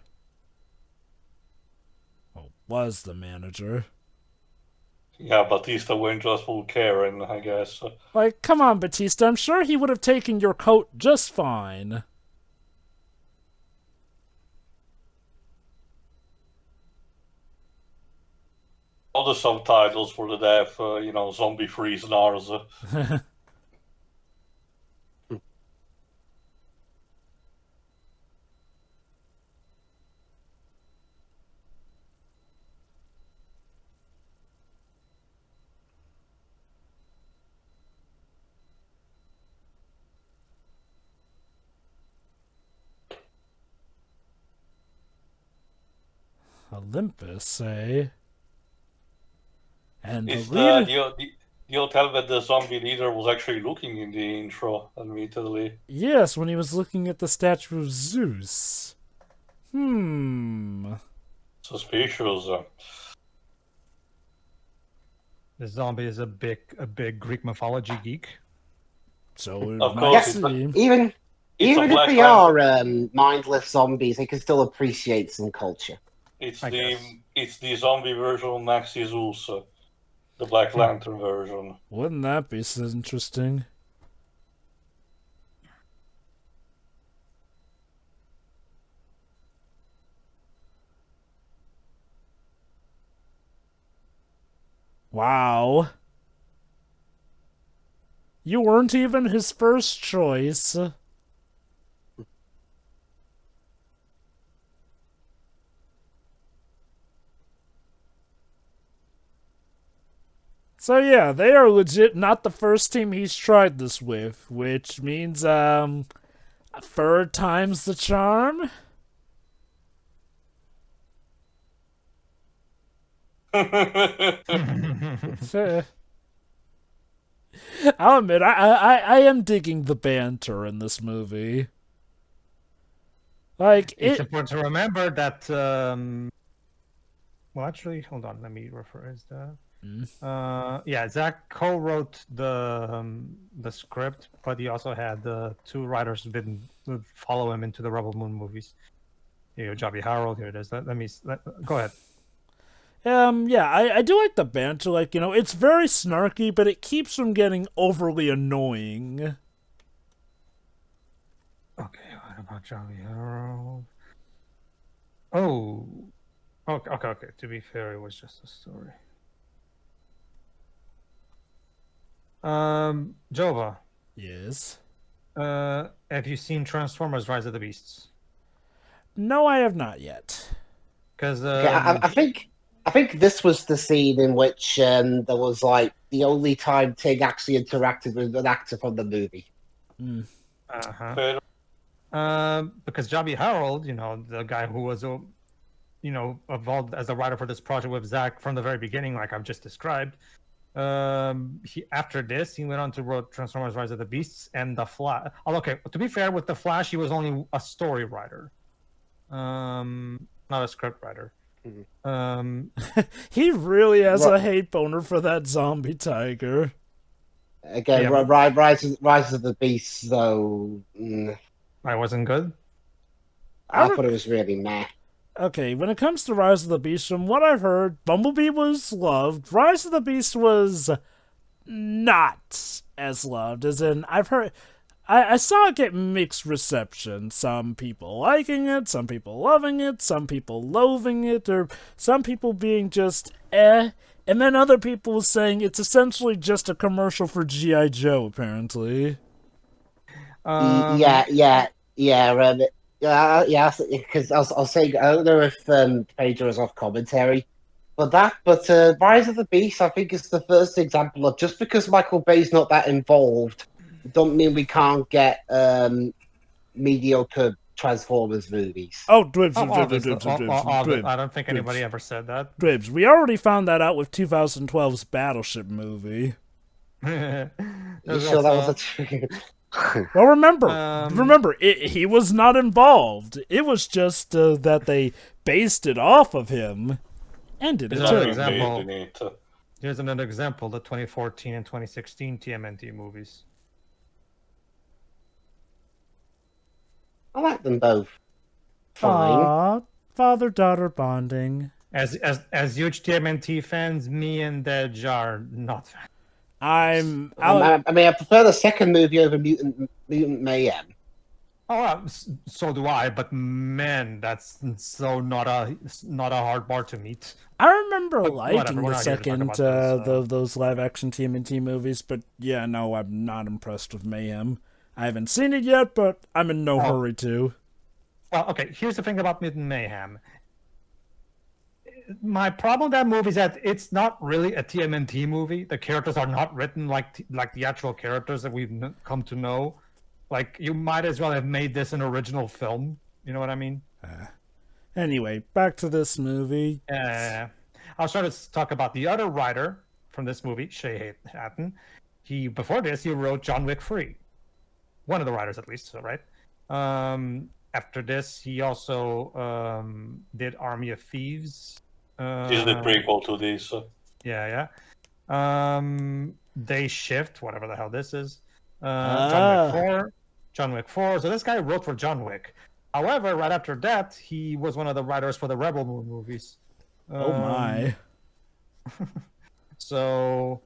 Well, was the manager. Yeah, Batista went just full Karen, I guess. Like, come on, Batista, I'm sure he would have taken your coat just fine. All the subtitles for the deaf, zombie free snarls. Olympus, eh? And It's the leader... the hotel that the zombie leader was actually looking in the intro, admittedly. Yes, when he was looking at the statue of Zeus. Suspicious. The zombie is a big Greek mythology geek. So it Of might course, seem... Even It's a if Black they Lantern. are mindless zombies, they can still appreciate some culture. It's I guess. the zombie version of Maxi Zeus, the Black Lantern version. Wouldn't that be so interesting? Wow. You weren't even his first choice. So yeah, they are legit not the first team he's tried this with, which means, third time's the charm? I'll admit, I am digging the banter in this movie. Like, It's important to remember that. Well, actually, hold on. Let me rephrase that. Yeah, Zack co-wrote the script, but he also had two writers who didn't follow him into the Rebel Moon movies. Joby Harold. Here it is. Go ahead. Yeah, I do like the banter. Like, it's very snarky, but it keeps from getting overly annoying. Okay, what about Joby Harold? Oh, okay. To be fair, it was just a story. Jova. Yes. Have you seen Transformers: Rise of the Beasts? No, I have not yet. Because I think this was the scene in which there was like the only time Tig actually interacted with an actor from the movie. Because Joby Harold, the guy who was, involved as a writer for this project with Zack from the very beginning, like I've just described. After this, he went on to write Transformers: Rise of the Beasts and The Flash. Oh, okay, to be fair, with The Flash, he was only a story writer, not a script writer. He really has a hate boner for that zombie tiger. Again, Yeah. Rise of the Beasts, though, I wasn't good. I thought it was really meh. Okay, when it comes to Rise of the Beast, from what I've heard, Bumblebee was loved. Rise of the Beast was not as loved, as in, I've heard... I saw it get mixed reception. Some people liking it, some people loving it, some people loathing it, or some people being just and then other people saying it's essentially just a commercial for G.I. Joe, apparently. Yeah. Because I was saying, I don't know if Pedro was off commentary, But Rise of the Beast, I think, is the first example of just because Michael Bay's not that involved, don't mean we can't get mediocre Transformers movies. Oh, Dribs, I don't think anybody ever said that. Dribs, we already found that out with 2012's Battleship movie. You sure that was a true? Well, remember, he was not involved. It was just that they based it off of him and did it too. Here's another example: the 2014 and 2016 TMNT movies. I like them both. Fine. Aww, father-daughter bonding. As huge TMNT fans, me and Dej are not fans. I mean, I prefer the second movie over Mutant Mayhem. Oh, so do I. But man, that's so not a hard bar to meet. I remember liking the second those live-action TMNT movies, but yeah, no, I'm not impressed with Mayhem. I haven't seen it yet, but I'm in no hurry to. Well, okay, here's the thing about Mutant Mayhem. My problem with that movie is that it's not really a TMNT movie. The characters are not written like the actual characters that we've come to know. Like, you might as well have made this an original film. You know what I mean? Anyway, back to this movie. I was trying to talk about the other writer from this movie, Shay Hatton. Before this, he wrote John Wick 3. One of the writers, at least, right? After this, he also did Army of Thieves. This is the prequel to this. Yeah. Day Shift, whatever the hell this is. John Wick 4. So this guy wrote for John Wick. However, right after that, he was one of the writers for the Rebel Moon movies. Oh my. So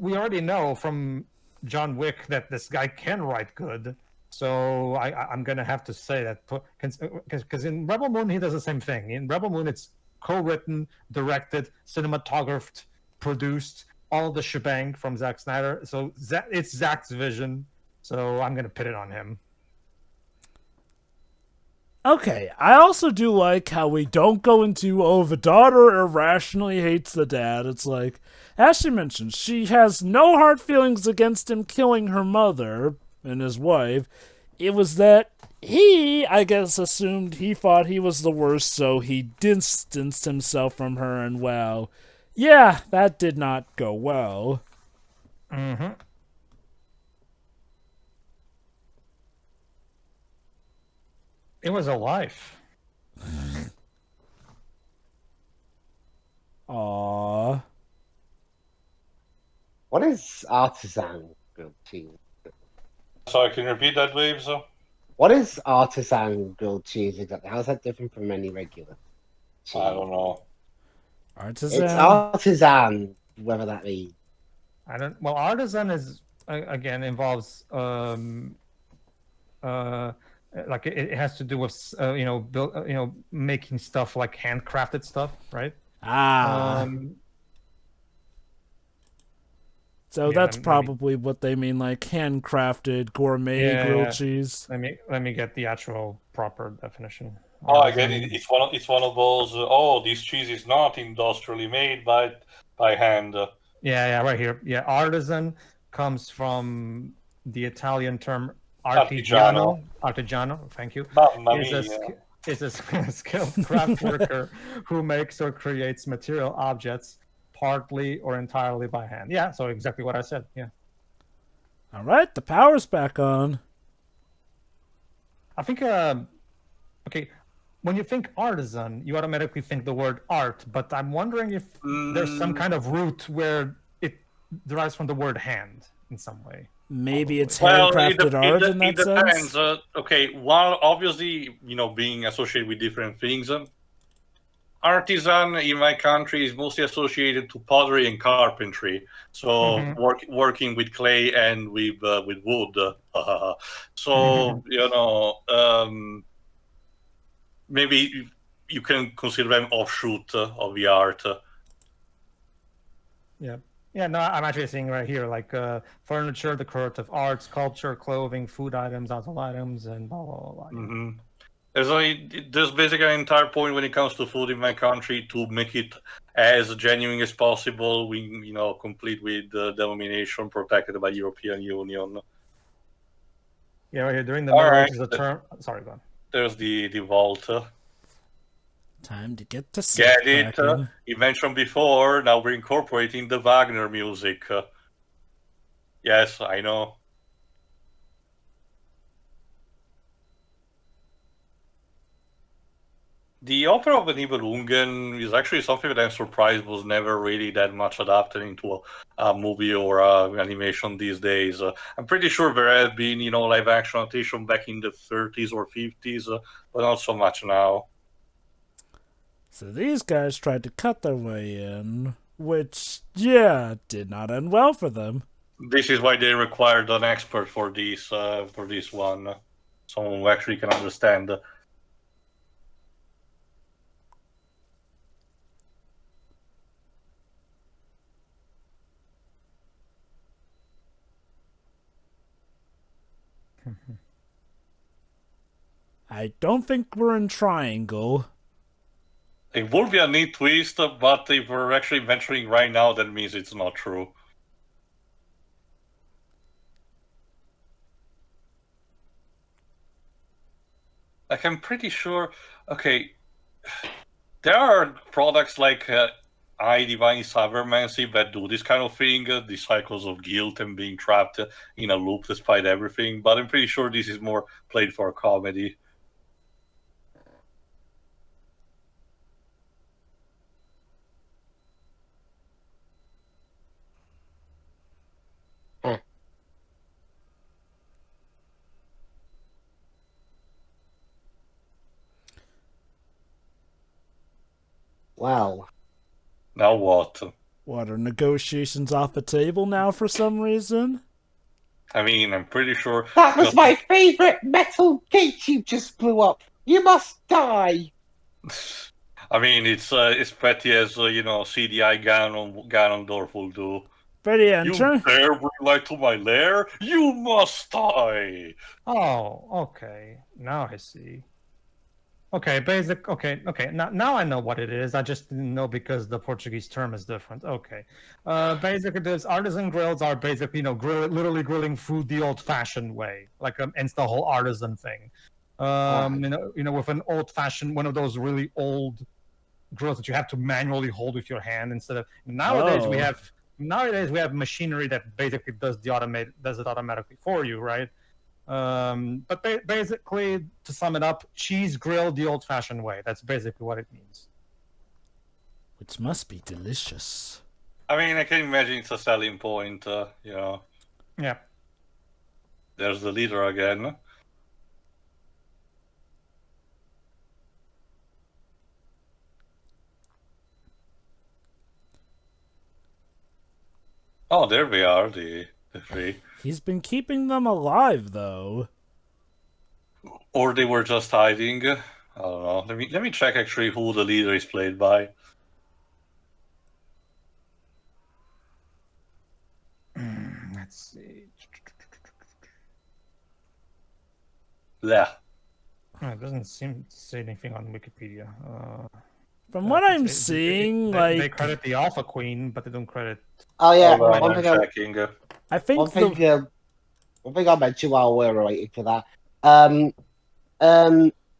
we already know from John Wick that this guy can write good. So I'm gonna have to say that because in Rebel Moon he does the same thing. In Rebel Moon it's co-written, directed, cinematographed, produced, all the shebang from Zack Snyder. So it's Zack's vision. So I'm gonna put it on him. Okay, I also do like how we don't go into, the daughter irrationally hates the dad. It's like, as she mentioned, she has no hard feelings against him killing her mother and his wife. It was that he, I guess, assumed he thought he was the worst, so he distanced himself from her, and well, yeah, that did not go well. Mm-hmm. It was a life. Aww. What is artisan grilled cheese? Sorry, can you repeat that, Waves? What is artisan grilled cheese exactly? How's that different from any regular cheese? I don't know. Artisan? It's artisan, whether that means. Well, artisan is, again, involves, like it has to do with making stuff like handcrafted stuff, right? So that's probably what they mean, like handcrafted gourmet grilled cheese. Let me get the actual proper definition. Oh, I get it. It's one of those. This cheese is not industrially made by hand. Yeah, right here. Yeah, artisan comes from the Italian term artigiano. Artigiano, thank you. Is a skilled craft worker who makes or creates material objects partly or entirely by hand. Yeah, so exactly what I said. Yeah. All right, the power's back on. I think, okay, when you think artisan, you automatically think the word art, but I'm wondering if there's some kind of root where it derives from the word hand in some way. Maybe it's handcrafted art in that sense? Okay, while obviously, being associated with different things, artisan in my country is mostly associated to pottery and carpentry. So working with clay and with wood. So, maybe you can consider them offshoot of the art. Yeah. Yeah, no, I'm actually seeing right here, like furniture, decorative arts, sculpture, clothing, food items, household items, and blah, blah, blah, blah. There's basically an entire point when it comes to food in my country to make it as genuine as possible. We, complete with the denomination protected by European Union. Yeah, right here during the All Middle right. Ages, the term. Sorry, go on. There's the vault. Time to get to Get it? Swashbuckling. You mentioned before. Now we're incorporating the Wagner music. Yes, I know. The Opera of the Nibelungen is actually something that I'm surprised was never really that much adapted into a movie or animation these days. I'm pretty sure there have been, live action adaptation back in the 30s or 50s, but not so much now. So these guys tried to cut their way in, which, did not end well for them. This is why they required an expert for this one, someone who actually can understand. I don't think we're in Triangle. It would be a neat twist, but if we're actually venturing right now, that means it's not true. Like, I'm pretty sure... Okay, there are products like I Divine Cybermancy that do this kind of thing, the cycles of guilt and being trapped in a loop despite everything, but I'm pretty sure this is more played for comedy. Wow. Now what? What, are negotiations off the table now for some reason? I mean, I'm pretty sure... That was my favorite metal gate you just blew up. You must die. I mean, it's petty as, CDI Ganondorf will do. Ready to enter? You dare bring light to my lair? You must die! Oh, okay. Now I see. Okay, basic. Okay. Now I know what it is. I just didn't know because the Portuguese term is different. Okay. Basically, those artisan grills are basically, literally grilling food the old-fashioned way, like it's the whole artisan thing. With an old-fashioned, one of those really old grills that you have to manually hold with your hand instead of nowadays we have machinery that basically does it automatically for you, right? But basically, to sum it up, cheese grilled the old-fashioned way. That's basically what it means. Which must be delicious. I mean, I can imagine it's a selling point, Yeah. There's the leader again. Oh, there we are, the three. He's been keeping them alive, though. Or they were just hiding. I don't know. Let me check actually who the leader is played by. Let's see. Yeah. It doesn't seem to say anything on Wikipedia. From what I'm seeing, they credit the Alpha Queen, but they don't credit. Oh yeah, Hold on, one I'm thing checking. I think one thing I'll mention while we're waiting for that. An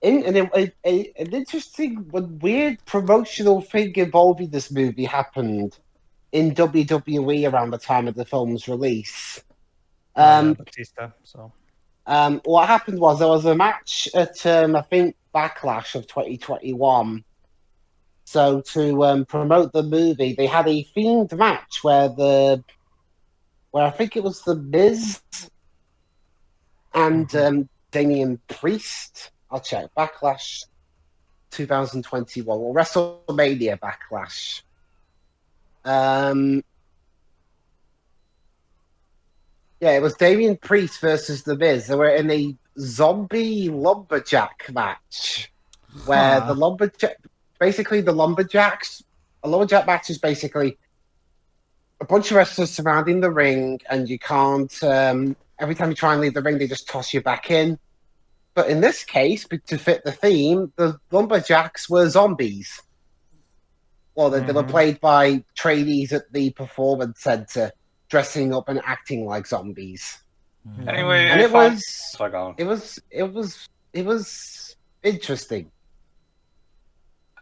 interesting but weird promotional thing involving this movie happened in WWE around the time of the film's release. Batista, so. What happened was there was a match at I think Backlash of 2021. So to promote the movie, they had a themed match where I think it was the Miz and Damian Priest. I'll check. Backlash 2021 or WrestleMania Backlash. Yeah, it was Damian Priest versus The Miz. They were in a zombie lumberjack match where the lumberjack match is basically a bunch of wrestlers surrounding the ring, and you can't. Every time you try and leave the ring, they just toss you back in. But in this case, to fit the theme, the lumberjacks were zombies. Well, they were played by trainees at the performance center, dressing up and acting like zombies. Anyway, And it was interesting.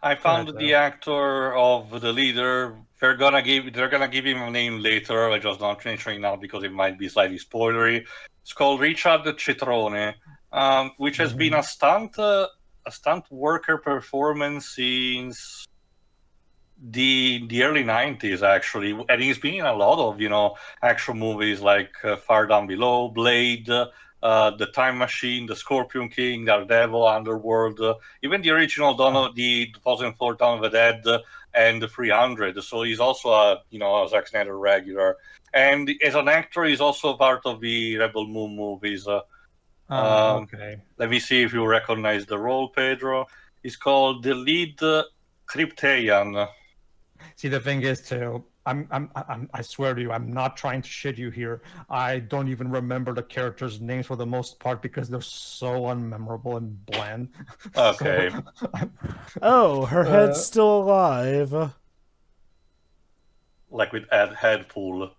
I found the actor of the leader. They're gonna give him a name later. I just not mentioning now because it might be slightly spoilery. It's called Richard Citrone, which has been a stunt worker performance since the early 90s, actually, and he's been in a lot of action movies like Far Down Below, Blade, The Time Machine, The Scorpion King, Daredevil, Underworld, even the original the 2004 Dawn of the Dead, and the 300. So he's also a Zack Snyder regular, and as an actor, he's also part of the Rebel Moon movies. Okay. Let me see if you recognize the role, Pedro. He's called the lead Kryptonian. See, the thing is, too, I swear to you, I'm not trying to shit you here. I don't even remember the characters' names for the most part because they're so unmemorable and bland. Okay. Oh, her head's still alive. Like with Ed Headpool.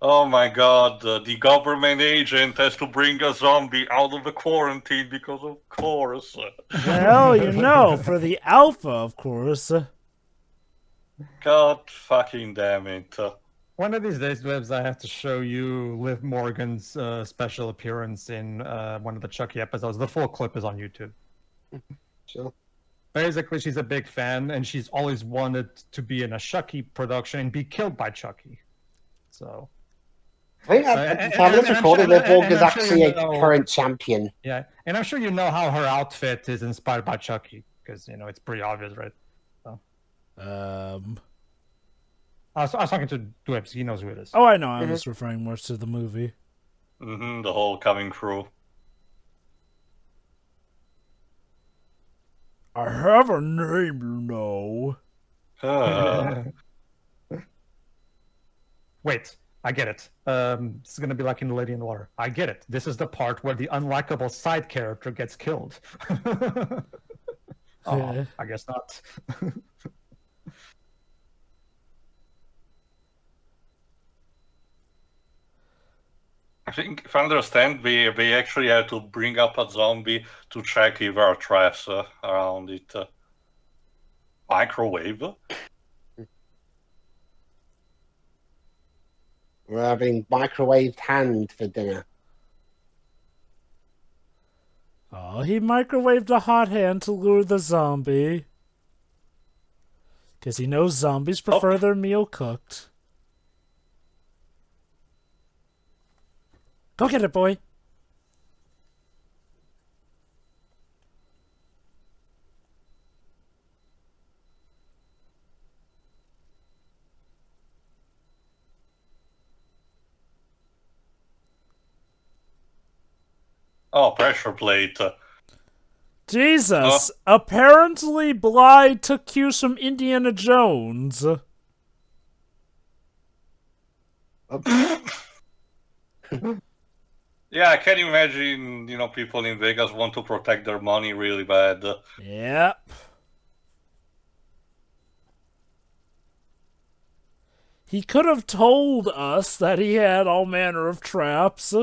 Oh my god, the government agent has to bring a zombie out of the quarantine because of course. Well, for the alpha, of course. God fucking damn it. One of these days, Webs, I have to show you Liv Morgan's special appearance in one of the Chucky episodes. The full clip is on YouTube. Sure. Basically, she's a big fan, and she's always wanted to be in a Chucky production and be killed by Chucky. So... I think at the time of this recording, Liv Morgan is actually a current champion. Yeah, and I'm sure you know how her outfit is inspired by Chucky, because, it's pretty obvious, right? So. I was talking to Dwebs, he knows who it is. Oh, I know, I was referring more to the movie. The whole coming crew. I have a name, Wait. I get it. This is going to be like in The Lady in the Water. I get it. This is the part where the unlikable side character gets killed. I guess not. I think, if I understand, we actually had to bring up a zombie to check if there are traps around it. Microwave? We're having microwaved hand for dinner. Oh, he microwaved a hot hand to lure the zombie. Because he knows zombies prefer their meal cooked. Go get it, boy. Oh, pressure plate. Jesus! Apparently Bly took cues from Indiana Jones. Yeah, I can imagine, people in Vegas want to protect their money really bad. Yep. He could have told us that he had all manner of traps.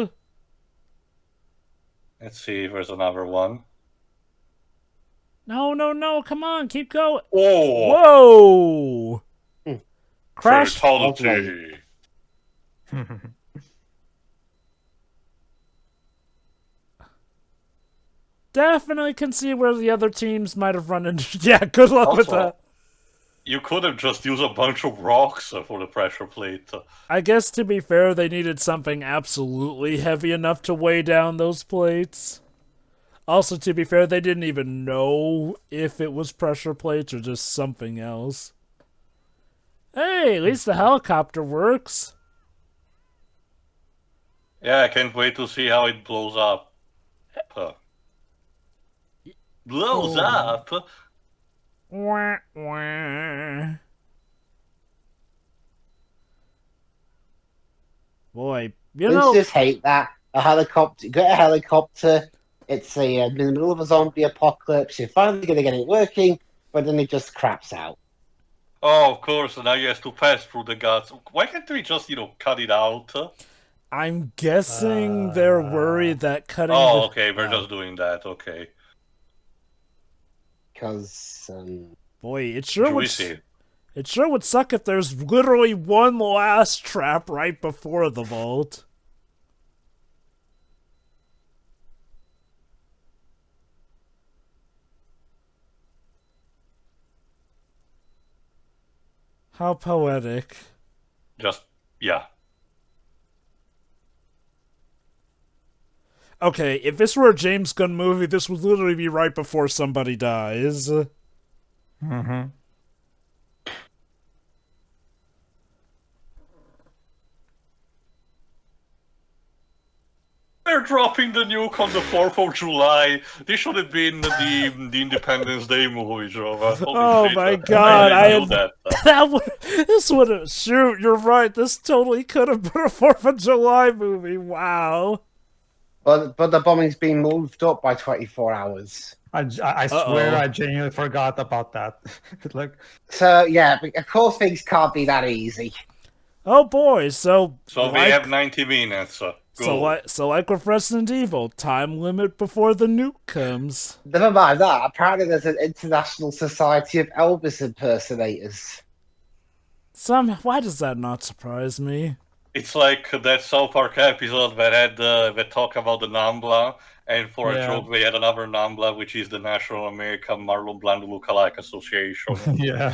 Let's see if there's another one. No, come on, keep going. Oh! Whoa! Crash. Fatality. Definitely can see where the other teams might have run into. Yeah, good luck with that. You could have just used a bunch of rocks for the pressure plate. I guess, to be fair, they needed something absolutely heavy enough to weigh down those plates. Also, to be fair, they didn't even know if it was pressure plates or just something else. Hey, at least the helicopter works. Yeah, I can't wait to see how it blows up. Blows up? Wah, wah. Boy, You Don't know, you just hate that? A helicopter, you get a helicopter, it's in the middle of a zombie apocalypse, you're finally going to get it working, but then it just craps out. Oh, of course, and now you have to pass through the guts. Why can't we just, cut it out? I'm guessing they're worried that cutting Oh, the... okay, we're just doing that, okay. Because, Boy, it sure would... Juicy. It sure would suck if there's literally one last trap right before the vault. How poetic. Just, yeah. Okay, if this were a James Gunn movie, this would literally be right before somebody dies. Mm-hmm. They're dropping the nuke on the 4th of July. This should have been the Independence Day movie, Joe. Oh my god, I knew that. This would have... Shoot, you're right. This totally could have been a 4th of July movie. Wow. but the bombing's been moved up by 24 hours. I swear I genuinely forgot about that. So, yeah, of course things can't be that easy. Oh boy, so we have 90 minutes. So like with Resident Evil, time limit before the nuke comes. Never mind that. Apparently there's an international society of Elvis impersonators. Why does that not surprise me? It's like that South Park episode that talk about the NAMBLA, and for a joke they had another NAMBLA, which is the National American Marlon Brando Lookalike Association. Yeah.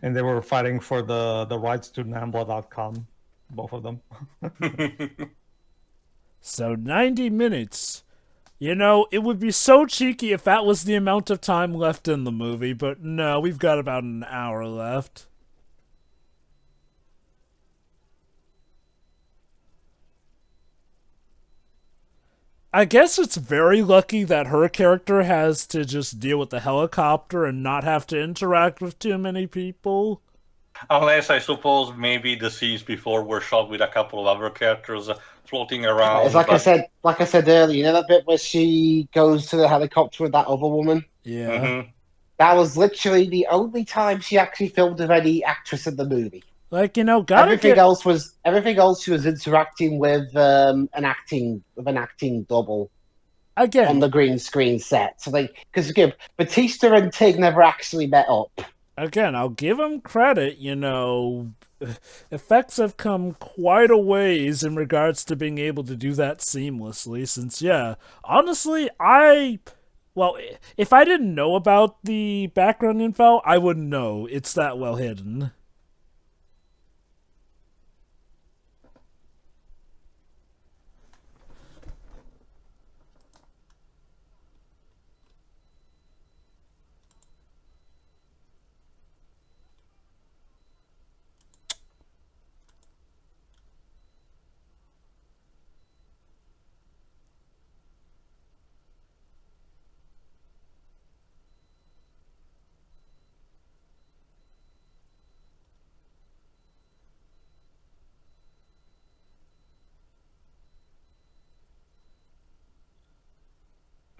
And they were fighting for the rights to Nambla.com, both of them. So 90 minutes. You know, it would be so cheeky if that was the amount of time left in the movie, but no, we've got about an hour left. I guess it's very lucky that her character has to just deal with the helicopter and not have to interact with too many people. Unless, I suppose, maybe the scenes before were shot with a couple of other characters floating around. It's like I said earlier, you know that bit where she goes to the helicopter with that other woman? Yeah. Mm-hmm. That was literally the only time she actually filmed with any actress in the movie. Like, you know, everything else she was interacting with an acting double again on the green screen set. So because again, Batista and Tig never actually met up. Again, I'll give him credit. You know, effects have come quite a ways in regards to being able to do that seamlessly. Since, yeah, honestly, if I didn't know about the background info, I wouldn't know. It's that well hidden.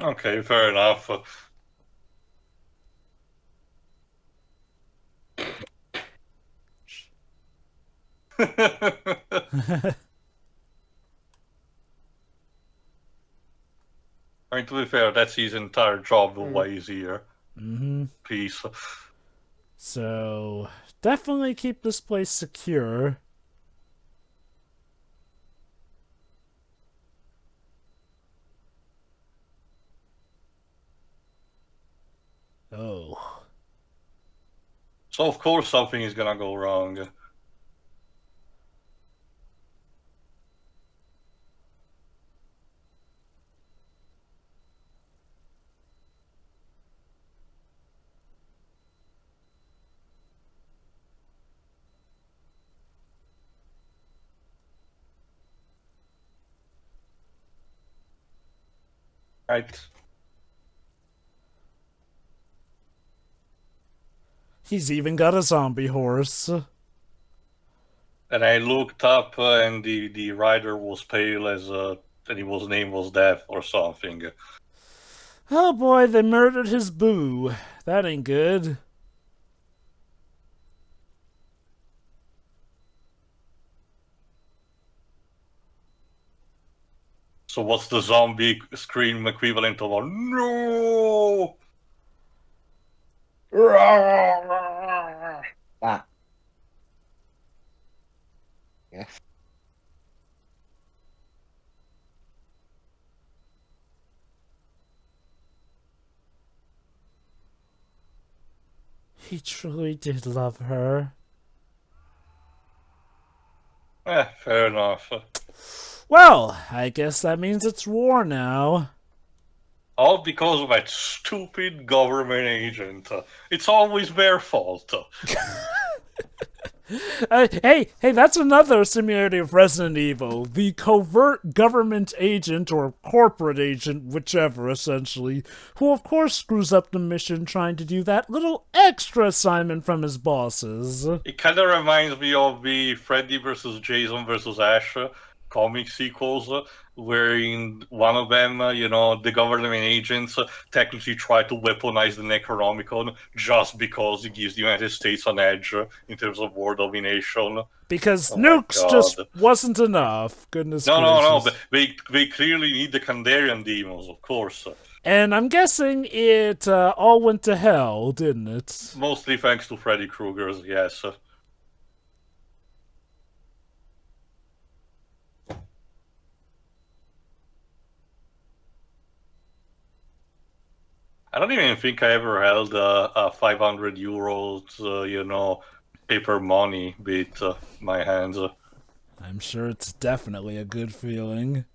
Okay, fair enough. I mean, to be fair, that's his entire job way easier. Mm-hmm. Peace. So, definitely keep this place secure. Oh. So, of course, something is gonna go wrong. Right. He's even got a zombie horse. And I looked up, and the rider was pale as and his name was Death or something. Oh boy, they murdered his boo. That ain't good. So what's the zombie scream equivalent of a no? That. Yes. He truly did love her. Fair enough. Well, I guess that means it's war now. All because of that stupid government agent. It's always their fault. Hey, that's another similarity of Resident Evil. The covert government agent, or corporate agent, whichever, essentially, who of course screws up the mission trying to do that little extra assignment from his bosses. It kind of reminds me of the Freddy vs. Jason vs. Ash comic sequels, where in one of them, the government agents technically try to weaponize the Necronomicon just because it gives the United States an edge in terms of war domination. Because Oh my nukes just God. wasn't enough. Goodness No, gracious. but they clearly need the Kandarian demons, of course. And I'm guessing it all went to hell, didn't it? Mostly thanks to Freddy Krueger's, yes. I don't even think I ever held a 500 euros, paper money with my hands. I'm sure it's definitely a good feeling.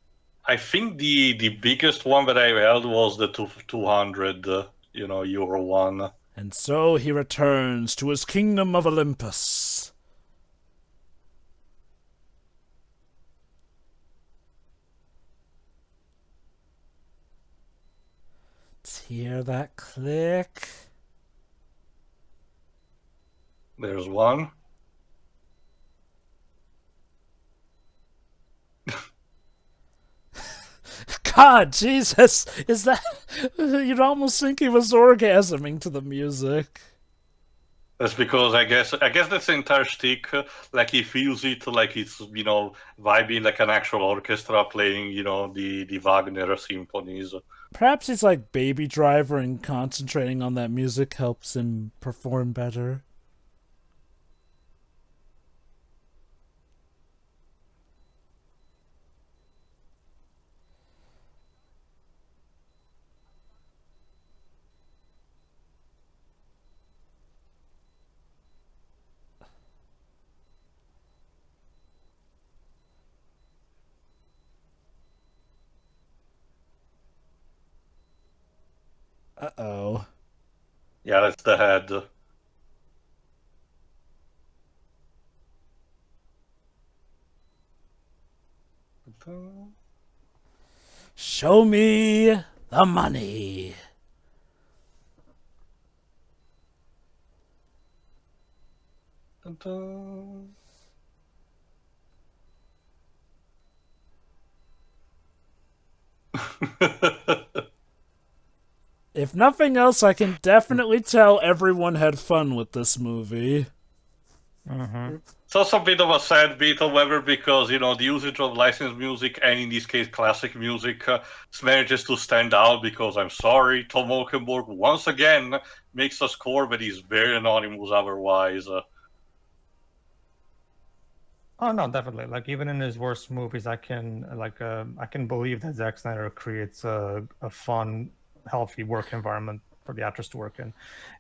I think the biggest one that I held was the 200, euro one. And so he returns to his kingdom of Olympus. Let's hear that click. There's one. God, Jesus, is that... You'd almost think he was orgasming to the music. That's because I guess that's the entire shtick. Like he feels it, like it's vibing like an actual orchestra playing the Wagner symphonies. Perhaps he's like Baby Driver and concentrating on that music helps him perform better. Uh-oh. Yeah, that's the head. Show me the money. If nothing else, I can definitely tell everyone had fun with this movie. It's also a bit of a sad bit, however, because the usage of licensed music, and in this case classic music, manages to stand out. Because I'm sorry, Tom Oakenborg once again makes a score that is very anonymous otherwise. Oh no, definitely. Like even in his worst movies, I can believe that Zack Snyder creates a fun, healthy work environment for the actors to work in.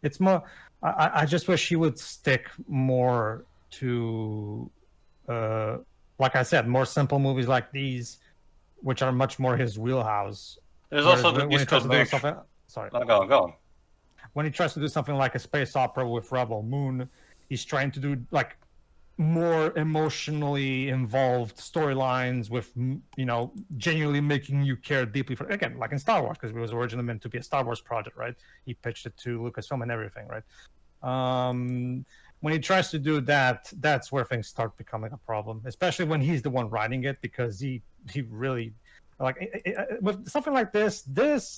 It's more. I just wish he would stick more to, like I said, more simple movies like these, which are much more his wheelhouse. There's Whereas also the when he tries to do disconnection. something, sorry. Go on. When he tries to do something like a space opera with Rebel Moon, he's trying to do like more emotionally involved storylines with genuinely making you care deeply for, again, like in Star Wars, because it was originally meant to be a Star Wars project, right? He pitched it to Lucasfilm and everything, right? when he tries to do that, that's where things start becoming a problem, especially when he's the one writing it, because he really with something like this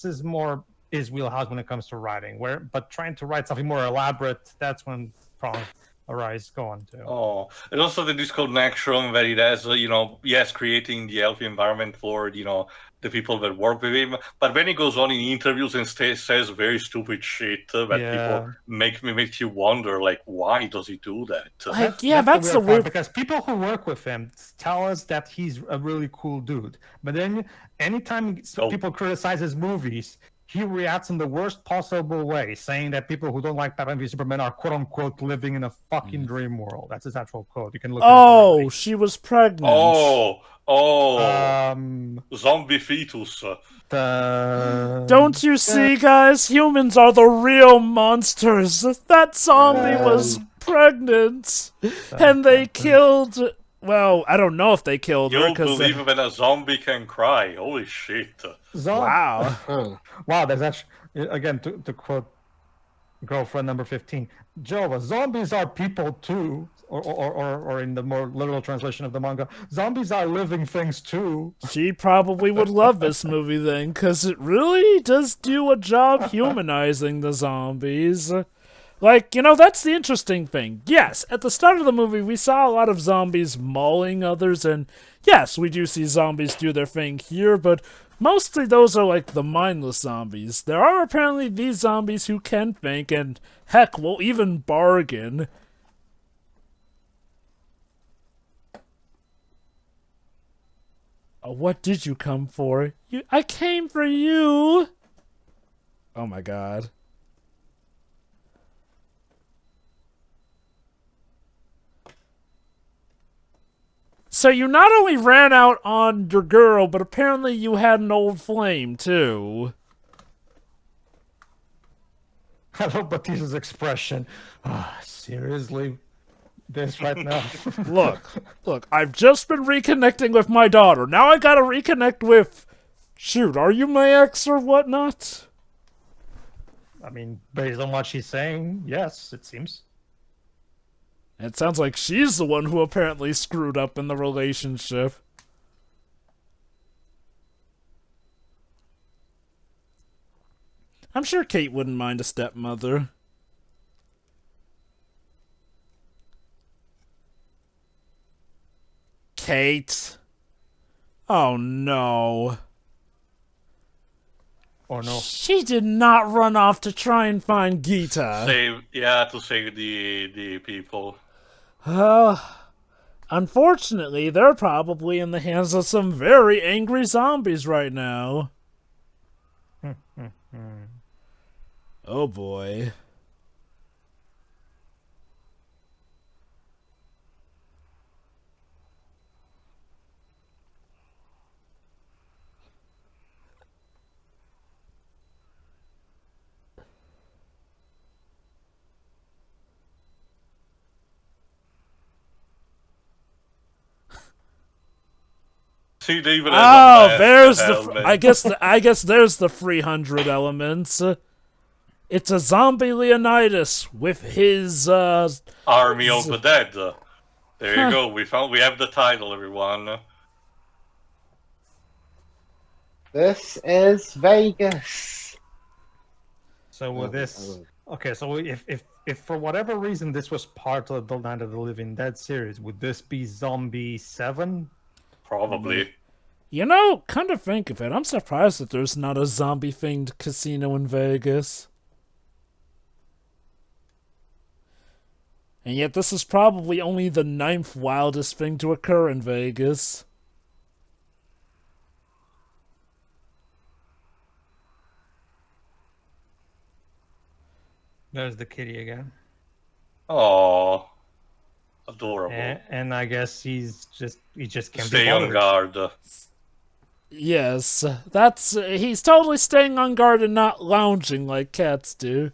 is more his wheelhouse when it comes to writing. But trying to write something more elaborate, that's when problems arise. Go on to. Oh, and also the disconnection where it has, yes, creating the healthy environment for, the people that work with him. But when he goes on in interviews and says very stupid shit that people makes you wonder, like, why does he do that? That's the weird part, because people who work with him tell us that he's a really cool dude. But then anytime people criticize his movies, he reacts in the worst possible way, saying that people who don't like Batman v Superman are "quote unquote" living in a fucking dream world. That's his actual quote. You can look. Oh, she was pregnant. Zombie fetus. Don't you see, guys? Humans are the real monsters. That zombie was pregnant, and they killed. Well, I don't know if they killed her. You'll believe when a zombie can cry. Holy shit. Wow. Wow, there's actually, again, to quote girlfriend number 15, Jova, zombies are people too. Or in the more literal translation of the manga, zombies are living things too. She probably would love this movie then, because it really does do a job humanizing the zombies. Like, that's the interesting thing. Yes, at the start of the movie, we saw a lot of zombies mauling others, and yes, we do see zombies do their thing here, but mostly those are like the mindless zombies. There are apparently these zombies who can think, and heck, will even bargain. What did you come for? I came for you! Oh my god. So you not only ran out on your girl, but apparently you had an old flame, too. I love Batista's expression. Seriously? This right now? Look, I've just been reconnecting with my daughter. Now I gotta reconnect with... Shoot, are you my ex or whatnot? I mean, based on what she's saying, yes, it seems. It sounds like she's the one who apparently screwed up in the relationship. I'm sure Kate wouldn't mind a stepmother. Kate. Oh no. Oh no. She did not run off to try and find Gita. To save the people. Unfortunately, they're probably in the hands of some very angry zombies right now. Oh boy. See, they even there's I guess there's the 300 elements. It's a zombie Leonidas with his Army of the Dead. There you go. We have the title, everyone. This is Vegas. So with so if for whatever reason this was part of the Night of the Living Dead series, would this be Zombie 7? Probably. Kind of think of it, I'm surprised that there's not a zombie-themed casino in Vegas. And yet this is probably only the 9th wildest thing to occur in Vegas. There's the kitty again. Oh, adorable. And I guess he just can't stay on guard. Yes, he's totally staying on guard and not lounging like cats do.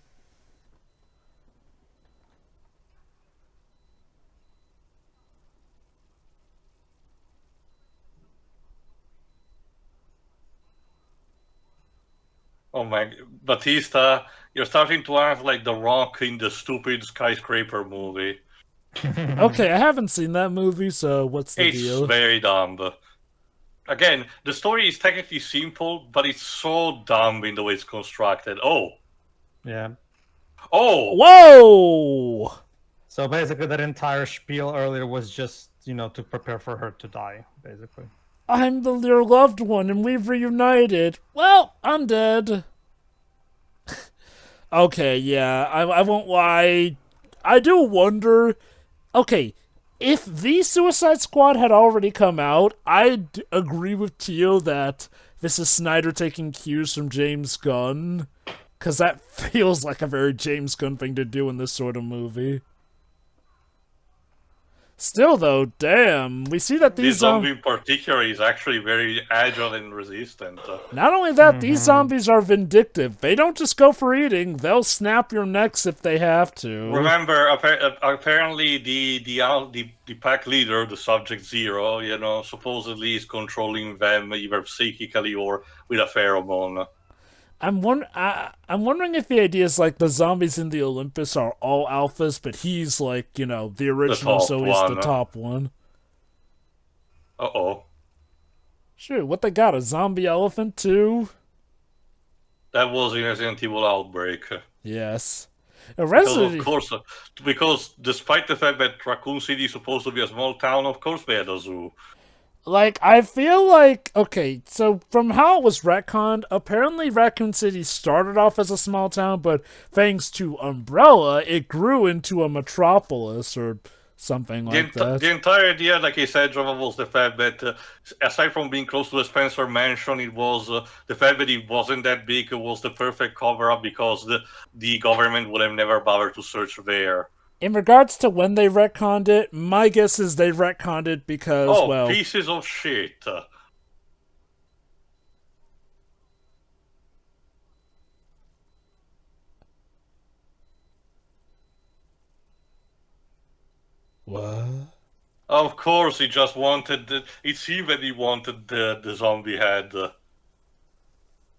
Oh my, Batista, you're starting to act like The Rock in the stupid skyscraper movie. Okay, I haven't seen that movie, so what's the It's deal? very dumb. Again, the story is technically simple, but it's so dumb in the way it's constructed. Yeah. Oh! Whoa! So basically, that entire spiel earlier was just, to prepare for her to die, basically. I'm your loved one, and we've reunited. Well, I'm dead. Okay, yeah, I won't lie. I do wonder. Okay, if the Suicide Squad had already come out, I'd agree with Teal that this is Snyder taking cues from James Gunn, because that feels like a very James Gunn thing to do in this sort of movie. Still, though, damn, we see that This these zombie in particular is actually very agile and resistant. Not only that, these zombies are vindictive. They don't just go for eating; they'll snap your necks if they have to. Remember, apparently the pack leader, the Subject Zero, supposedly is controlling them either psychically or with a pheromone. I'm wondering if the idea is like the zombies in the Olympus are all alphas, but he's like, the original, top so he's the one. top one. Uh-oh. Sure, what they got? A zombie elephant too? That was in Resident Evil Outbreak. Yes. Because, of course, because despite the fact that Raccoon City is supposed to be a small town, of course they had a zoo. Like, I feel like, okay, so from how it was retconned, apparently Raccoon City started off as a small town, but thanks to Umbrella, it grew into a metropolis or something like that. The entire idea, like I said, Java, was the fact that aside from being close to the Spencer Mansion, it was the fact that it wasn't that big. It was the perfect cover-up because the government would have never bothered to search there. In regards to when they retconned it, my guess is they retconned it because, pieces of shit. What? Of course, he just wanted. It seemed that he wanted the zombie head.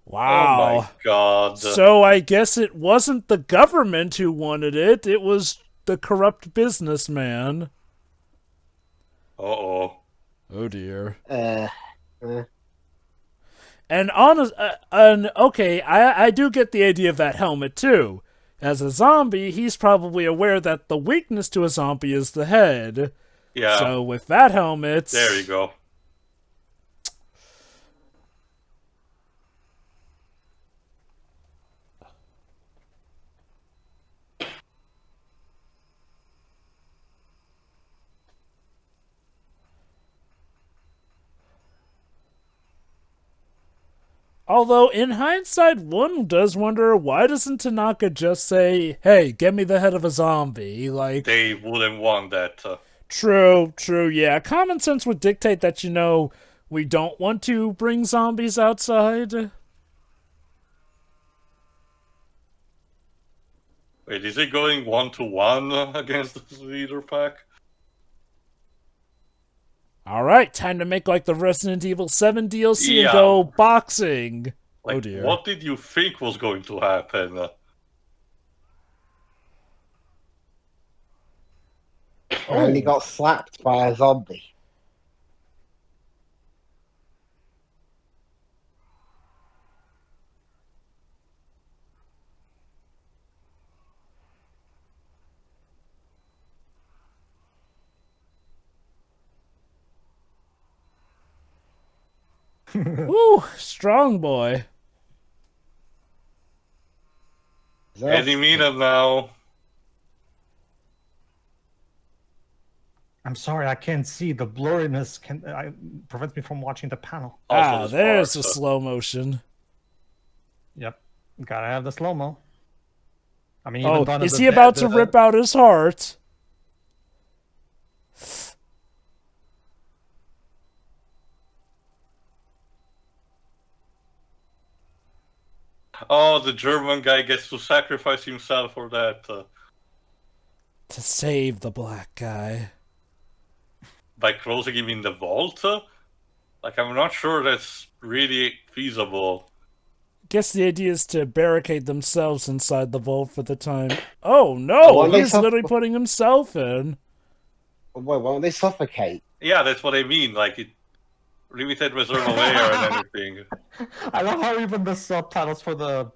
Wow. Oh my god. So I guess it wasn't the government who wanted it, it was the corrupt businessman. Uh-oh. Oh dear. And okay, I do get the idea of that helmet too. As a zombie, he's probably aware that the weakness to a zombie is the head. Yeah. So with that helmet... There you go. Although, in hindsight, one does wonder, why doesn't Tanaka just say, hey, get me the head of a zombie? Like, they wouldn't want that. True, yeah. Common sense would dictate that, we don't want to bring zombies outside. Wait, is it going 1-to-1 against the leader pack? Alright, time to make like the Resident Evil 7 DLC and go boxing. Like, oh dear. What did you think was going to happen? And he got slapped by a zombie. Woo, strong boy. Any minute now. I'm sorry, I can't see. The blurriness prevents me from watching the panel. There's the slow motion. Yep, gotta have the slow-mo. I mean, even is he about to rip out his heart? Oh, the German guy gets to sacrifice himself for that. To save the black guy. By closing him in the vault? Like, I'm not sure that's really feasible. Guess the idea is to barricade themselves inside the vault for the time. Oh no, Well, he's literally putting himself in. Well, won't they suffocate? Yeah, that's what I mean. Like it, limited reserve of air and everything. I love how even the subtitles for the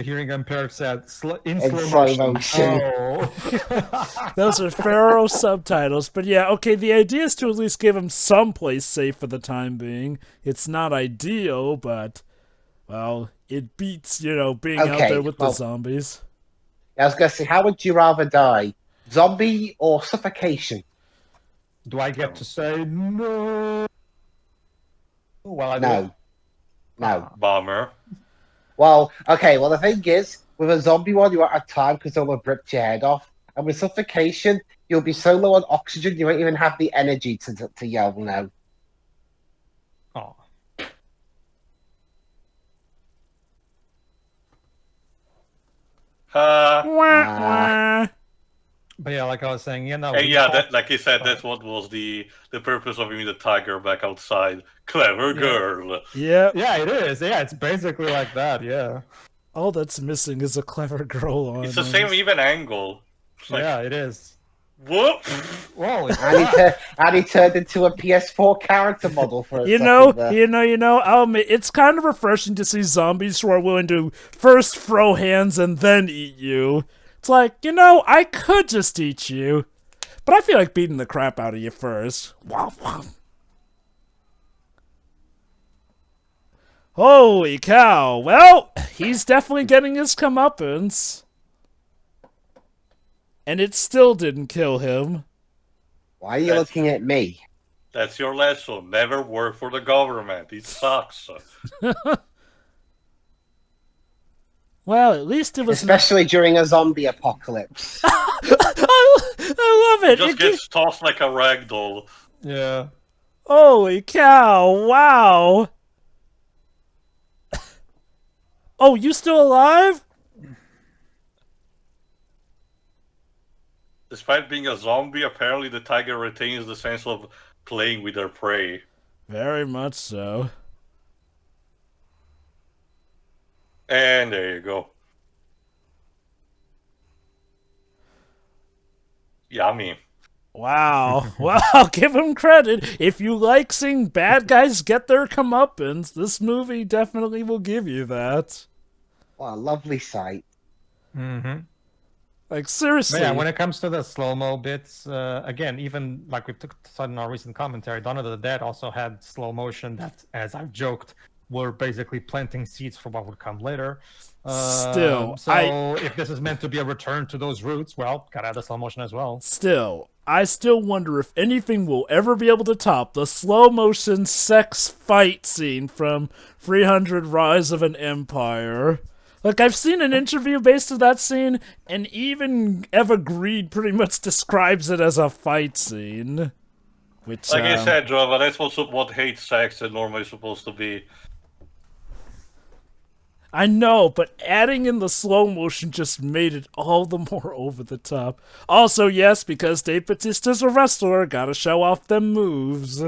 hearing impaired said in In slow slow motion. motion. Oh. Those are Pharaoh subtitles, but yeah, okay, the idea is to at least give him someplace safe for the time being. It's not ideal, but, well, it beats, being out Okay, there with the well- zombies. I was going to say, how would you rather die? Zombie or suffocation? Do I get to say no? Well, I No. No. Bomber. Well, okay, well, the thing is, with a zombie one, you won't have time because they'll have ripped your head off. And with suffocation, you'll be so low on oxygen, you won't even have the energy to yell no. Oh. Wah, wah. But yeah, like I was saying, And yeah, that, like you said, that's what was the purpose of bringing the tiger back outside. Clever girl. Yep. Yeah, it is. Yeah, it's basically like that. Yeah. All that's missing is a clever girl on It's the it. same even angle. It's like, Yeah, it is. whoop! Whoa. And he turned into a PS4 character model for a You second know, there. I'll admit, it's kind of refreshing to see zombies who are willing to first throw hands and then eat you. It's like, I could just eat you, but I feel like beating the crap out of you first. Holy cow. Well, he's definitely getting his comeuppance. And it still didn't kill him. Why are you looking at me? That's your lesson. Never work for the government. It sucks. Well, at least it was... Especially during a zombie apocalypse. I love it. Just gets tossed like a rag doll. Yeah. Holy cow, wow. Oh, you still alive? Despite being a zombie, apparently the tiger retains the sense of playing with their prey. Very much so. And there you go. Yummy. Wow. Well, I'll give him credit. If you like seeing bad guys get their comeuppance, this movie definitely will give you that. What a lovely sight. Mm-hmm. Like, seriously. But yeah, when it comes to the slow-mo bits, again, even like we said in our recent commentary, Dawn of the Dead also had slow motion that, as I've joked, were basically planting seeds for what would come later. Still, so if this is meant to be a return to those roots, well, gotta add the slow motion as well. I still wonder if anything will ever be able to top the slow motion sex fight scene from 300 Rise of an Empire. Like, I've seen an interview based on that scene, and even Eva Green pretty much describes it as a fight scene. Which, Like I said, Java, that's what hate sex is normally supposed to be. I know, but adding in the slow motion just made it all the more over the top. Also, yes, because Dave Bautista's a wrestler, gotta show off them moves.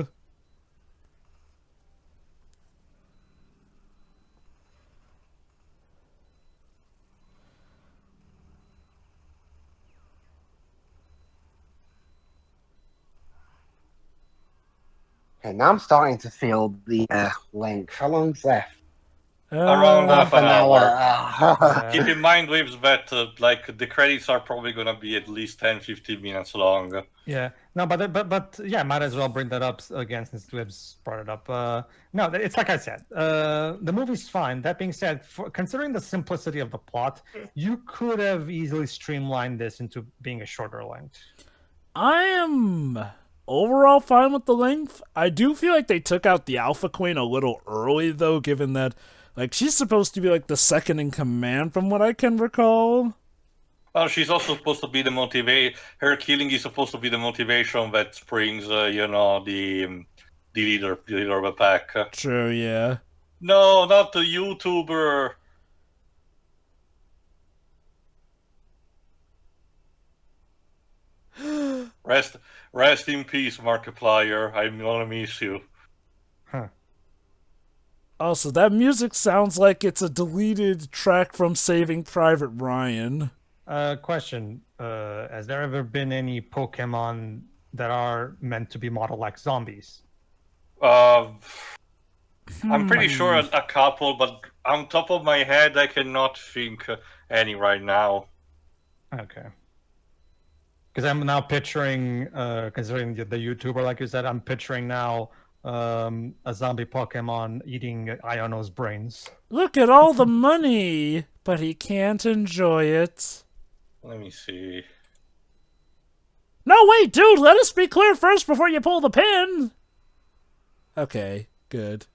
Okay, now I'm starting to feel the length. How long's left? Around half an hour. hour. Keep in mind, Waves, that like the credits are probably gonna be at least 10-15 minutes long. Yeah, no, but yeah, might as well bring that up again since Wibbs brought it up. No, it's like I said, the movie's fine. That being said, considering the simplicity of the plot, you could have easily streamlined this into being a shorter length. I am overall fine with the length. I do feel like they took out the Alpha Queen a little early, though, given that, like, she's supposed to be, like, the second in command from what I can recall. Well, she's also supposed to be the motivation. Her killing is supposed to be the motivation that springs, the leader of the pack. True, yeah. No, not the YouTuber. Rest in peace, Markiplier. I'm gonna miss you. Huh. Also, that music sounds like it's a deleted track from Saving Private Ryan. Question: has there ever been any Pokemon that are meant to be modeled like zombies? I'm pretty sure a couple, but on top of my head, I cannot think any right now. Okay. Because I'm now picturing, considering the YouTuber, like you said, I'm picturing now a zombie Pokemon eating Iono's brains. Look at all the money, but he can't enjoy it. Let me see. No, wait, dude, let us be clear first before you pull the pin. Okay, good.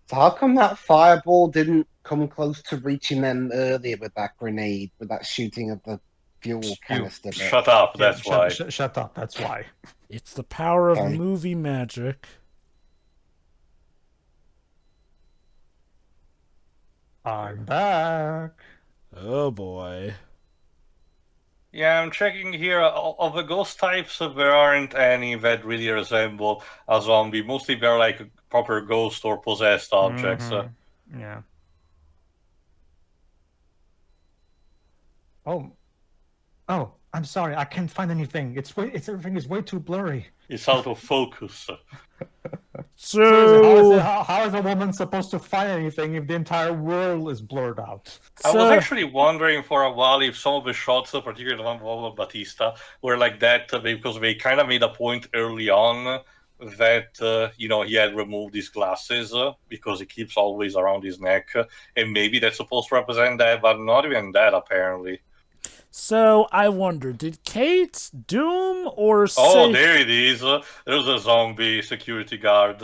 So how come that fireball didn't come close to reaching them earlier with that grenade, with that shooting of the fuel canister bit? Shut up, that's why. Shut up, that's why. It's the power of Okay. movie magic. I'm back. Oh boy. Yeah, I'm checking here. Of the ghost types, there aren't any that really resemble a zombie. Mostly they're like proper ghost or possessed objects. Yeah. Oh, I'm sorry. I can't find anything. Everything is way too blurry. It's out of focus. So, How is a woman supposed to find anything if the entire world is blurred out? I was actually wondering for a while if some of the shots, particularly the one of Batista, were like that because they kind of made a point early on that he had removed his glasses because he keeps always around his neck, and maybe that's supposed to represent that, but not even that apparently. So I wonder, did Kate, Doom, or Oh, there it is. There's a zombie security guard.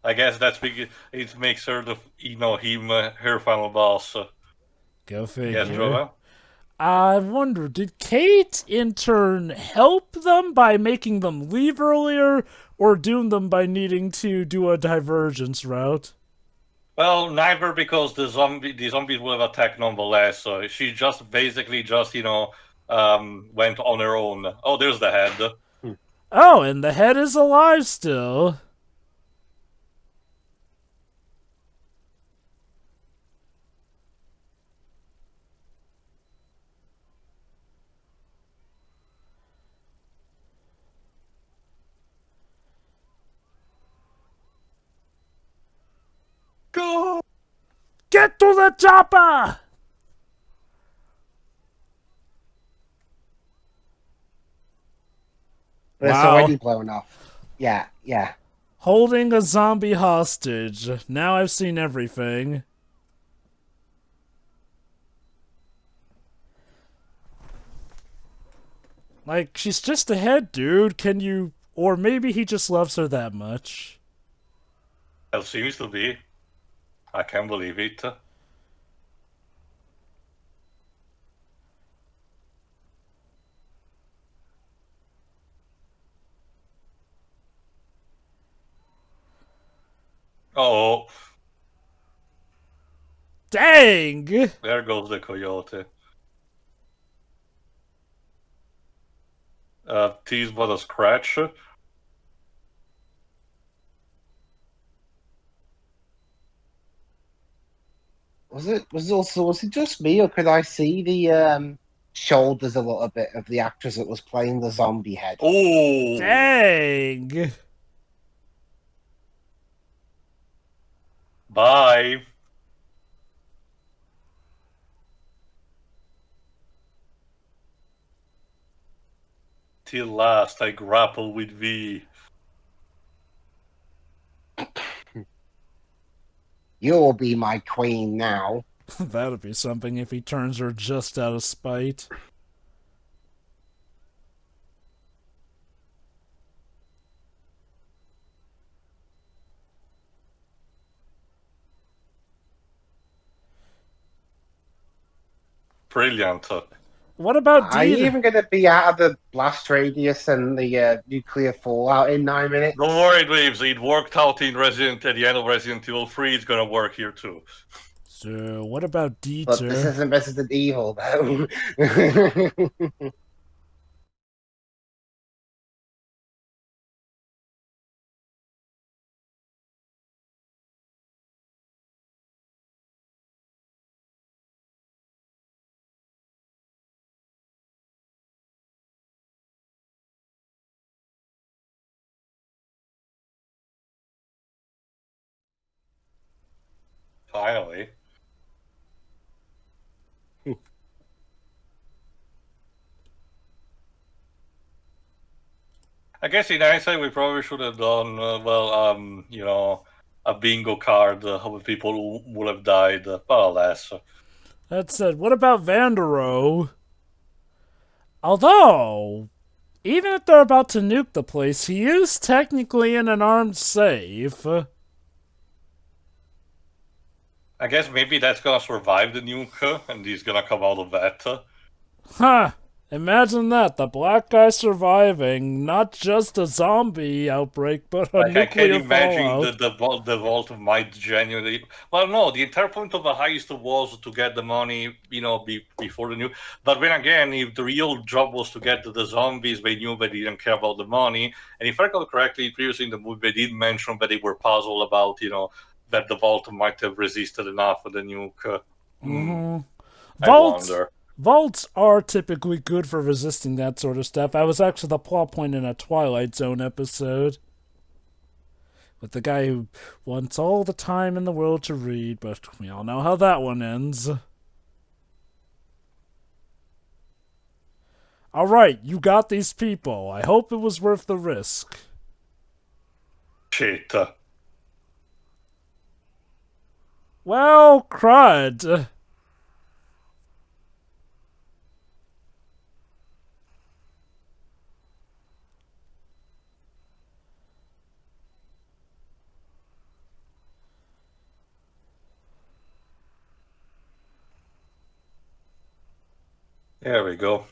I guess that's because it makes her her final boss. Go figure. Yes, Drova? I wonder, did Kate in turn help them by making them leave earlier, or doom them by needing to do a divergence route? Well, neither, because the zombies will have attacked nonetheless. So she just basically went on her own. Oh, there's the head. Oh, and the head is alive still. Go! Get to the chopper! But it's already blown off. Yeah. Holding a zombie hostage. Now I've seen everything. Like, she's just a head, dude. Can you... Or maybe he just loves her that much. It seems to be. I can't believe it. Oh. Dang! There goes the coyote. Tease but a scratch. Was it just me, or could I see the shoulders a little bit of the actress that was playing the zombie head? Oh! Dang! Bye! Till last I grapple with thee. You'll be my queen now. That'd be something if he turns her just out of spite. Brilliant. What about Are you Dee? even going to be out of the blast radius and the nuclear fallout in 9 minutes? Don't worry, Dweebs. It worked out at the end of Resident Evil 3. It's gonna work here too. So, what about Dieter? But this isn't Resident Evil, though. Finally. I guess in hindsight, we probably should have done, a bingo card of people who would have died, but alas. That said, what about Vandero? Although, even if they're about to nuke the place, he is technically in an armed safe. I guess maybe that's gonna survive the nuke, and he's gonna come out of that. Huh. Imagine that, the black guy surviving, not just a zombie outbreak, but a Like, I nuclear can't imagine fallout. the vault might genuinely. Well, no, the entire point of the heist was to get the money, before the new. But then again, if the real job was to get the zombies, they knew they didn't care about the money. And if I recall correctly, previously in the movie, they did mention that they were puzzled about, that the vault might have resisted enough of the nuke. I wonder. Vaults are typically good for resisting that sort of stuff. That was actually the plot point in a Twilight Zone episode. With the guy who wants all the time in the world to read, but we all know how that one ends. Alright, you got these people. I hope it was worth the risk. Shit. Well, crud. There we go.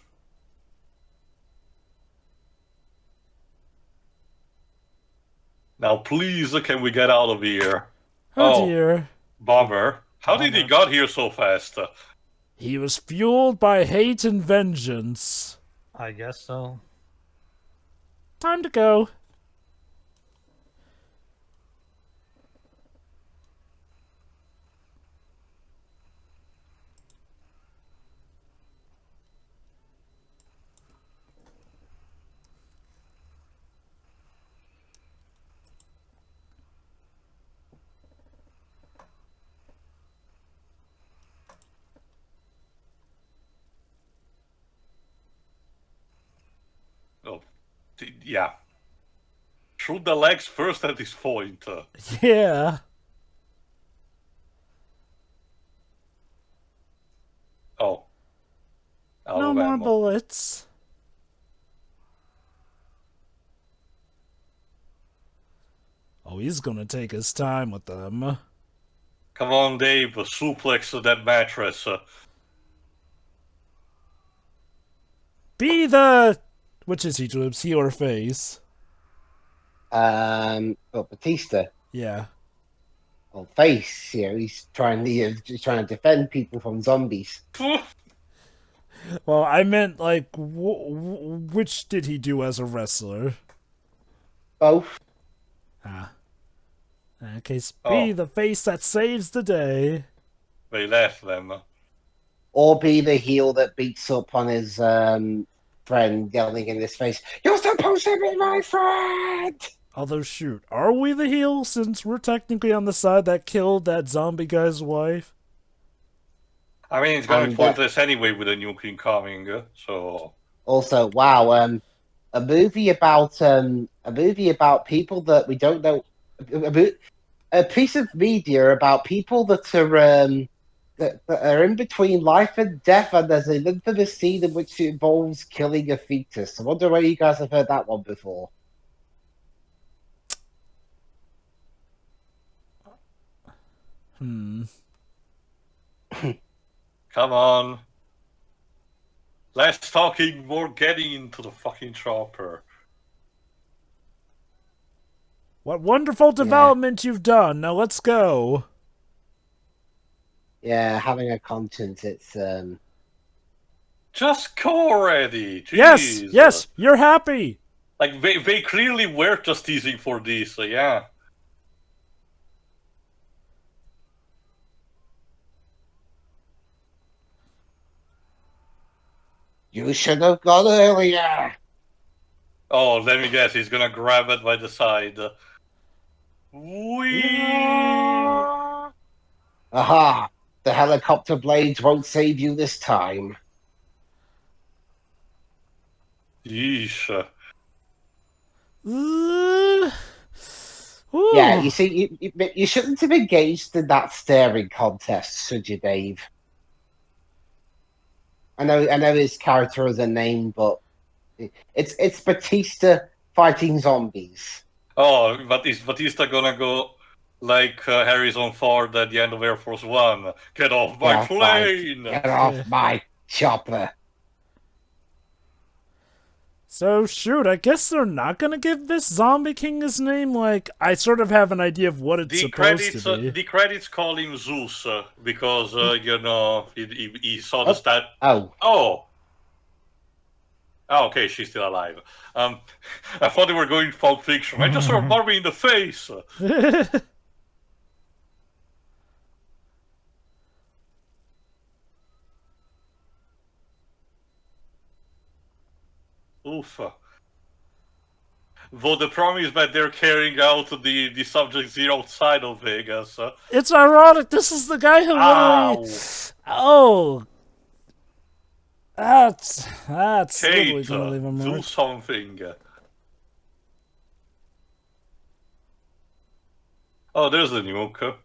Now, please, can we get out of here? Oh dear. Bummer. How did he got here so fast? He was fueled by hate and vengeance. I guess so. Time to go. Oh, yeah. Shoot the legs first at this point. Yeah. Oh. Out No of more ammo. bullets. Oh, he's gonna take his time with them. Come on, Dave. Suplex that mattress. Be the... Which is he, Dribs? He or face? Batista. Yeah. Well, face. He's trying to defend people from zombies. Well, I meant, like, which did he do as a wrestler? Both. Ah. In case, be the face that saves the day. They left them. Or be the heel that beats up on his friend, yelling in his face, "You're supposed to be my friend!" Although, shoot, are we the heel since we're technically on the side that killed that zombie guy's wife? I mean, it's gonna be pointless anyway with a nuke coming, so... Also, wow, a movie about people that we don't know, a piece of media about people that are in between life and death, and there's an infamous scene in which it involves killing a fetus. I wonder where you guys have heard that one before. Come on. Less talking, more getting into the fucking chopper. What wonderful development you've done. Now let's go. Yeah, having a conscience, it's Just go already. Jeez. Yes, you're happy. Like, they clearly were just teasing for this, so yeah. You should have gone earlier. Oh, let me guess, he's gonna grab it by the side. Whee! Aha! The helicopter blades won't save you this time. Yeesh. Yeah, Ooh. you see, you shouldn't have engaged in that staring contest, should you, Dave? I know his character is a name, but it's Batista fighting zombies. Oh, but is Batista gonna go like Harrison Ford at the end of Air Force One? Get off my plane! Get off my chopper. So, shoot, I guess they're not gonna give this Zombie King his name? Like, I sort of have an idea of what it's supposed to be. The credits call him Zeus because, you know, he saw the stat. Oh. Oh, okay, she's still alive. I thought they were going Pulp Fiction. I just saw Barbie in the face. Oof. Though the problem is that they're carrying out the Subject Zero outside of Vegas. It's ironic. This is the guy who literally... Oh. That's Kate, literally gonna leave him do mark. something. Oh, there's the nuke.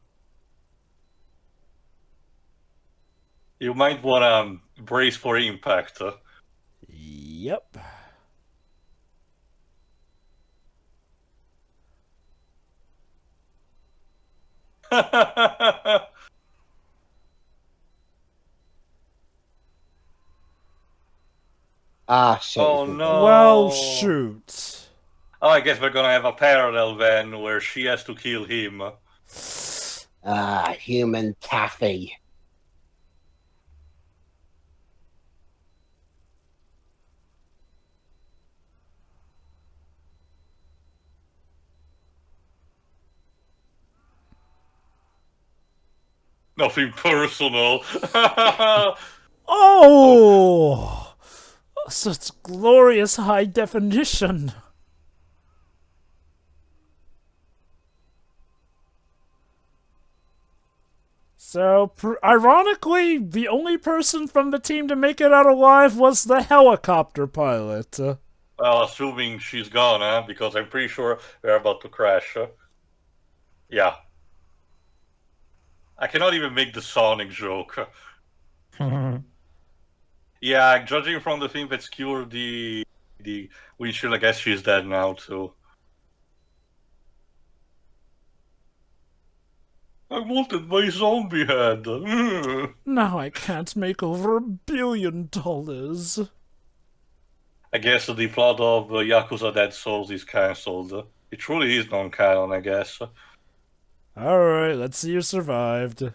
You might want to brace for impact. Yep. Ah, shit. Oh no. Well, shoot. Oh, I guess we're gonna have a parallel then where she has to kill him. Ah, human taffy. Nothing personal. Oh! Such glorious high definition. So, ironically, the only person from the team to make it out alive was the helicopter pilot. Well, assuming she's gone, huh? Because I'm pretty sure we're about to crash. Yeah. I cannot even make the Sonic joke. Yeah, judging from the thing that skewered the windshield, I guess she's dead now too. I wanted my zombie head. Now I can't make over $1 billion. I guess the plot of Yakuza Dead Souls is cancelled. It truly is non-canon, I guess. Alright, let's see you survived.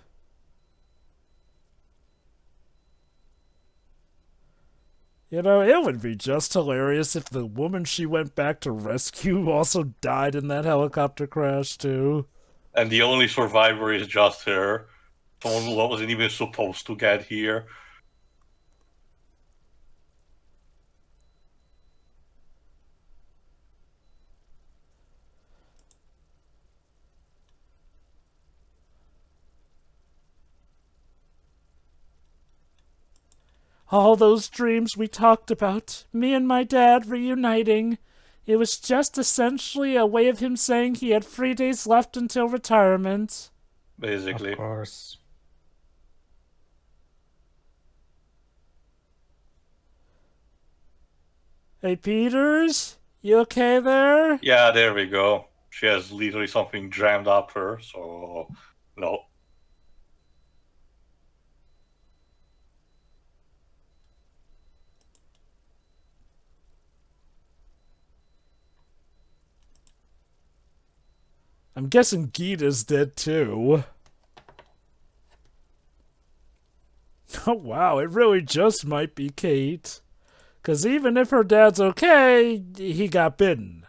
You know, it would be just hilarious if the woman she went back to rescue also died in that helicopter crash, too. And the only survivor is just her. Someone who wasn't even supposed to get here. All those dreams we talked about, me and my dad reuniting, it was just essentially a way of him saying he had 3 days left until retirement. Basically. Of course. Hey, Peters? You okay there? Yeah, there we go. She has literally something jammed up her, so no. I'm guessing Gita's dead too. Oh wow, it really just might be Kate. 'Cause even if her dad's okay, he got bitten.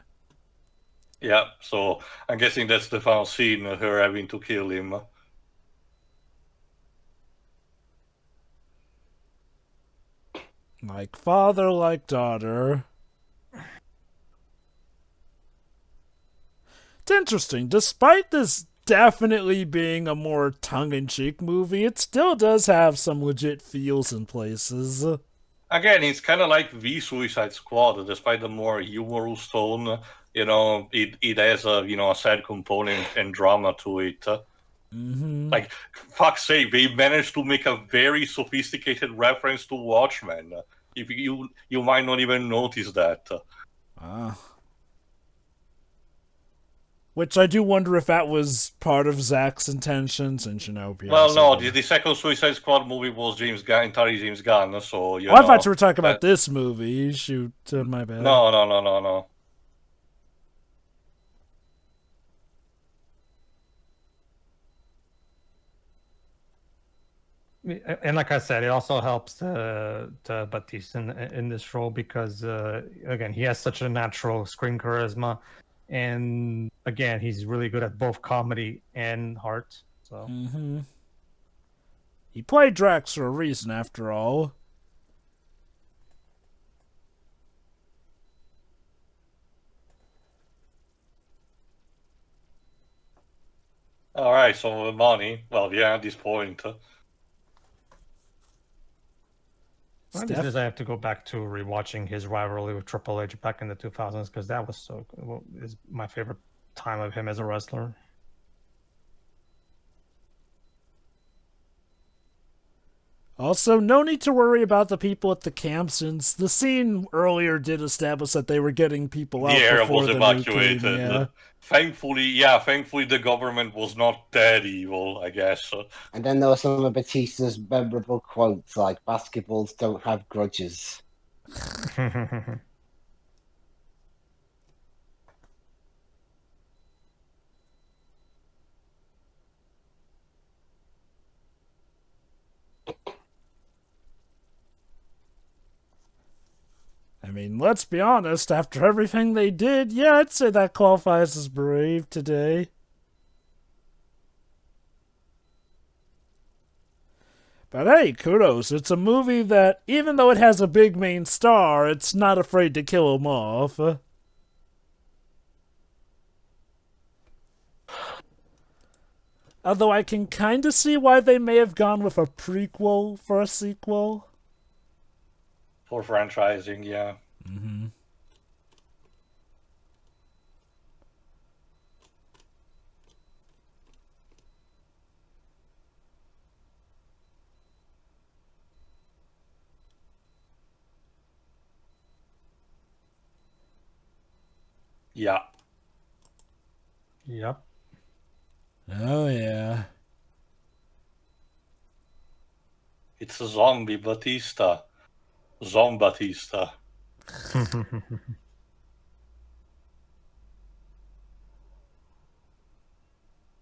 Yeah, so I'm guessing that's the final scene, her having to kill him. Like father, like daughter. It's interesting. Despite this definitely being a more tongue-in-cheek movie, it still does have some legit feels in places. Again, it's kind of like the Suicide Squad. Despite the more humorous tone, it has a sad component and drama to it. Like, fuck's sake, they managed to make a very sophisticated reference to Watchmen. If you might not even notice that. Which I do wonder if that was part of Zack's intentions, and Well, no, the second Suicide Squad movie was entirely James Gunn, so I thought you were talking about this movie. Shoot, my bad. No. And like I said, it also helps to Batista in this role because, again, he has such a natural screen charisma. And, again, he's really good at both comedy and heart. So. He played Drax for a reason, after all. All right, so money. Well, yeah, at this point. I have to go back to rewatching his rivalry with Triple H back in the 2000s because that was is my favorite time of him as a wrestler. Also, no need to worry about the people at the camp since the scene earlier did establish that they were getting people out. The area before was the evacuated. Came, yeah. Thankfully, the government was not that evil, I guess. And then there were some of Batista's memorable quotes, like "Basketballs don't have grudges." I mean, let's be honest, after everything they did, yeah, I'd say that qualifies as brave today. But hey, kudos. It's a movie that, even though it has a big main star, it's not afraid to kill him off. Although I can kind of see why they may have gone with a prequel for a sequel. For franchising, yeah. Yeah. Yep. Oh, yeah. It's a zombie Batista. Zombatista.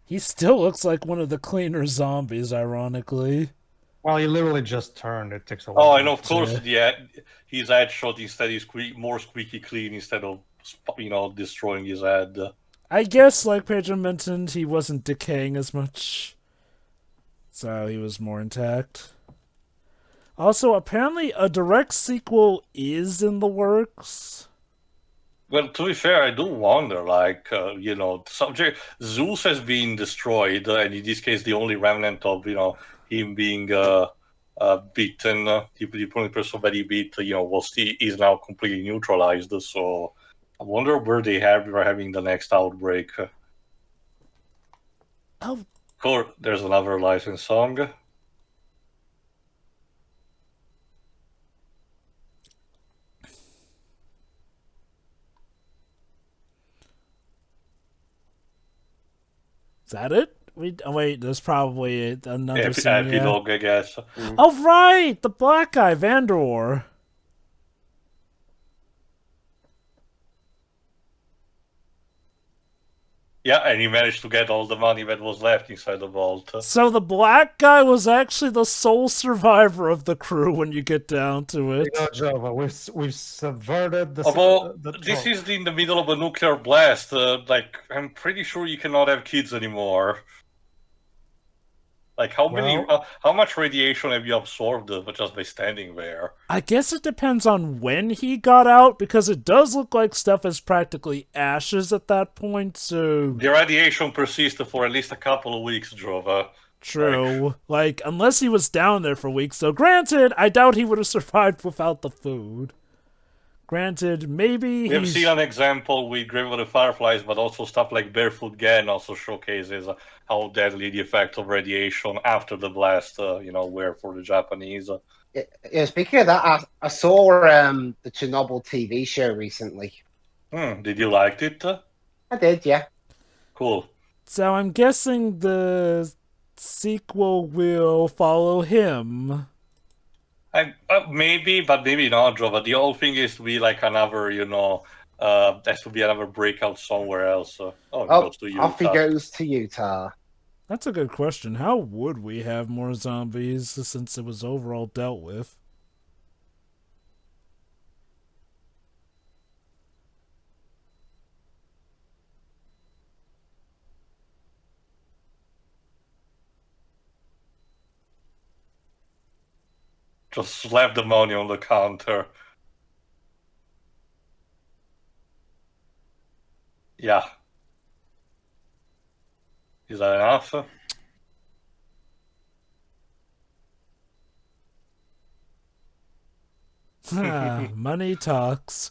He still looks like one of the cleaner zombies, ironically. Well, he literally just turned. It takes a while. Oh, and of course, his headshot instead is more squeaky clean instead of, destroying his head. I guess, like Pedro mentioned, he wasn't decaying as much. So he was more intact. Also, apparently a direct sequel is in the works. Well, to be fair, I do wonder, subject Zeus has been destroyed, and in this case, the only remnant of, him being beaten, the only person that he beat, is now completely neutralized. So I wonder where they are having the next outbreak. Oh, Cool. There's another licensed song. is that it? Wait, there's probably another scene. Epilogue, I guess. Oh, right! The black guy, Vandor. Yeah, and he managed to get all the money that was left inside the vault. So the black guy was actually the sole survivor of the crew when you get down to it. Joe, but we've subverted the. Although this is in the middle of a nuclear blast, I'm pretty sure you cannot have kids anymore. Like, how much radiation have you absorbed just by standing there? I guess it depends on when he got out, because it does look like stuff is practically ashes at that point, so... The radiation persisted for at least a couple of weeks, Drova. True. Like, unless he was down there for weeks, though. Granted, I doubt he would have survived without the food. Granted, maybe we have seen an example with Grave of the Fireflies, but also stuff like Barefoot Gen also showcases how deadly the effect of radiation after the blast, were for the Japanese. Yeah, speaking of that, I saw the Chernobyl TV show recently. Did you like it? I did, yeah. Cool. So I'm guessing the sequel will follow him. Maybe, but maybe not, Drova. The whole thing is to be like another, has to be another breakout somewhere else. Goes to Utah. Off he goes to Utah. That's a good question. How would we have more zombies since it was overall dealt with? Just slap the money on the counter. Yeah. Is that enough? Money talks.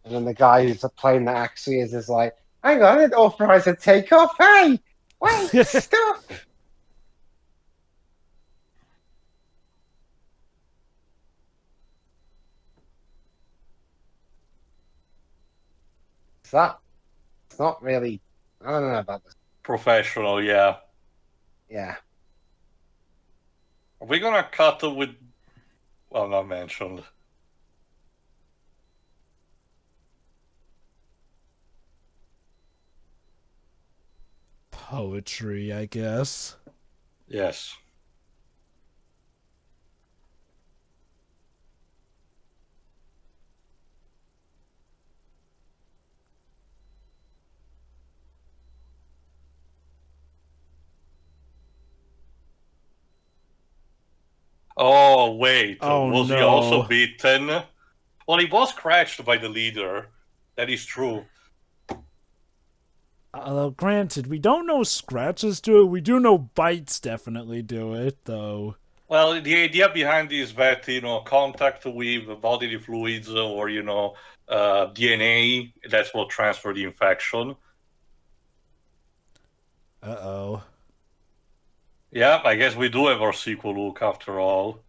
And then the guy who's playing the actually is like, hang on, I didn't authorize a takeoff. Hey, wait, stop. It's not really, I don't know about this. Professional, yeah. Yeah. Are we gonna cut it with, well, not mentioned. Poetry, I guess. Yes. Oh, wait. Was he also beaten? Well, he was crashed by the leader. That is true. Granted, we don't know scratches do it. We do know bites definitely do it, though. Well, the idea behind this is that, contact with bodily fluids or, DNA, that's what transfer the infection. Uh-oh. Yeah, I guess we do have our sequel look after all.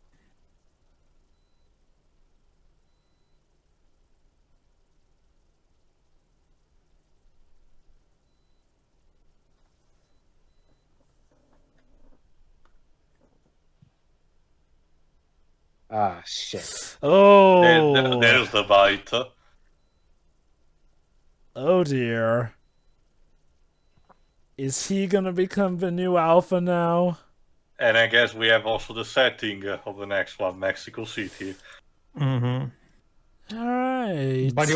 Ah, shit. Oh. There's the bite. Oh, dear. Is he gonna become the new alpha now? And I guess we have also the setting of the next one, Mexico City. Mm-hmm. All right. But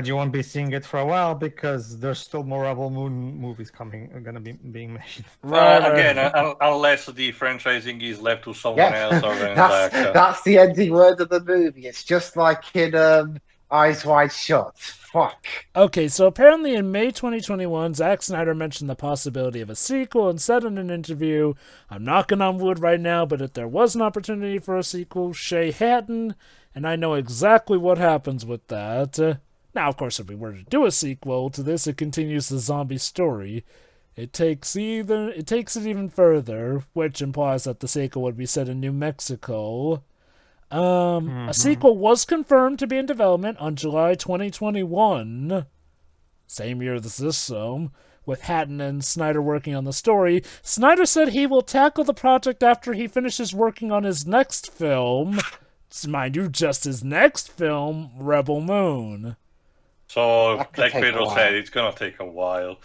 you won't be seeing it for a while because there's still more Rebel Moon movies gonna be being made. Again, unless the franchising is left to someone else or than that's the ending word of the movie. It's just like in Eyes Wide Shut. Fuck. Okay, so apparently in May 2021, Zack Snyder mentioned the possibility of a sequel and said in an interview, "I'm knocking on wood right now, but if there was an opportunity for a sequel, Shay Hatton, and I know exactly what happens with that." Now, of course, if we were to do a sequel to this, it continues the zombie story. It takes it even further, which implies that the sequel would be set in New Mexico. A sequel was confirmed to be in development on July 2021, same year as this film, with Hatton and Snyder working on the story. Snyder said he will tackle the project after he finishes working on his next film, mind you, just his next film, Rebel Moon. So, like Pedro said, it's gonna take a while.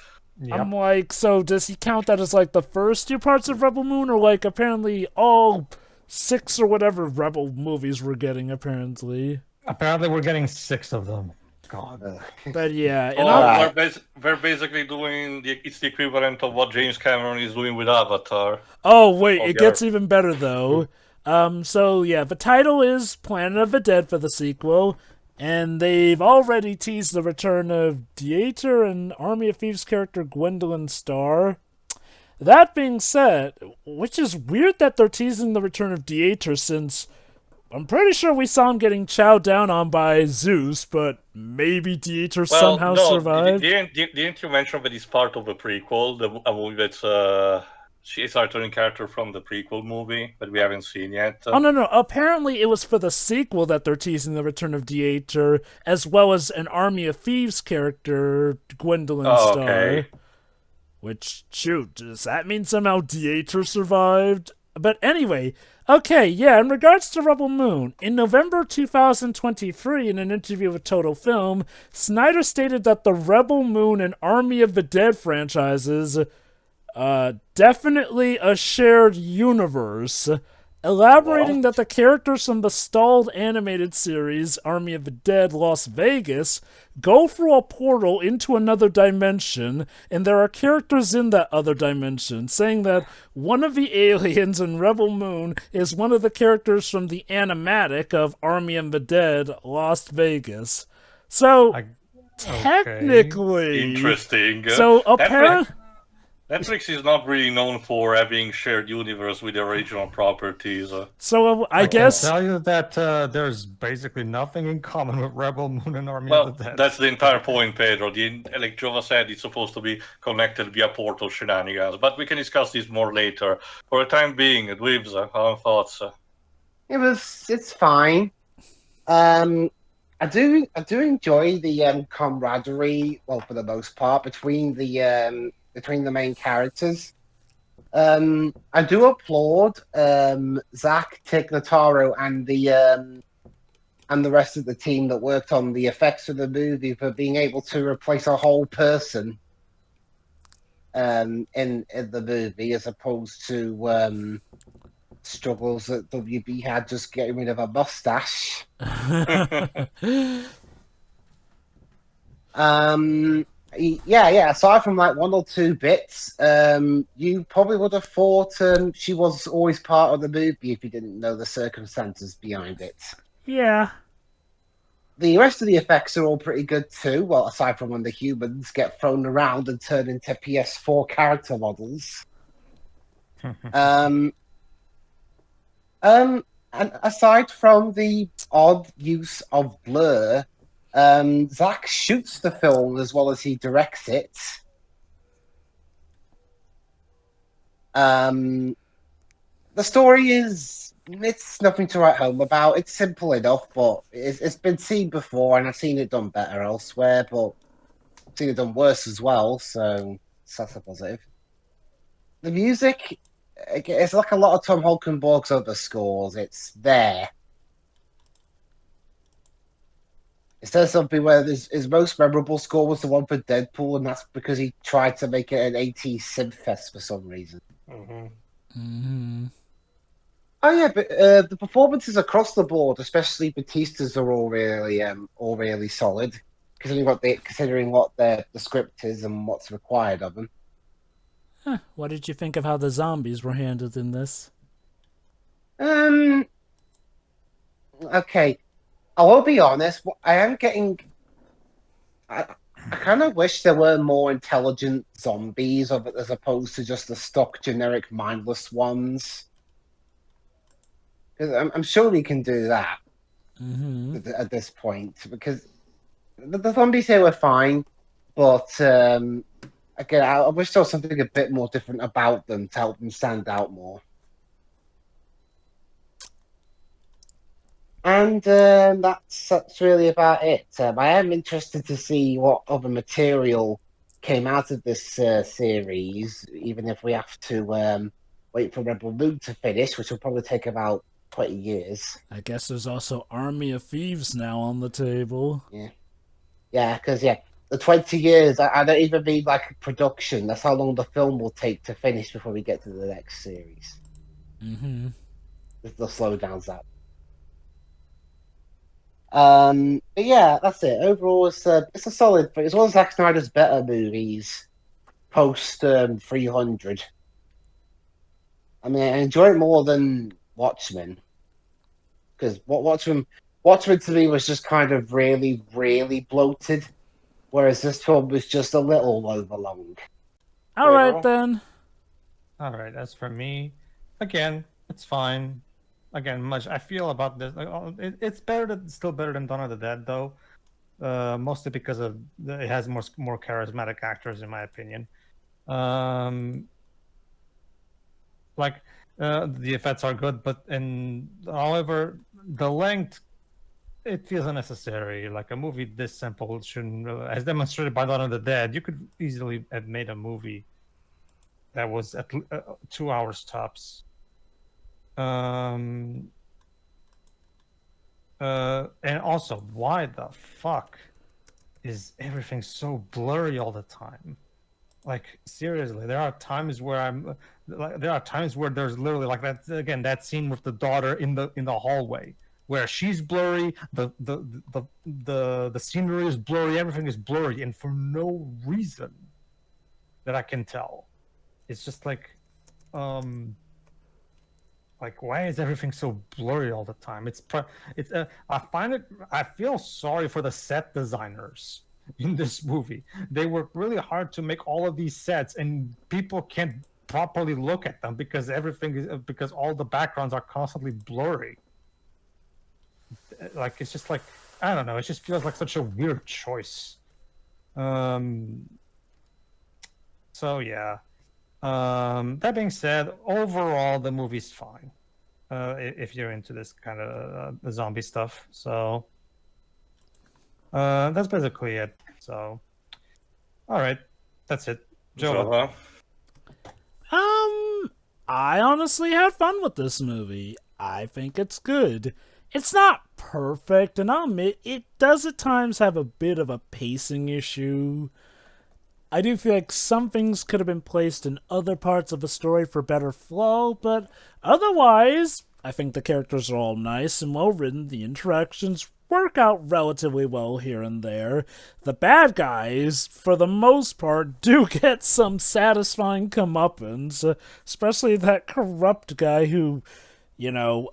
Yep. I'm like, so does he count that as like the first two parts of Rebel Moon, or like apparently all 6 or whatever Rebel movies we're getting, apparently? Apparently we're getting 6 of them. God. But yeah, and Oh, Alright. we're basically doing it's the equivalent of what James Cameron is doing with Avatar. oh wait, Oh, it yeah. gets even better though. So yeah, the title is Planet of the Dead for the sequel, and they've already teased the return of Dieter and Army of Thieves character Gwendolyn Starr. That being said, which is weird that they're teasing the return of Dieter since I'm pretty sure we saw him getting chowed down on by Zeus, but maybe Dieter Well, somehow no, survived. didn't you mention that it's part of the prequel, a movie that's she's a returning character from the prequel movie that we haven't seen yet? Oh no! Apparently, it was for the sequel that they're teasing the return of Dieter, as well as an Army of Thieves character, Gwendolyn Oh, Starr. okay. Which, shoot, does that mean somehow Dieter survived? But anyway, okay, yeah, in regards to Rebel Moon, in November 2023, in an interview with Total Film, Snyder stated that the Rebel Moon and Army of the Dead franchises definitely a shared universe, elaborating that the characters from the stalled animated series Army of the Dead Las Vegas go through a portal into another dimension, and there are characters in that other dimension, saying that one of the aliens in Rebel Moon is one of the characters from the animatic of Army of the Dead Las Vegas. So, technically... Interesting. So, apparently... Netflix is not really known for having shared universe with the original properties. So I can guess tell you that there's basically nothing in common with Rebel Moon and Army Well, of the Dead. that's the entire point, Pedro. Like Jova said, it's supposed to be connected via portal shenanigans, but we can discuss this more later. For the time being, Dweebs, our thoughts? It's fine. I do enjoy the camaraderie, well, for the most part, between the main characters. I do applaud Zack, Tignataro, and the rest of the team that worked on the effects of the movie for being able to replace a whole person in the movie, as opposed to struggles that WB had just getting rid of a mustache. Yeah. Aside from like one or two bits, you probably would have thought she was always part of the movie if you didn't know the circumstances behind it. Yeah. The rest of the effects are all pretty good too. Well, aside from when the humans get thrown around and turn into PS4 character models. And aside from the odd use of blur, Zack shoots the film as well as he directs it. The story it's nothing to write home about. It's simple enough, but it's been seen before, and I've seen it done better elsewhere, but I've seen it done worse as well, so that's a positive. The music, it's like a lot of Tom Holkenborg's other scores. It's there. It says something where his most memorable score was the one for Deadpool, and that's because he tried to make it an 80s synthfest for some reason. Oh yeah, but the performances across the board, especially Batista's, are all really solid, considering what the script is and what's required of them. Huh. What did you think of how the zombies were handled in this? Okay. I will be honest, I am getting... I kind of wish there were more intelligent zombies as opposed to just the stock generic mindless ones. Because I'm sure we can do that at this point. Because the zombies here were fine, but again, I wish there was something a bit more different about them to help them stand out more. And that's really about it. I am interested to see what other material came out of this series, even if we have to wait for Rebel Moon to finish, which will probably take about 20 years. I guess there's also Army of Thieves now on the table. Yeah, because the 20 years, I don't even mean like production. That's how long the film will take to finish before we get to the next series. The slowdowns that. But yeah, that's it. Overall, it's a solid. It's one of Zack Snyder's better movies post 300. I mean, I enjoy it more than Watchmen because Watchmen to me was just kind of really, really bloated, whereas this film was just a little overlong. All right, then. All right, as for me, again, it's fine. Again, much I feel about this. It's still better than Dawn of the Dead, though. Mostly because it has more charismatic actors, in my opinion. The effects are good, but however, the length, it feels unnecessary. Like a movie this simple shouldn't, as demonstrated by Dawn of the Dead, you could easily have made a movie that was at 2 hours tops. And also, why the fuck is everything so blurry all the time? Like, seriously, there are times where there's literally like that scene with the daughter in the hallway where she's blurry, the scenery is blurry, everything is blurry, and for no reason that I can tell. It's just like why is everything so blurry all the time? I feel sorry for the set designers in this movie. They work really hard to make all of these sets, and people can't properly look at them because because all the backgrounds are constantly blurry. Like, it's just like, I don't know, it just feels like such a weird choice. So yeah. That being said, overall the movie's fine. If you're into this kind of zombie stuff. So that's basically it. So all right, that's it. Joe. I honestly had fun with this movie. I think it's good. It's not perfect, and I'll admit it does at times have a bit of a pacing issue. I do feel like some things could have been placed in other parts of the story for better flow, but otherwise, I think the characters are all nice and well written. The interactions work out relatively well here and there. The bad guys, for the most part, do get some satisfying comeuppance, especially that corrupt guy who,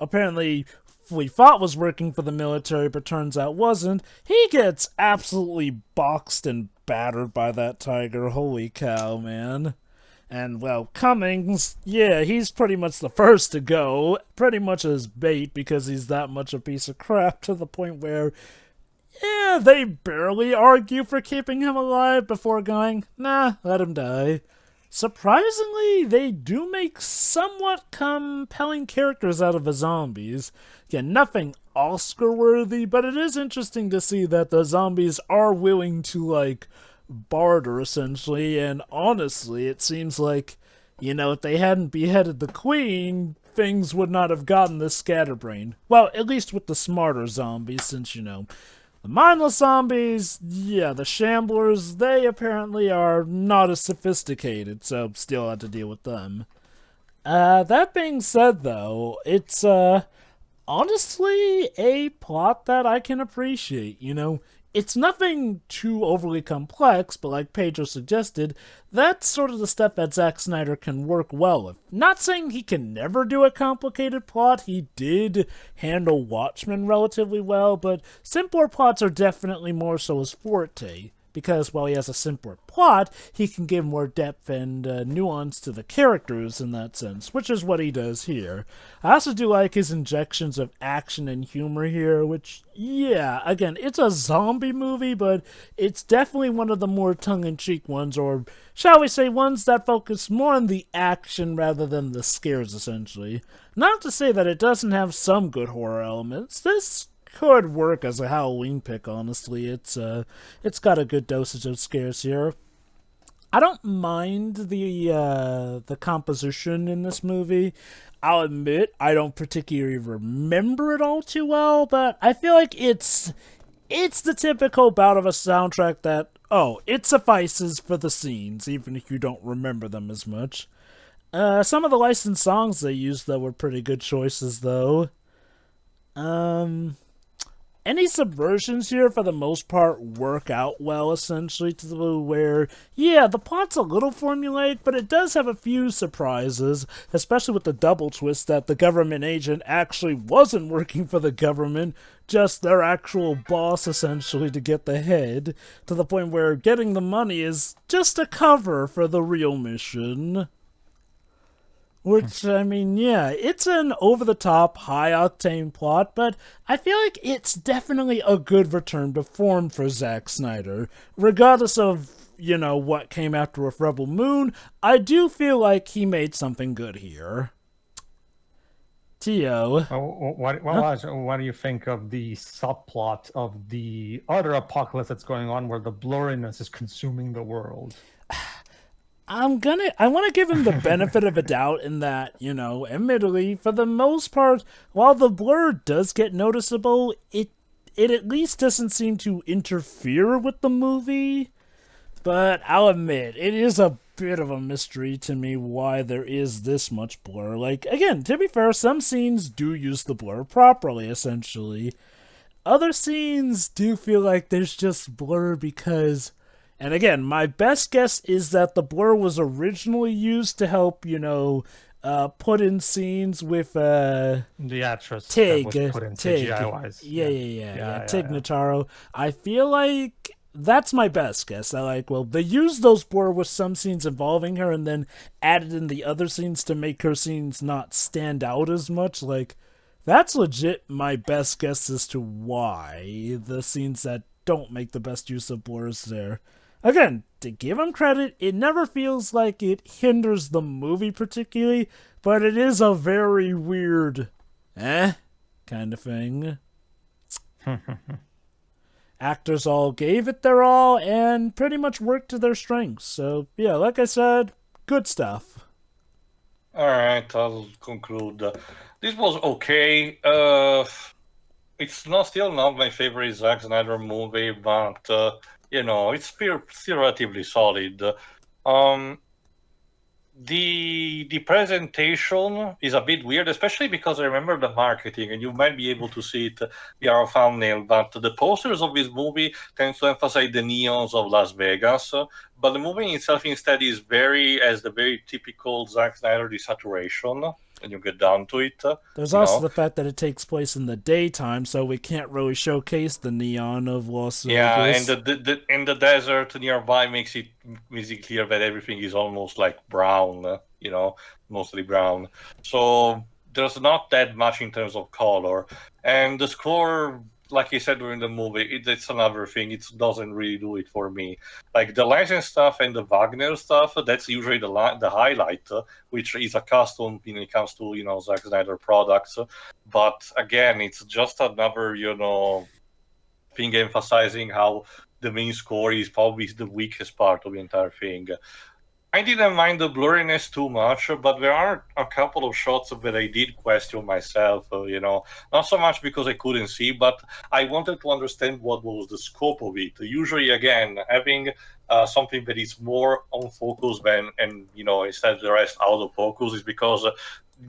apparently we thought was working for the military, but turns out wasn't. He gets absolutely boxed and battered by that tiger. Holy cow, man. And, well, Cummings, yeah, he's pretty much the first to go, pretty much as bait because he's that much a piece of crap to the point where, yeah, they barely argue for keeping him alive before going, nah, let him die. Surprisingly, they do make somewhat compelling characters out of the zombies. Again, nothing Oscar-worthy, but it is interesting to see that the zombies are willing to, barter, essentially, and honestly, it seems like, if they hadn't beheaded the queen, things would not have gotten this scatterbrained. Well, at least with the smarter zombies, since, the mindless zombies, yeah, the shamblers, they apparently are not as sophisticated, so still had to deal with them. That being said, though, it's, honestly a plot that I can appreciate, It's nothing too overly complex, but like Pedro suggested, that's sort of the stuff that Zack Snyder can work well with. Not saying he can never do a complicated plot, he did handle Watchmen relatively well, but simpler plots are definitely more so his forte. Because while he has a simpler plot, he can give more depth and nuance to the characters in that sense, which is what he does here. I also do like his injections of action and humor here, which, yeah, again, it's a zombie movie, but it's definitely one of the more tongue-in-cheek ones, or shall we say ones that focus more on the action rather than the scares, essentially. Not to say that it doesn't have some good horror elements. This could work as a Halloween pick, honestly. It's got a good dosage of scares here. I don't mind the composition in this movie. I'll admit I don't particularly remember it all too well, but I feel like it's the typical bout of a soundtrack that, it suffices for the scenes, even if you don't remember them as much. Some of the licensed songs they used, though, were pretty good choices, though. any subversions here, for the most part, work out well, essentially, to the where, yeah, the plot's a little formulaic, but it does have a few surprises, especially with the double twist that the government agent actually wasn't working for the government, just their actual boss, essentially, to get the head, to the point where getting the money is just a cover for the real mission. Which, I mean, yeah, it's an over-the-top, high-octane plot, but I feel like it's definitely a good return to form for Zack Snyder. Regardless of, you know, what came after with Rebel Moon, I do feel like he made something good here. Tio. What do you think of the subplot of the other apocalypse that's going on where the blurriness is consuming the world? I want to give him the benefit of a doubt in that, you know, admittedly, for the most part, while the blur does get noticeable, it at least doesn't seem to interfere with the movie. But I'll admit, it is a bit of a mystery to me why there is this much blur. Like, again, to be fair, some scenes do use the blur properly, essentially. Other scenes do feel like there's just blur because... And again, my best guess is that the blur was originally used to help, you know, put in scenes with the actress Tig. that was put in CGI-wise. Yeah, Tig Notaro. I feel like that's my best guess. They used those blur with some scenes involving her and then added in the other scenes to make her scenes not stand out as much. Like, that's legit my best guess as to why the scenes that don't make the best use of blurs there. Again, to give him credit, it never feels like it hinders the movie particularly, but it is a very weird, kind of thing. Actors all gave it their all and pretty much worked to their strengths. So, yeah, like I said, good stuff. Alright, I'll conclude. This was okay. It's still not my favorite Zack Snyder movie, but... you know, it's still relatively solid. The presentation is a bit weird, especially because I remember the marketing, and you might be able to see it via our thumbnail, but the posters of this movie tend to emphasize the neons of Las Vegas, but the movie itself instead is the very typical Zack Snyder desaturation. When you get down to it. There's also the fact that it takes place in the daytime, so we can't really showcase the neon of Las Vegas. Yeah, and the desert nearby makes it clear that everything is almost like brown, you know, mostly brown. So there's not that much in terms of color. And the score, like I said during the movie, it's another thing. It doesn't really do it for me. Like the Legend stuff and the Wagner stuff, that's usually the highlight, which is a custom when it comes to, you know, Zack Snyder products. But again, it's just another, you know, thing emphasizing how the main score is probably the weakest part of the entire thing. I didn't mind the blurriness too much, but there are a couple of shots that I did question myself, you know, not so much because I couldn't see, but I wanted to understand what was the scope of it. Usually, again, having something that is more on focus and, you know, instead of the rest out of focus is because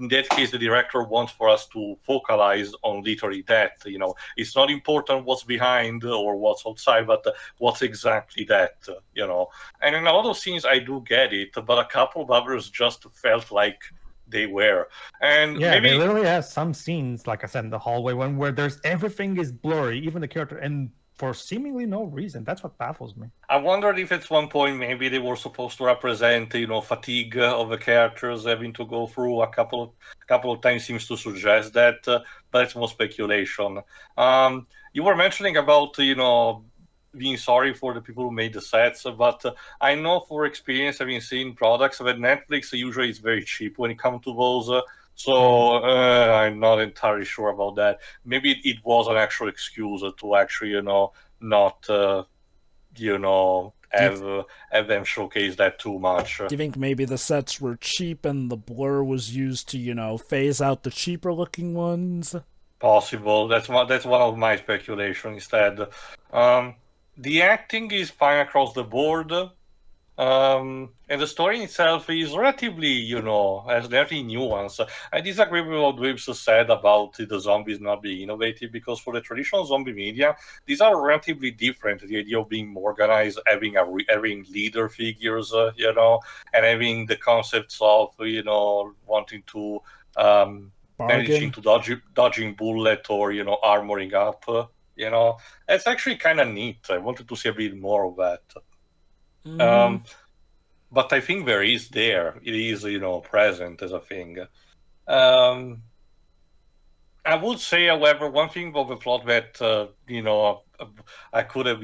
in that case, the director wants for us to focalize on literally that. You know, it's not important what's behind or what's outside, but what's exactly that. You know, and in a lot of scenes, I do get it, but a couple of others just felt like they were. And yeah, maybe they literally have some scenes, like I said, in the hallway where there's everything is blurry, even the character, and for seemingly no reason. That's what baffles me. I wondered if at one point maybe they were supposed to represent, you know, fatigue of the characters having to go through a couple of times seems to suggest that, but it's more speculation. You were mentioning about, you know, being sorry for the people who made the sets, but I know for experience having seen products that Netflix usually is very cheap when it comes to those. So I'm not entirely sure about that. Maybe it was an actual excuse to actually, you know, not, you know, have them showcase that too much. Do you think maybe the sets were cheap and the blur was used to, you know, phase out the cheaper looking ones? Possible. That's one of my speculation instead. The acting is fine across the board. And the story itself is relatively, has very nuance. I disagree with what Wibbs said about the zombies not being innovative, because for the traditional zombie media, these are relatively different. The idea of being organized, having leader figures, and having the concepts of, wanting to managing to dodging bullet or armoring up. It's actually kind of neat. I wanted to see a bit more of that. But I think there is there. It is, present as a thing. I would say, however, one thing of the plot that, I could have,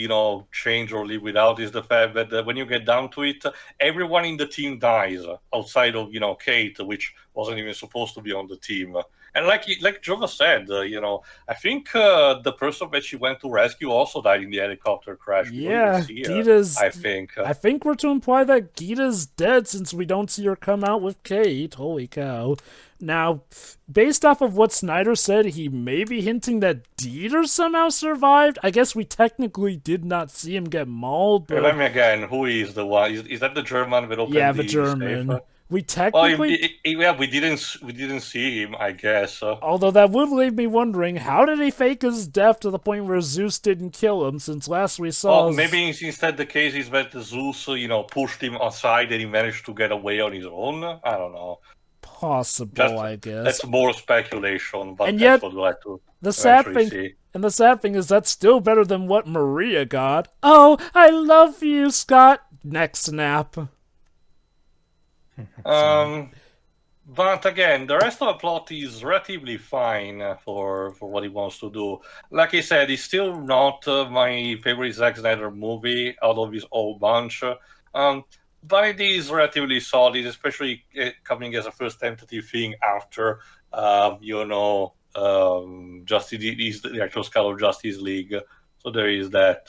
changed or live without is the fact that when you get down to it, everyone in the team dies outside of, Kate, which wasn't even supposed to be on the team. And like Jova said, I think the person that she went to rescue also died in the helicopter crash. Yeah, Gita's. I think. I think we're to imply that Gita's dead since we don't see her come out with Kate. Holy cow. Now, based off of what Snyder said, he may be hinting that Dieter somehow survived. I guess we technically did not see him get mauled. But... Remind me again, who is the one? Is that the German that opened the German. Safe? We technically... Well, we didn't see him, I guess. Although that would leave me wondering, how did he fake his death to the point where Zeus didn't kill him, since last we saw... Well, maybe instead the case is that Zeus, pushed him aside and he managed to get away on his own. I don't know. Possible, I guess. That's more speculation, but and that's yet, what we like to the sad thing, see. And the sad thing is that's still better than what Maria got. Oh, I love you, Scott. Next snap. But again, the rest of the plot is relatively fine for what he wants to do. Like I said, it's still not my favorite Zack Snyder movie out of his whole bunch. But it is relatively solid, especially coming as a first tentative thing after, Justice is the actual Skull of Justice League. So there is that.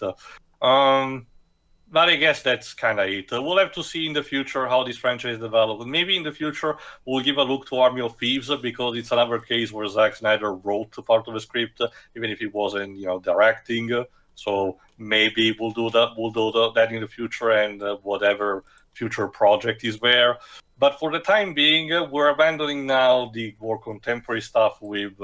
But I guess that's kind of it. We'll have to see in the future how this franchise develops. Maybe in the future we'll give a look to Army of Thieves, because it's another case where Zack Snyder wrote part of the script, even if he wasn't, directing. So maybe we'll do that. We'll do that in the future, and whatever future project is there. But for the time being, we're abandoning now the more contemporary stuff with,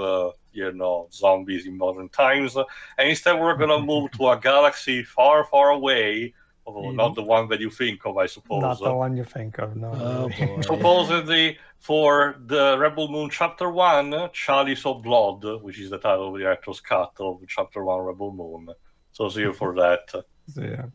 zombies in modern times, and instead we're gonna move to a galaxy far, far away. Although not the one that you think of, I suppose. Not the one you think of, no. Oh, boy. Supposedly, for the Rebel Moon Chapter 1, Chalice of Blood, which is the title of the director's cut of Chapter 1 Rebel Moon. So see you for that. So, yeah.